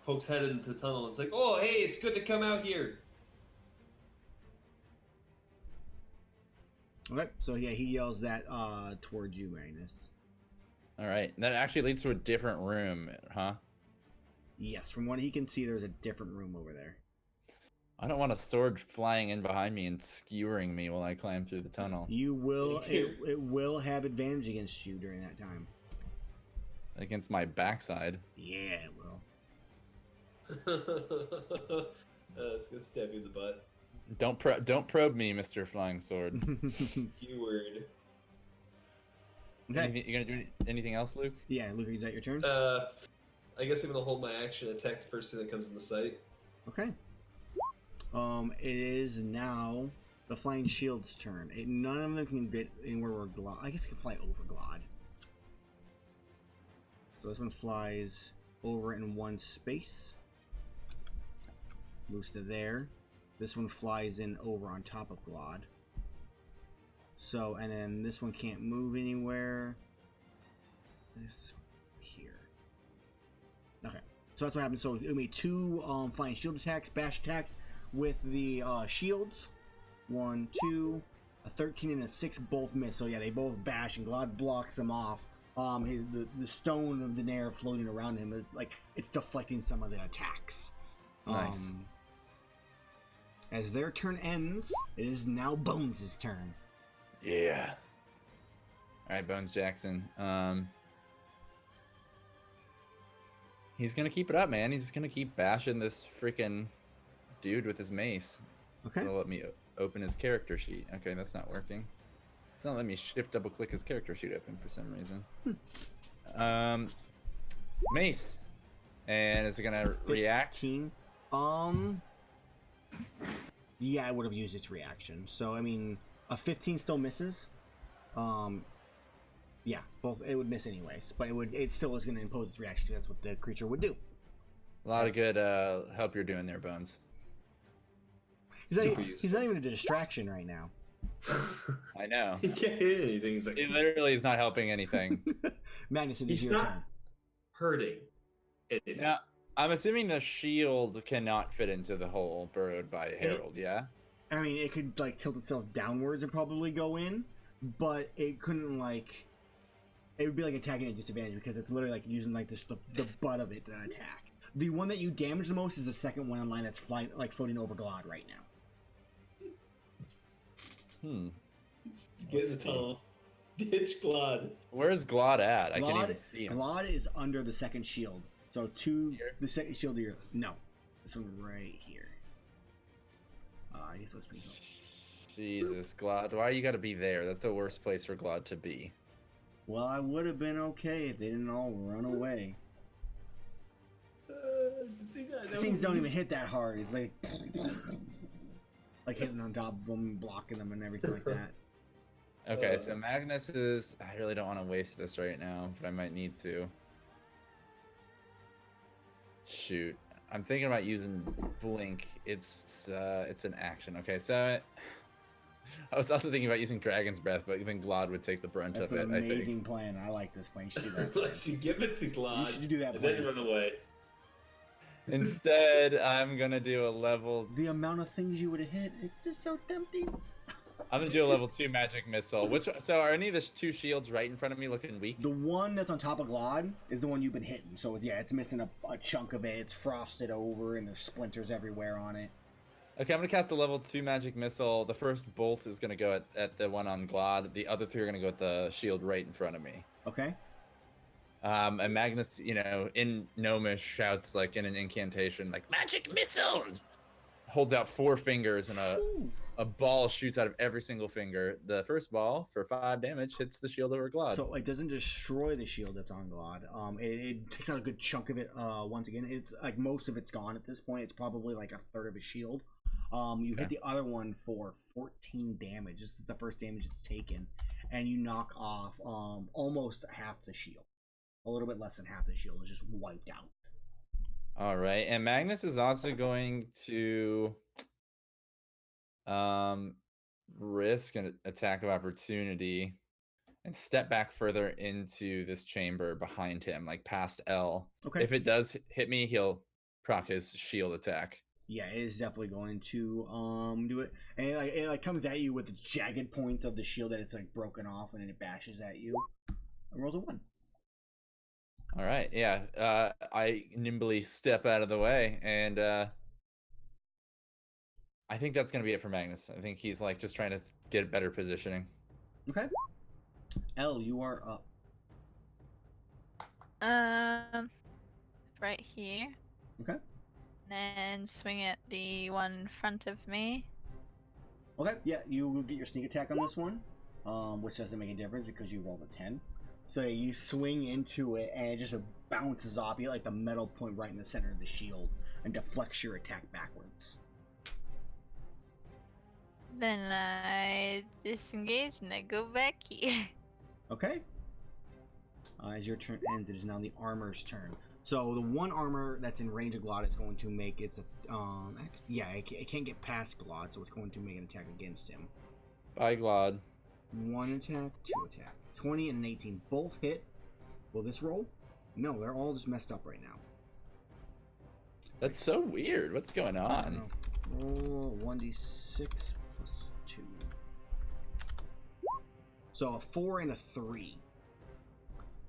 Pokes head into the tunnel. It's like, oh, hey, it's good to come out here. Okay, so yeah, he yells that towards you, Magnus. All right, that actually leads to a different room, huh? Yes, from what he can see, there's a different room over there. I don't want a sword flying in behind me and skewering me while I climb through the tunnel. You will, it will have advantage against you during that time. Against my backside. Yeah, it will. It's gonna stab you in the butt. Don't probe me, Mr. Flying Sword. Keyword. Okay. You gonna do anything else, Luke? Yeah, Luke, is that your turn? I guess I'm gonna hold my action, attack the first thing that comes in the sight. Okay. It is now the Flying Shield's turn. None of them can get anywhere where Glod... I guess it can fly over Glod. So this one flies over in one space. Moves to there. This one flies in over on top of Glod. So, and then this one can't move anywhere. This here. Okay. So that's what happens. So it'll be two Flying Shield attacks, bash attacks with the shields. 1, 2, a 13 and a 6 both miss. So yeah, they both bash and Glod blocks them off. The stone of the nair floating around him is like it's deflecting some of the attacks. Nice. As their turn ends, it is now Bones' turn. Yeah. All right, Bones Jackson. He's gonna keep it up, man. He's just gonna keep bashing this freaking dude with his mace. Okay. So let me open his character sheet. Okay, that's not working. It's not letting me shift double click his character sheet open for some reason. Mace. And is it gonna react? 15. Yeah, I would have used its reaction. So I mean, a 15 still misses. Yeah, both it would miss anyways, but it still is going to impose its reaction because that's what the creature would do. A lot of good help you're doing there, Bones. He's not even a distraction right now. I know. He can't hit anything. He's like, It literally is not helping anything. Magnus, it is he's your not turn. hurting anything. Now, I'm assuming the shield cannot fit into the hole burrowed by Harold, yeah? I mean, it could like tilt itself downwards and probably go in, but it couldn't like. It would be like attacking at disadvantage because it's literally like using like this the butt of it to attack. The one that you damage the most is the second one in line that's floating over Glod right now. Get in the tunnel. Ditch Glod. Where's Glod at? I can't even see him. Glod is under the second shield. So Here? the second shield here. No, this one right here. I guess let's bring it up. Jesus, Glod, why you gotta be there? That's the worst place for Glod to be. Well, I would have been okay if they didn't all run away. These things don't even hit that hard. It's like hitting on top of them, blocking them, and everything like that. Okay, so Magnus is... I really don't want to waste this right now, but I might need to. Shoot. I'm thinking about using Blink. It's an action. Okay, so... I was also thinking about using Dragon's Breath, but even Glod would take the brunt That's of it, an I think. amazing plan. I like this plan. You should do that. Let you give it to Glod. You should do that and plan. then run away. Instead, I'm gonna do a level... The amount of things you would have hit, it's just so tempting. I'm gonna do a level 2 magic missile. So are any of the 2 shields right in front of me looking weak? The one that's on top of Glod is the one you've been hitting. So yeah, it's missing a chunk of it. It's frosted over, and there's splinters everywhere on it. Okay, I'm gonna cast a level 2 magic missile. The first bolt is gonna go at the one on Glod. The other 3 are gonna go at the shield right in front of me. Okay. And Magnus, in Gnomish shouts like in an incantation, like magic missile. Holds out 4 fingers and a ball shoots out of every single finger. The first ball for 5 damage hits the shield over Glod. So it doesn't destroy the shield that's on Glod. It takes out a good chunk of it. Once again, it's like most of it's gone at this point. It's probably like a third of his shield. You hit the other one for 14 damage. This is the first damage it's taken, and you knock off almost half the shield. A little bit less than half the shield is just wiped out. All right, and Magnus is also going to risk an attack of opportunity and step back further into this chamber behind him, like past L. Okay. If it does hit me, he'll proc his shield attack. Yeah, it is definitely going to do it, and it comes at you with the jagged points of the shield that it's like broken off, and then it bashes at you. And rolls a 1. All right, yeah. I nimbly step out of the way, and I think that's gonna be it for Magnus. I think he's like just trying to get better positioning. Okay. L, you are up. Right here. Okay. And swing at the one in front of me. Okay, yeah, you will get your sneak attack on this one, which doesn't make a difference because you rolled a 10. So you swing into it, and it just bounces off. You hit like the metal point right in the center of the shield, and deflects your attack backwards. Then I disengage and I go back here. Okay. As your turn ends, it is now the armor's turn. So the one armor that's in range of Glod is going to make its it can't get past Glod, so it's going to make an attack against him. Bye, Glod. 1 attack, 2 attack. 20 and an 18 both hit. Will this roll? No, they're all just messed up right now. That's so weird. What's going on? Roll 1d6 plus 2. So a 4 and a 3.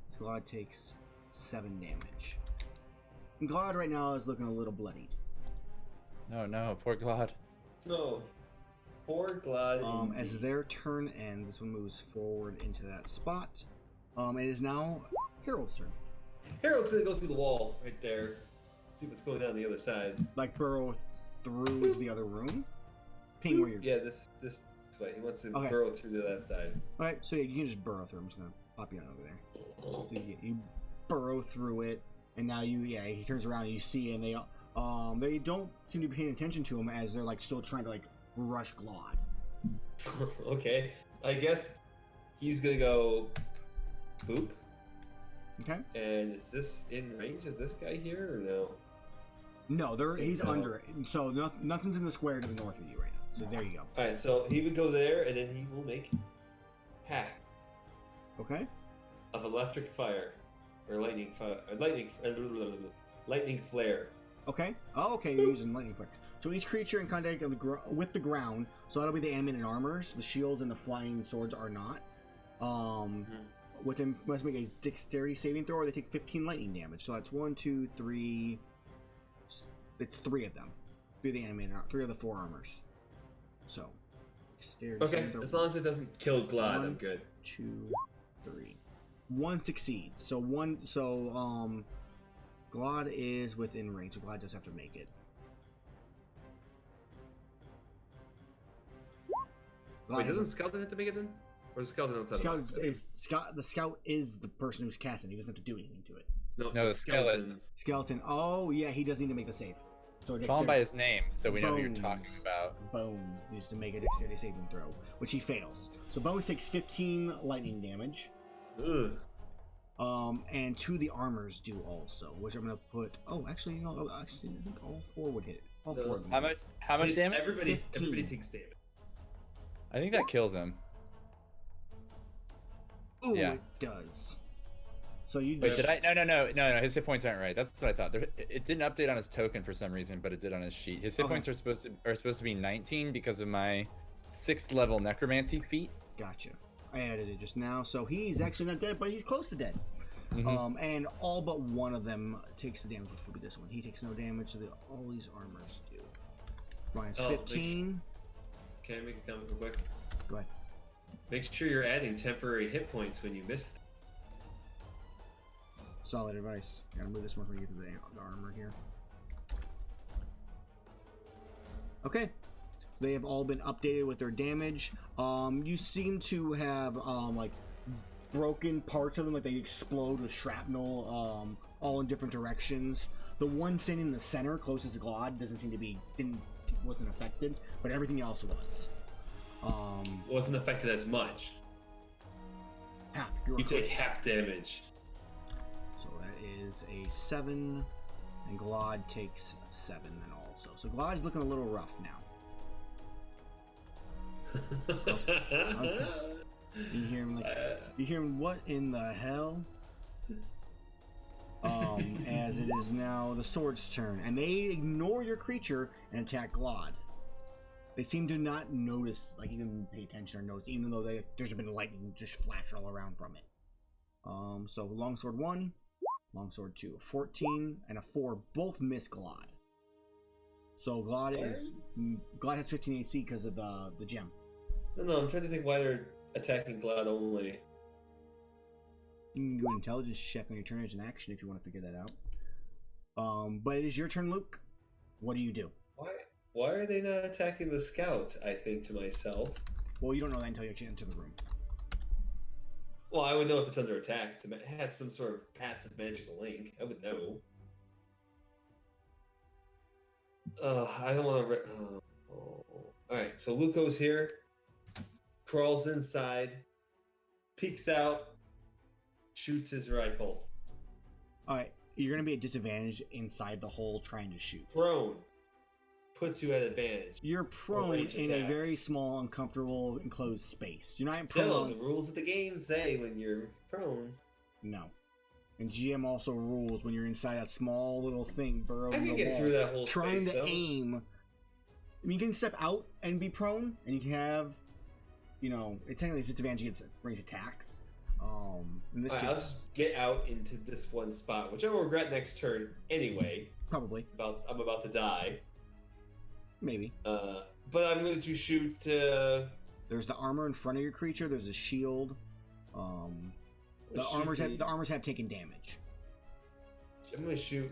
So Glod takes 7 damage. And Glod right now is looking a little bloodied. Oh no, poor Glod. No. Poor Glod. As their turn ends, this one moves forward into that spot. It is now Harold's turn. Harold's gonna go through the wall right there. See what's going on the other side. Like burrow through the other room. Ping where you're. Yeah, this way. He wants to burrow through to that side. Alright, so yeah, you can just burrow through. I'm just gonna pop you on over there. So you burrow through it, and now he turns around and you see, and they don't seem to be paying attention to him as they're like still trying to like rush Glod. Okay, I guess he's gonna go boop. Okay. And is this in range of this guy here or no? No, he's under it. So nothing's in the square to the north of you right now. So there you go. All right, so he would go there, and then he will make hack Okay. of electric fire or lightning flare. Okay. Oh, okay. You're using lightning flare. So each creature in contact with the ground. So that'll be the animated armors. The shields and the flying swords are not. With them, must make a dexterity saving throw, or they take 15 lightning damage. So that's 1, 2, 3. It's 3 of them. 3 of the animated, 3 of the 4 armors. So, dexterity Okay, as long as it doesn't kill Glod, I'm good. 2, 3. 1 succeeds. So Glod is within range. So Glod does have to make it. Wait, doesn't Skeleton have to make it then? Or is Skeleton outside the scout is the person who's casting. He doesn't have to do anything to it. No, the skeleton. Skeleton. Oh yeah, he does need to make a save. So Call him by his name, so we know who you're talking about. Bones needs to make a dexterity saving throw, which he fails. So Bones takes 15 lightning damage. Ugh. And 2 of the armors do also, which I'm gonna put. Oh, actually, no. Actually, I think all 4 would hit. All 4 of them. How much damage? Everybody takes damage. I think that kills him. Ooh, Yeah. it does. So you Wait, just... did I? No. His hit points aren't right. That's what I thought. It didn't update on his token for some reason, but it did on his sheet. His hit points are supposed to be 19 because of my 6th level necromancy feat. Gotcha. I added it just now, so he's actually not dead, but he's close to dead. Mhm. And all but one of them takes the damage, which will be this one. He takes no damage, so all these armors do. Minus 15. Can I make a comment real quick? Go ahead. Make sure you're adding temporary hit points when you miss them. Solid advice. Gotta move this one when we get to the armor here. Okay. They have all been updated with their damage. You seem to have like broken parts of them, like they explode with shrapnel, all in different directions. The one standing in the center, closest to Glod, doesn't seem to be wasn't affected, but everything else was. Wasn't affected as much. Half. You take half damage. So that is a 7, and Glod takes 7 then also. So Glod's looking a little rough now. Okay. You hear him you hear him, what in the hell? As it is now the sword's turn, and they ignore your creature and attack Glod. They seem to not notice, like even pay attention or notice, even though there's been lightning just flash all around from it. So longsword 1, longsword 2, a 14 and a 4 both miss Glod. So Glod has 15 AC because of the gem. No, I'm trying to think why they're attacking Glad only. You can do an intelligence check on your turn as an action if you want to figure that out. But it is your turn, Luke. What do you do? Why are they not attacking the scout? I think to myself. Well, you don't know that until you actually enter the room. Well, I would know if it's under attack. It has some sort of passive magical link. I would know. I don't want to. Alright, so Luke goes here, crawls inside, peeks out, shoots his rifle. Alright, you're going to be at disadvantage inside the hole trying to shoot. Prone. Puts you at advantage. You're prone in a very small, uncomfortable, enclosed space. You're not prone. Still, the rules of the game say when you're prone. No. And GM also rules when you're inside a small little thing burrowed in the wall. I can get through that whole trying space, to aim. I mean, you can step out and be prone, and you can have, it's technically a disadvantage against range attacks. In this case, I'll just get out into this one spot, which I will regret next turn anyway. Probably. I'm about to die. Maybe. But I'm going to shoot. There's the armor in front of your creature. There's a shield. The armors have taken damage. I'm going to shoot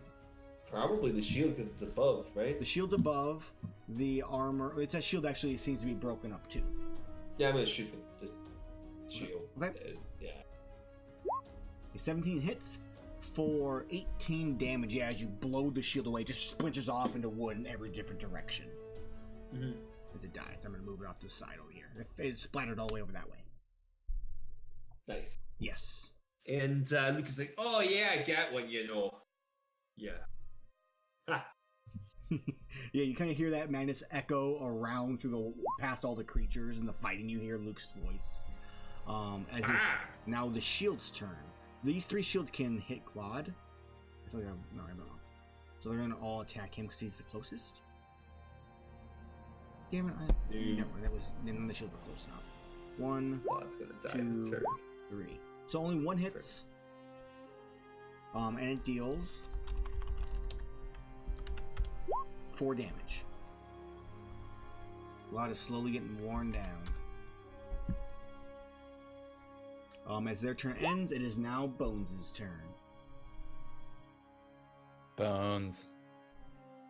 probably the shield because it's above, right? The shield's above. The armor. It's a shield actually seems to be broken up too. Yeah, I'm going to shoot the shield. Okay. Yeah. A 17 hits for 18 damage. Yeah, as you blow the shield away, just splinters off into wood in every different direction. Mm-hmm. As it dies. I'm going to move it off to the side over here. It's splattered all the way over that way. Nice. Yes. And Luke is like, oh yeah, I got one, Yeah. Ha. Yeah, you kind of hear that madness echo around past all the creatures and the fighting. You hear Luke's voice. Now the shield's turn. These 3 shields can hit Glod. I feel like I'm wrong. So they're gonna all attack him because he's the closest. Damn it! None of the shields were close enough. 1, Glod's gonna die 2, 3. So only 1 hits. And it deals 4 damage. Glod is slowly getting worn down. As their turn ends, it is now Bones' turn. Bones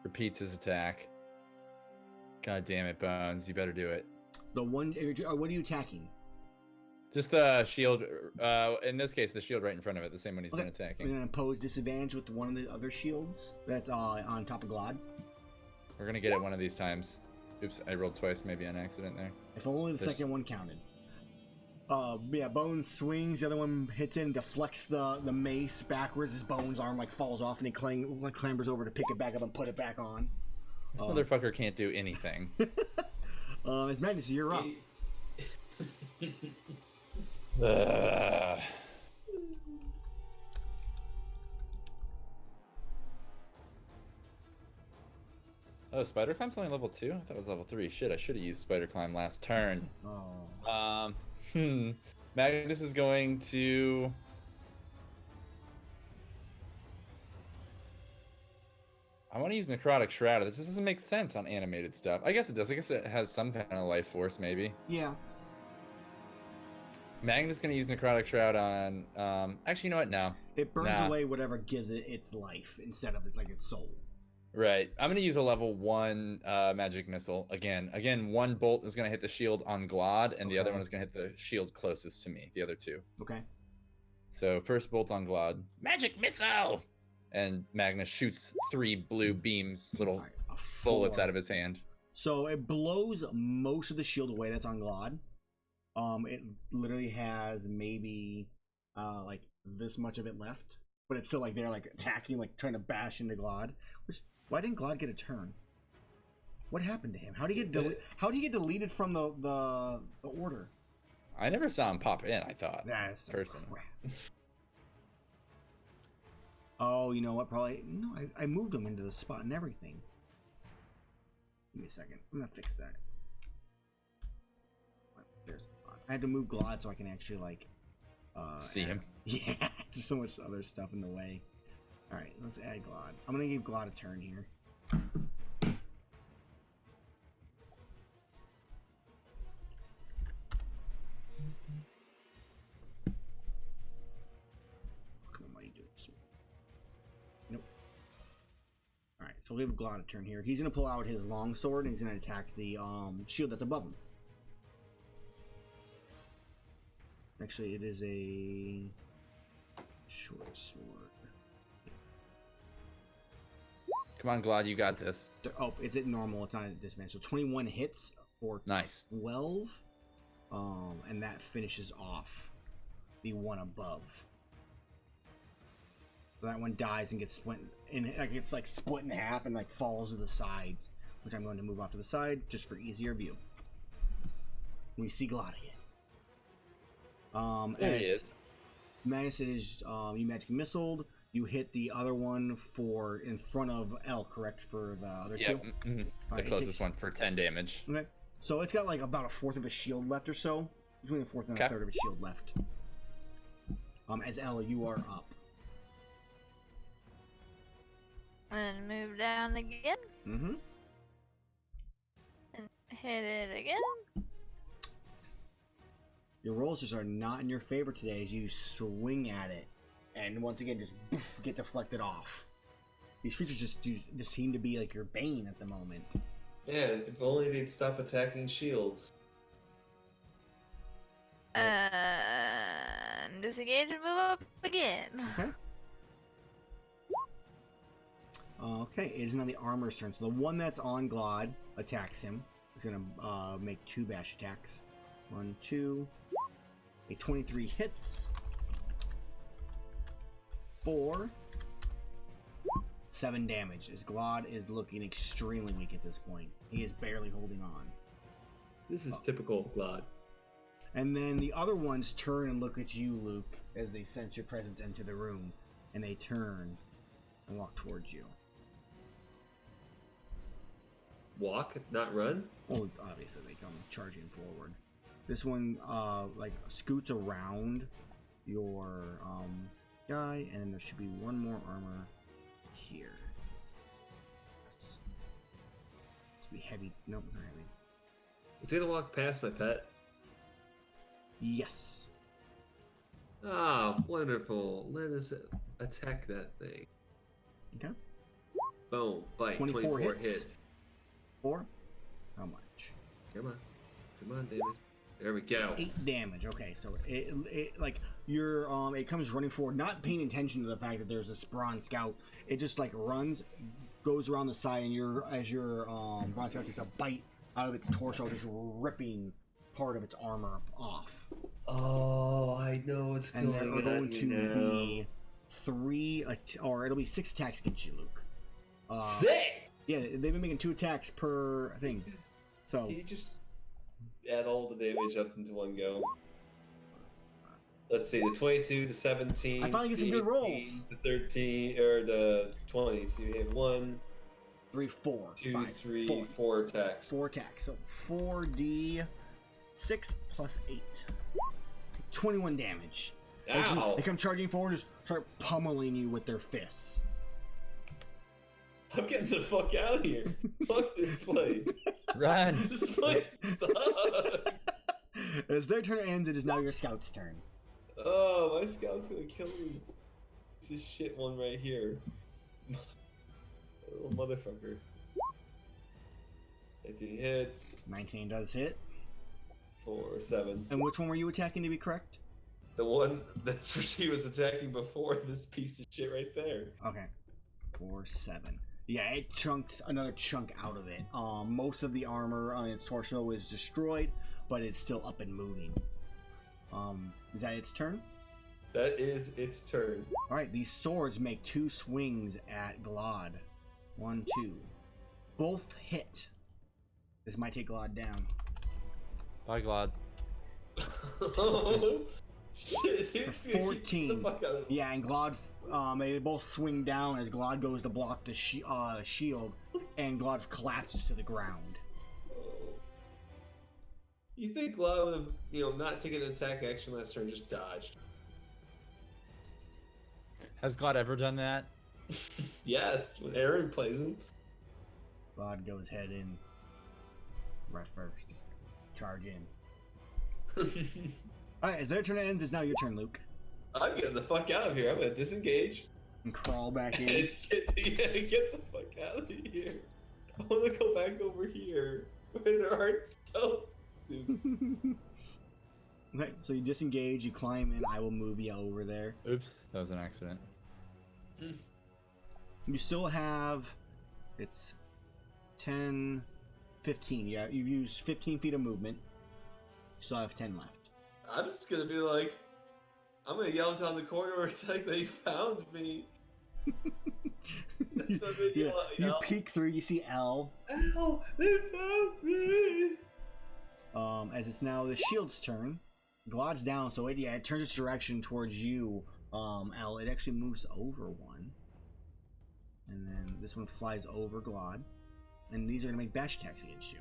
repeats his attack. God damn it, Bones! You better do it. What are you attacking? Just the shield. In this case, the shield right in front of it, the same one he's been attacking. We're gonna impose disadvantage with one of the other shields that's on top of Glod. We're gonna get it one of these times. Oops, I rolled twice, maybe on accident there. If only the second one counted. Yeah, Bones swings, the other one hits in, deflects the mace backwards, his Bones' arm falls off, and he clambers over to pick it back up and put it back on. This motherfucker can't do anything. As Magnus, you're up. Oh, spider climb's only level 2? I thought it was level 3. Shit, I should have used spider climb last turn. Oh. Magnus is going to... I want to use Necrotic Shroud. It just doesn't make sense on animated stuff. I guess it does. I guess it has some kind of life force, maybe. Yeah. Magnus is going to use Necrotic Shroud on... actually, you know what? No. It burns away whatever gives it its life instead of like its soul. Right. I'm going to use a level 1 magic missile again. Again, one bolt is going to hit the shield on Glod, and the other one is going to hit the shield closest to me, the other two. Okay. So first bolt on Glod. Magic missile! And Magnus shoots 3 blue beams, little bullets out of his hand. So it blows most of the shield away that's on Glod. It literally has maybe like this much of it left, but it's still like they're like attacking, like trying to bash into Glod. Which, why didn't Glod get a turn? What happened to him? How did he get deleted from the order? I never saw him pop in. I thought that's personally. Oh, you know what? Probably no. I moved him into the spot and everything. Give me a second. I'm gonna fix that. I had to move Glod so I can actually like see him. Yeah, there's so much other stuff in the way. All right, let's add Glod. I'm gonna give Glod a turn here. Come on, why you do this? Nope. All right, so we'll give Glod a turn here. He's gonna pull out his long sword and he's gonna attack the shield that's above him. Actually, it is a short sword. Come on, Glod, you got this. Oh, it's at normal. It's not at disadvantage. So 21 hits for nice 12, and that finishes off the one above. So that one dies and gets split, and like it's like split in half and like falls to the sides, which I'm going to move off to the side just for easier view. We see Glod again. There he is. Magnus, it is you magic missiled. You hit the other one for in front of L, correct? For the other two? Mm-hmm. The right, closest one for 10 damage. Okay. So it's got like about a fourth of a shield left or so. Between a fourth and a third of a shield left. As L, you are up. And move down again. Mm-hmm. And hit it again. Your rolls just are not in your favor today as you swing at it. And once again, just poof, get deflected off. These creatures just seem to be like your bane at the moment. Yeah, if only they'd stop attacking shields. Disengage and move up again. Okay. Okay, it is now the armor's turn. So the one that's on Glod attacks him. He's gonna make 2 bash attacks. 1, 2. A 23 hits. 4. 7 damage. As Glod is looking extremely weak at this point. He is barely holding on. This is typical of Glod. And then the other ones turn and look at you, Luke, as they sense your presence into the room. And they turn and walk towards you. Walk, not run? Well, obviously they come charging forward. This one, like, scoots around your guy, and then there should be one more armor here. Let's be heavy. Nope, not heavy. Is he gonna walk past my pet? Yes. Ah, wonderful. Let us attack that thing. Okay. Boom. Bite. 24 hits. hits. 4? How much? Come on. Come on, David. There we go. 8 damage. Okay, so it like your it comes running forward, not paying attention to the fact that there's this bronze scout. It just like runs, goes around the side, and your bronze scout takes a bite out of its torso, just ripping part of its armor off. Oh, I know what's and going on. And there are going to be 3, or it'll be 6 attacks against you, Luke. 6? Yeah, they've been making 2 attacks per thing. So can you just add all the damage up into one go? Let's see, the 22, the 17. I finally get some good rolls. The 13, or the 20. So you have 1, 3, 4, 2, 5, 3, 4 attacks. 4 attacks. So 4d6 plus 8. 21 damage. Ow! They come charging forward, just start pummeling you with their fists. I'm getting the fuck out of here. Fuck this place. Run. This place sucks. As their turn ends, it is now your scout's turn. Oh, my scout's gonna kill this piece of shit one right here. Little motherfucker. 18 hits. 19 does hit. 4, 7. And which one were you attacking to be correct? The one that she was attacking before this piece of shit right there. Okay. 4, 7. Yeah, it chunks another chunk out of it. Most of the armor on its torso is destroyed, but it's still up and moving. Is that its turn? That is its turn. Alright, these swords make 2 swings at Glod. 1, 2. Both hit. This might take Glod down. Bye, Glad. Shit, dude. 14. Yeah, and Glod, they both swing down as Glod goes to block the shield, and Glod collapses to the ground. You think Glad would have, not taken an attack action last turn, just dodged? Has Glad ever done that? Yes, when Aaron plays him. Glod goes head in right first. Just charge in. Alright, as their turn ends, it's now your turn, Luke. I'm getting the fuck out of here. I'm gonna disengage. And crawl back in. Get the fuck out of here. I wanna go back over here where there aren't scouts, dude. Okay, so you disengage, you climb in, I will move you over there. Oops, that was an accident. You still have, it's 10, 15. Yeah, you've used 15 feet of movement. You still have 10 left. I'm just gonna be like, I'm gonna yell down the corridor saying they found me. That's what I'm gonna yell. You peek through, you see L. Ow, they found me. As it's now the shield's turn. Glod's down, so it turns its direction towards you, L. It actually moves over one. And then this one flies over Glod. And these are going to make bash attacks against you.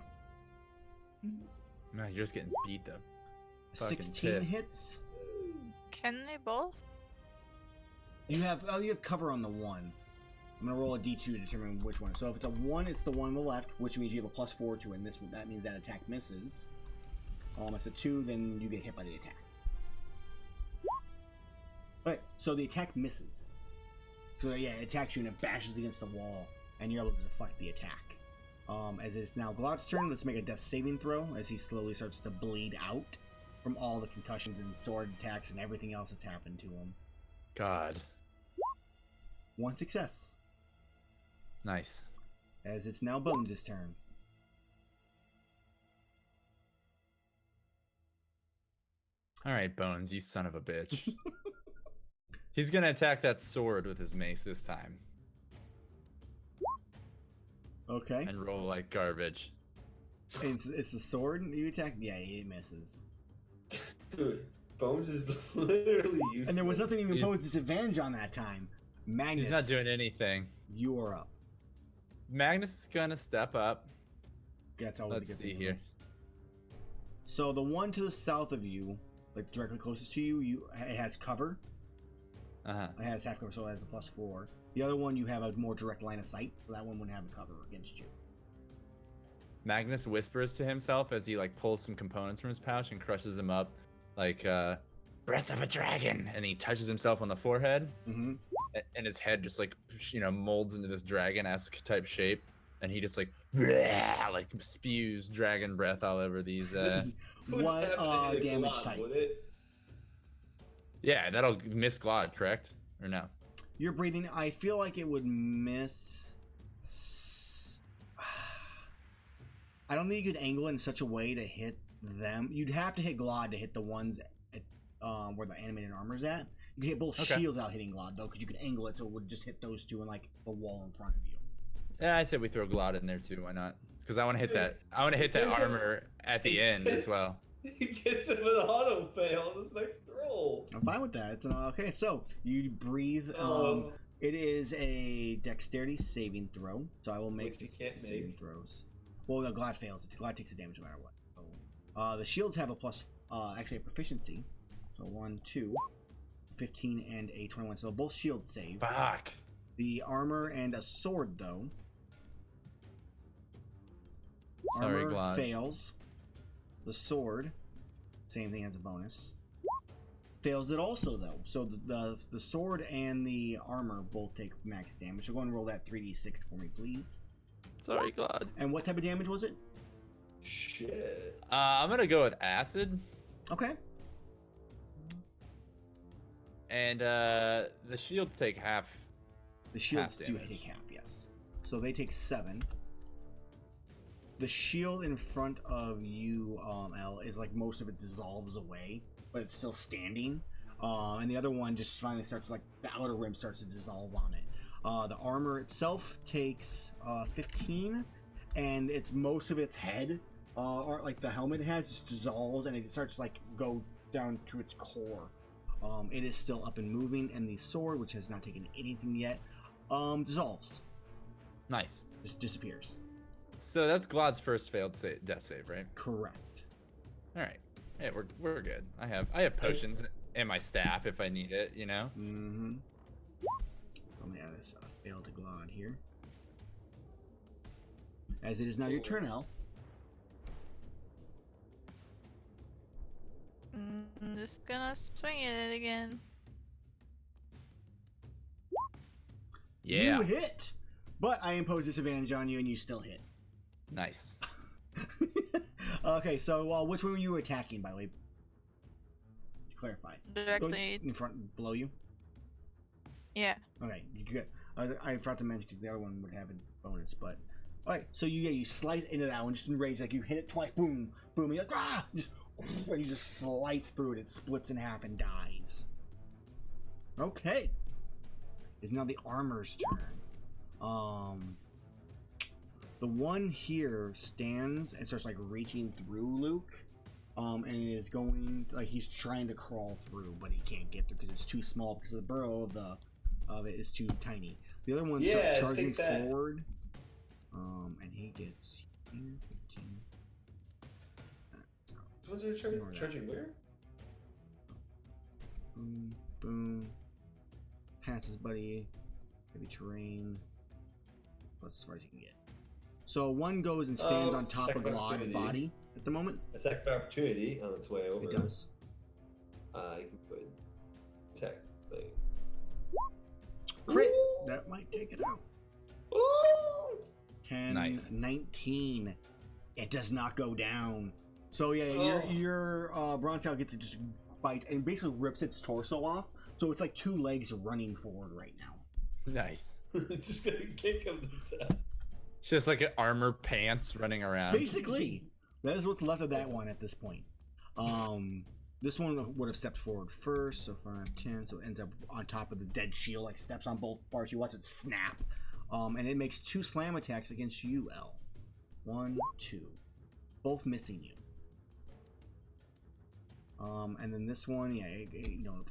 Man, you're just getting beat though. 16 hits. Can they both? You have cover on the one. I'm going to roll a d2 to determine which one. So if it's a 1, it's the one on the left, which means you have a +4 to it, and that means that attack misses. If it's a 2, then you get hit by the attack. Alright, so the attack misses. So yeah, it attacks you and it bashes against the wall, and you're able to deflect the attack. As it's now Glod's turn, let's make a death saving throw as he slowly starts to bleed out from all the concussions and sword attacks and everything else that's happened to him. God. 1 success. Nice. As it's now Bones' turn. Alright, Bones, you son of a bitch. He's gonna attack that sword with his mace this time. Okay. And roll like garbage. It's the sword you attack? Yeah, it misses. Dude, Bones is literally useless. And there was nothing to impose disadvantage on that time. Magnus. He's not doing anything. You are up. Magnus is gonna step up. That's always Let's a good see thing. here. So the one to the south of you, like directly closest to you, it has cover. Uh-huh. It has half cover, so it has a +4. The other one, you have a more direct line of sight, so that one wouldn't have a cover against you. Magnus whispers to himself as he like pulls some components from his pouch and crushes them up like breath of a dragon, and he touches himself on the forehead, and his head just like molds into this dragon-esque type shape, and he just like spews dragon breath all over these What damage type? Yeah, that'll miss Glod, correct? Or no? You're breathing. I feel like it would miss. I don't think you could angle it in such a way to hit them. You'd have to hit Glod to hit the ones at, where the animated armor's at. You can hit both shields without hitting Glod, though, because you could angle it so it would just hit those two and like the wall in front of you. Yeah, I said we throw Glod in there too. Why not? Because I want to hit that. I want to hit that armor at the end as well. He gets him an auto fail on this next roll. I'm fine with that. It's okay. So you breathe. It is a dexterity saving throw, so I will make Which you can't saving make. throws. Well, the Glad fails. Glad takes the damage no matter what. So, the shields have a plus, actually a proficiency. So 1, 2, 15, and a 21. So both shields save. Fuck. The armor and a sword, though. Sorry, Armor Glad. fails. The sword, same thing as a bonus. Fails it also, though. So the sword and the armor both take max damage. So go and roll that 3d6 for me, please. Sorry, Glad. And what type of damage was it? Shit. I'm gonna go with acid. Okay. And the shields take half. The shields Half do damage. take half, yes. So they take 7. The shield in front of you, L, is like most of it dissolves away, but it's still standing. And the other one just finally starts, like, the outer rim starts to dissolve on it. The armor itself takes 15, and it's most of its head, or like the helmet it has, just dissolves, and it starts to, like, go down to its core. It is still up and moving, and the sword, which has not taken anything yet, dissolves. Nice. Just disappears. So that's Glad's first failed death save, right? Correct. All right. Hey, we're good. I have potions and my staff if I need it. You know. Mm-hmm. Let me add this fail to Glad here. As it is now your turn, L. I'm just gonna swing at it again. Yeah. You hit! But I impose disadvantage on you and you still hit. Nice. Okay, so which one were you attacking, by the way? To clarify. Directly. In front, below you? Yeah. Okay, good. I forgot to mention because the other one would have a bonus, but... Alright, so you slice into that one, just in rage, like you hit it twice, boom, boom, and you're like, ah! And you just slice through it, it splits in half and dies. Okay. It's now the armor's turn. The one here stands and starts like reaching through Luke, and is going like he's trying to crawl through, but he can't get through because it's too small because the burrow of it is too tiny. The other one's charging forward, and he gets 15. What's it charging where? Boom, boom. Passes buddy. Heavy terrain. That's as far as you can get. So one goes and stands on top of Glad's body at the moment. Attack of opportunity on its way over. It does. You can put attack thing. Crit! Ooh! That might take it out. Ooh! 10, Nice. 19. It does not go down. So yeah, your bronze tail gets it, just bites and basically rips its torso off. So it's like 2 legs running forward right now. Nice. It's just gonna kick him to death. It's just like an armor pants running around. Basically, that is what's left of that one at this point. This one would have stepped forward first, so 5, 10, so it ends up on top of the dead shield, like steps on both parts. You watch it snap, and it makes 2 slam attacks against you, L. 1, 2, both missing you. And then this one, yeah, it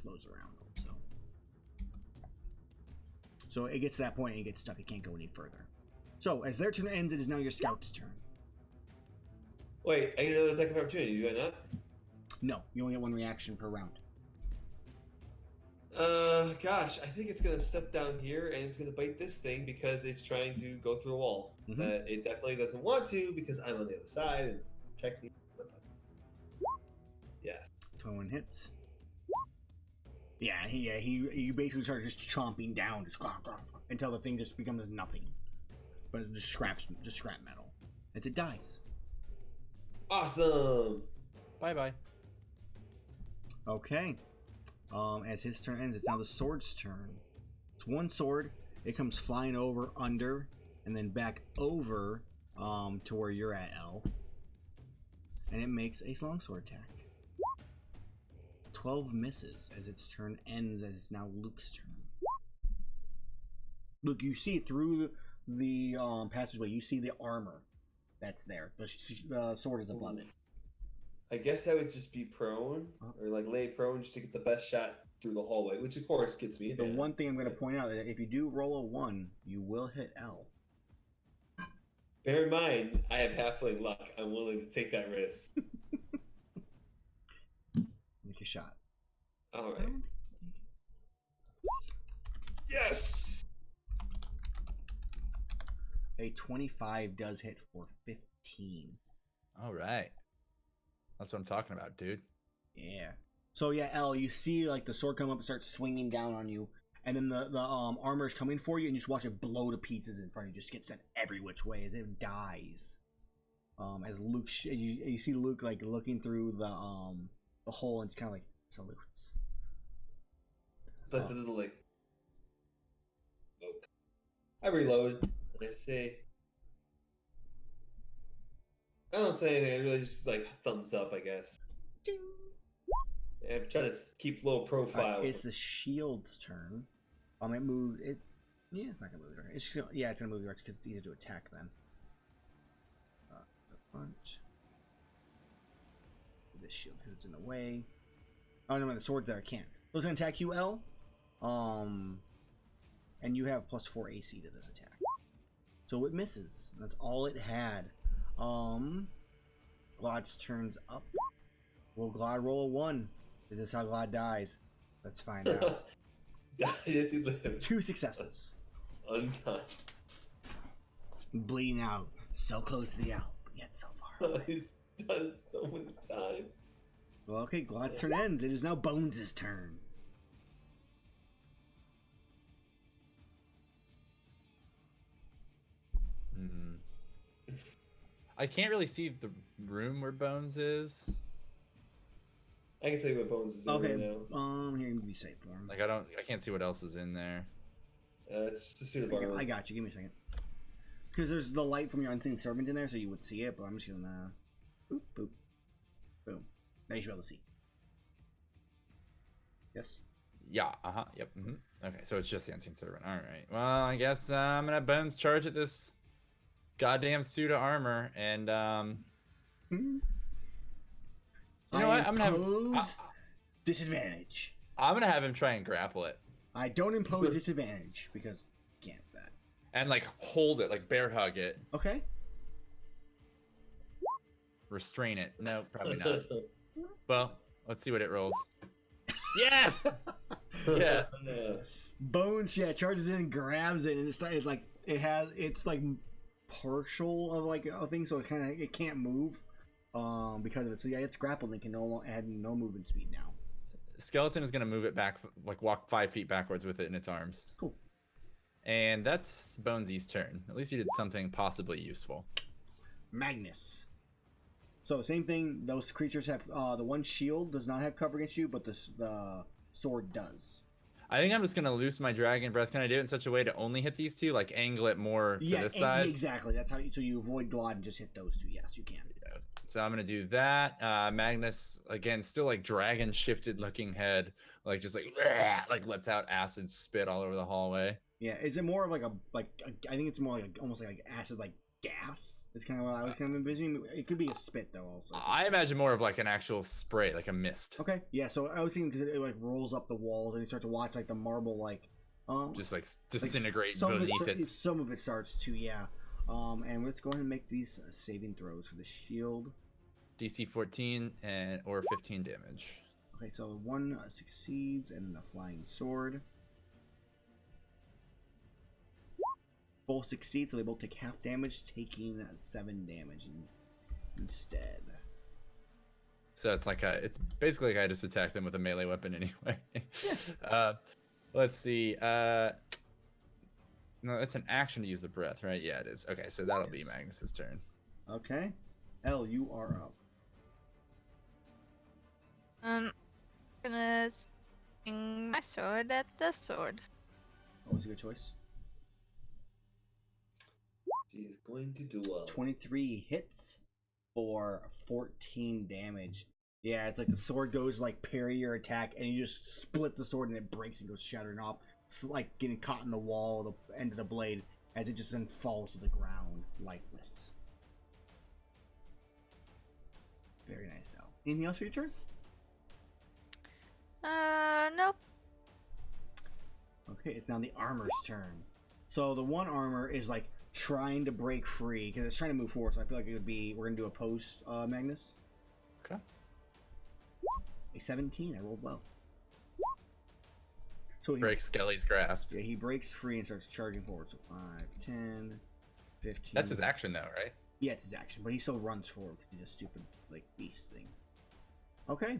flows around also. So it gets to that point and it gets stuck. It can't go any further. So as their turn ends, it is now your scout's turn. Wait, I get another attack of opportunity. Do I not? No, you only get 1 reaction per round. Gosh, I think it's gonna step down here and it's gonna bite this thing because it's trying to go through a wall Mhm. that it definitely doesn't want to because I'm on the other side and protect me. Yes. 21 hits. Yeah, he basically starts just chomping down, just until the thing just becomes nothing, but just scrap metal as it dies. Awesome. Bye bye. Okay. As his turn ends, it's now the sword's turn. It's 1 sword. It comes flying over, under, and then back over to where you're at, L. And it makes a longsword attack. 12 misses as its turn ends, as it's now Luke's turn. Luke, you see through the passageway, you see the armor that's there. The sword is above it. I guess I would just be prone or like lay prone just to get the best shot through the hallway, which of course gets me. The one thing I'm going to point out is that if you do roll a 1, you will hit L. Bear in mind, I have halfling luck. I'm willing to take that risk. Make a shot. All right. Yes. A 25 does hit for 15. All right. That's what I'm talking about, dude. Yeah. So yeah, L, you see like the sword come up and start swinging down on you, and then the armor is coming for you, and you just watch it blow to pieces in front of you, just get sent every which way as it dies. As Luke, you see Luke like looking through the hole and kind of like salutes. But the little like, I reload. And I say, I don't say anything. I really just like thumbs up, I guess. I'm trying to keep low profile. It's the shield's turn. It moved. Yeah, it's not gonna move. It's just gonna, it's gonna move the direction because it's easier to attack then. The front. This shield because it's in the way. Oh no, the sword's there. I can't. So it's gonna attack you, L. And you have +4 AC to this attack. So it misses. That's all it had. Glod's turns up. Will Glod roll a 1? Is this how Glod dies? Let's find out. Does he live? 2 successes. Undone. Bleeding out. So close to the L, but yet so far away. He's done so many times. Well, okay, Glod's turn ends. It is now Bones' turn. I can't really see the room where Bones is. I can tell you what Bones is doing Okay, right now. Here, be safe for him. Like I can't see what else is in there. It's just a suit of armor. I got you. Give me a second. Because there's the light from your unseen servant in there, so you would see it. But I'm just gonna boop, boop, boom. Now you should be able to see. Yes. Yeah. Yep. Okay. So it's just the unseen servant. All right. Well, I guess I'm gonna have Bones charge at this goddamn suit of armor, and you know what? I'm gonna impose disadvantage. I'm gonna have him try and grapple it. I don't impose disadvantage because I can't that. And like hold it, like bear hug it. Okay. Restrain it. No, probably not. Well, let's see what it rolls. Yes. Yeah. Bones, charges in and grabs it, and it's like it's like partial of like a thing, so it can't move because of it. So yeah, it's grappled and can add no movement speed now. Skeleton is gonna move it back, like walk 5 feet backwards with it in its arms. Cool. And that's Bonesy's turn. At least he did something possibly useful. Magnus. So same thing. Those creatures have the one shield does not have cover against you, but the sword does. I think I'm just gonna loose my dragon breath. Can I do it in such a way to only hit these two, like angle it more to this side? Exactly. That's how. So you avoid Glod and just hit those two. Yes, you can. Yeah. So I'm gonna do that. Magnus again, still like dragon shifted looking head, like just like lets out acid spit all over the hallway. Yeah. Is it more of like I think it's more like almost like acid like gas. It's kind of what I was kind of envisioning. It could be a spit though. Also, I imagine more of like an actual spray, like a mist. Okay. Yeah. So I was thinking because it like rolls up the walls and you start to watch like the marble like just like disintegrate like beneath it. Some of it starts to and let's go ahead and make these saving throws for the shield. DC 14 or 15 damage. Okay, so 1 succeeds and the flying sword. Both succeed, so they both take half damage, taking 7 damage instead. So it's basically like I just attacked them with a melee weapon anyway. Let's see. No, it's an action to use the breath, right? Yeah, it is. Okay, so that'll be Magnus's turn. Okay. Elle, you are up. Gonna swing my sword at the sword. Always a good choice. She's going to do well. 23 hits for 14 damage. Yeah, it's like the sword goes like parry your attack, and you just split the sword, and it breaks and goes shattering off. It's like getting caught in the wall, the end of the blade, as it just then falls to the ground, lifeless. Very nice, Al. Anything else for your turn? Nope. Okay, it's now the armor's turn. So the one armor is like trying to break free because it's trying to move forward. So I feel like it would be. We're gonna do a post, Magnus. Okay. A 17. I rolled well. So he Break Skelly's grasp. Yeah, he breaks free and starts charging forward. So 5, 10, 15. That's his action, though, right? Yeah, it's his action, but he still runs forward because he's a stupid like beast thing. Okay.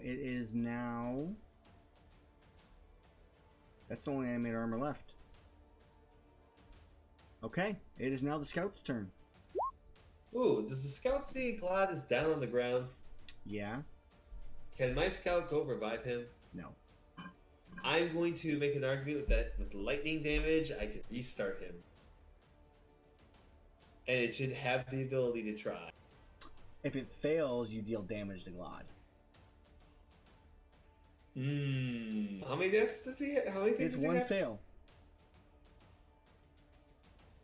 It is now. That's the only animated armor left. Okay, it is now the scout's turn. Ooh, does the scout see Glad is down on the ground? Yeah. Can my scout go revive him? No. I'm going to make an argument that with lightning damage, I can restart him. And it should have the ability to try. If it fails, you deal damage to Glad. How many deaths does he have? How many things It's does he one have? fail.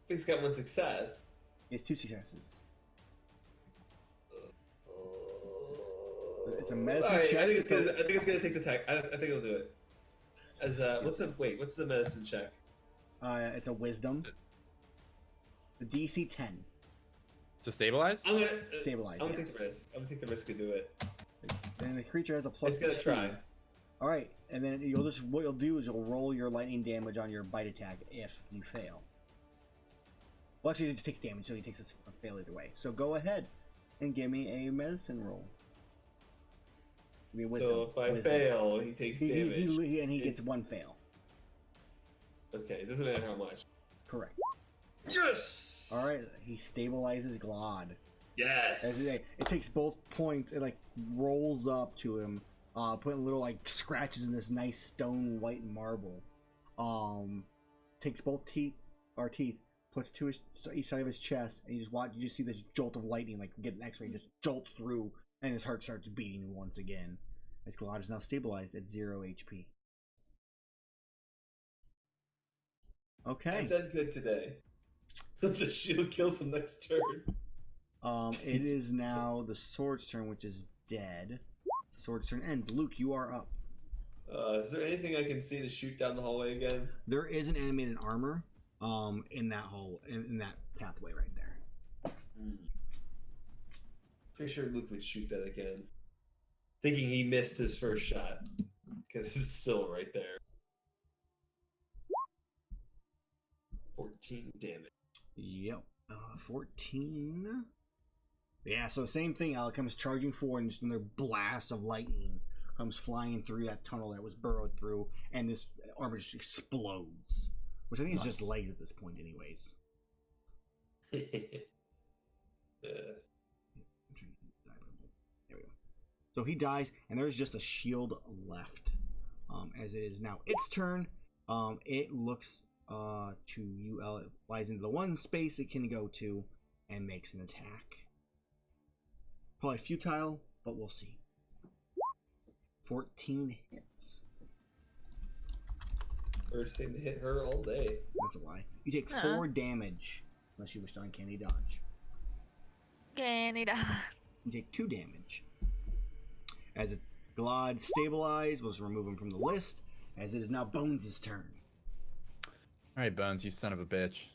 He's got one success. It's 2 successes. It's a medicine Alright, check. I think it's gonna take the tech. I think it'll do it. As what's the medicine check? It's a wisdom. The DC 10. To stabilize? I'm gonna Stabilize. I'm gonna Yes. take the risk. I'm gonna take the risk and do it. Then the creature has a plus. It's gonna 2. try. All right, and then what you'll do is you'll roll your lightning damage on your bite attack if you fail. Well, actually, it just takes damage, so he takes a fail either way. So go ahead and give me a medicine roll. Give me a wisdom. So if I wisdom. fail, he takes damage. And he gets It's- one fail. Okay, it doesn't matter how much. Correct. Yes. All right, he stabilizes Glad. Yes. It takes both points. It like rolls up to him, putting little like scratches in this nice stone white marble. Takes both teeth, puts to each side of his chest, and you just see this jolt of lightning, like get an X-ray, just jolts through, and his heart starts beating once again. As Glad is now stabilized at 0 HP. Okay. I've done good today. The shield kills him next turn. It is now the sword's turn, which is dead. The sword's turn ends. Luke, you are up. Is there anything I can see to shoot down the hallway again? There is an animated armor, in that in that pathway right there. Pretty sure Luke would shoot that again. Thinking he missed his first shot. Because it's still right there. 14 damage. Yep. 14. Yeah, so same thing. Alec comes charging forward, and just another blast of lightning comes flying through that tunnel that was burrowed through, and this armor just explodes. Which I think is just legs at this point, anyways. There we go. So he dies, and there's just a shield left. As it is now its turn. It looks to you, El. It flies into the one space it can go to and makes an attack. Probably futile, but we'll see. 14 hits. First thing to hit her all day. That's a lie. You take 4 damage, unless you wish to uncanny dodge. Candy dodge. You take 2 damage. As it Glad stabilized, we'll just remove him from the list, as it is now Bones' turn. Alright, Bones, you son of a bitch.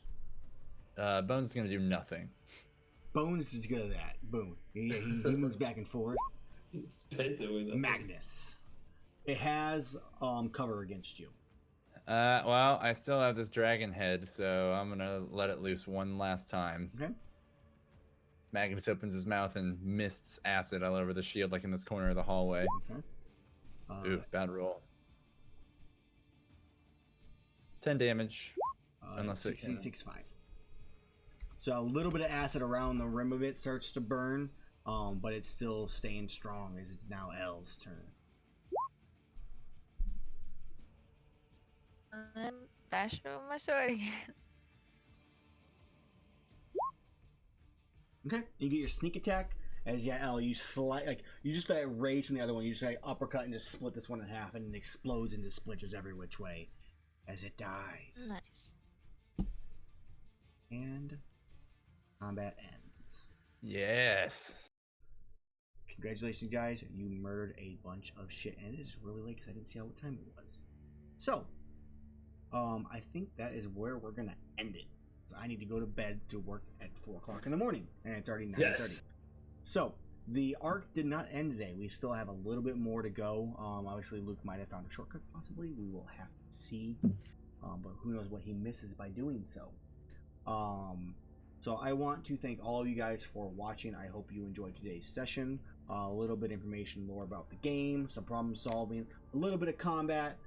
Bones is gonna do nothing. Bones is good at that. Boom. He moves back and forth. Spent doing that. Magnus. It has cover against you. Well, I still have this dragon head, so I'm gonna let it loose one last time. Okay. Magnus opens his mouth and mists acid all over the shield, like in this corner of the hallway. Okay. Ooh, bad roll. 10 damage. Unless it can. 6, 5. So a little bit of acid around the rim of it starts to burn, but it's still staying strong as it's now L's turn. Bash it with my sword again. Okay, you get your sneak attack as L. You you just like rage from the other one. You just like uppercut and just split this one in half, and it explodes into splinters every which way as it dies. Nice. And combat ends. Yes. Congratulations, guys! You murdered a bunch of shit, and it is really late because I didn't see how what time it was. So, I think that is where we're gonna end it. So I need to go to bed to work at 4 o'clock in the morning, and it's already 9:30. Yes. So the arc did not end today. We still have a little bit more to go. Obviously, Luke might have found a shortcut. Possibly, we will have to see. But who knows what he misses by doing so. So I want to thank all of you guys for watching. I hope you enjoyed today's session. A little bit of information more about the game, some problem solving, a little bit of combat.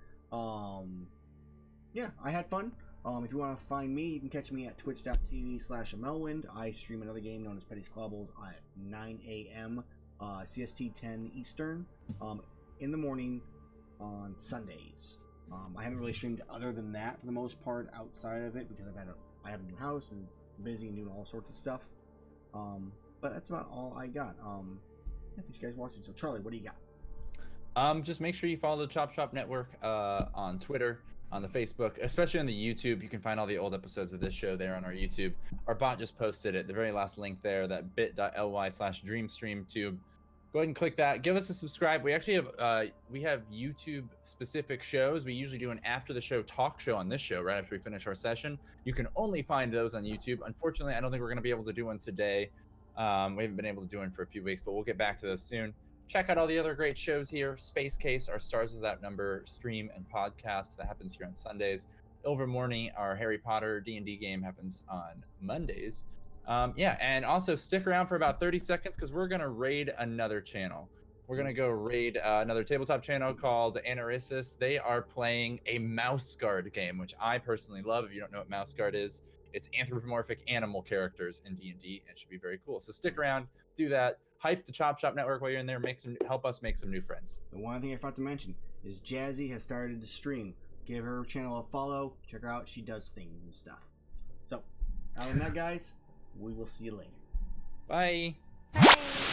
Yeah, I had fun. If you want to find me, you can catch me at twitch.tv/Amelwind. I stream another game known as Petty Squabbles at 9 a.m. CST 10 Eastern in the morning on Sundays. I haven't really streamed other than that for the most part outside of it because I have a new house and busy and doing all sorts of stuff. But that's about all I got. Thank you guys for watching. So Charlie, what do you got? Just make sure you follow the Chop Shop Network on Twitter, on the Facebook, especially on the YouTube. You can find all the old episodes of this show there on our YouTube. Our bot just posted it, the very last link there, that bit.ly/DreamStreamTube. Go ahead and click that. Give us a subscribe. We actually have YouTube specific shows. We usually do an after the show talk show on this show right after we finish our session. You can only find those on YouTube. Unfortunately, I don't think we're going to be able to do one today. We haven't been able to do one for a few weeks, but we'll get back to those soon. Check out all the other great shows here. Space Case, our Stars Without Number stream and podcast that happens here on Sundays. Overmorning, our Harry Potter D&D game happens on Mondays. Yeah, and also stick around for about 30 seconds because we're going to raid another channel. We're going to go raid another tabletop channel called Anarisis. They are playing a Mouse Guard game, which I personally love. If you don't know what Mouse Guard is, it's anthropomorphic animal characters in D&D. It should be very cool. So stick around, do that. Hype the Chop Shop Network while you're in there. Help us make some new friends. The one thing I forgot to mention is Jazzy has started to stream. Give her channel a follow. Check her out. She does things and stuff. So, other than that, guys, we will see you later. Bye. Bye.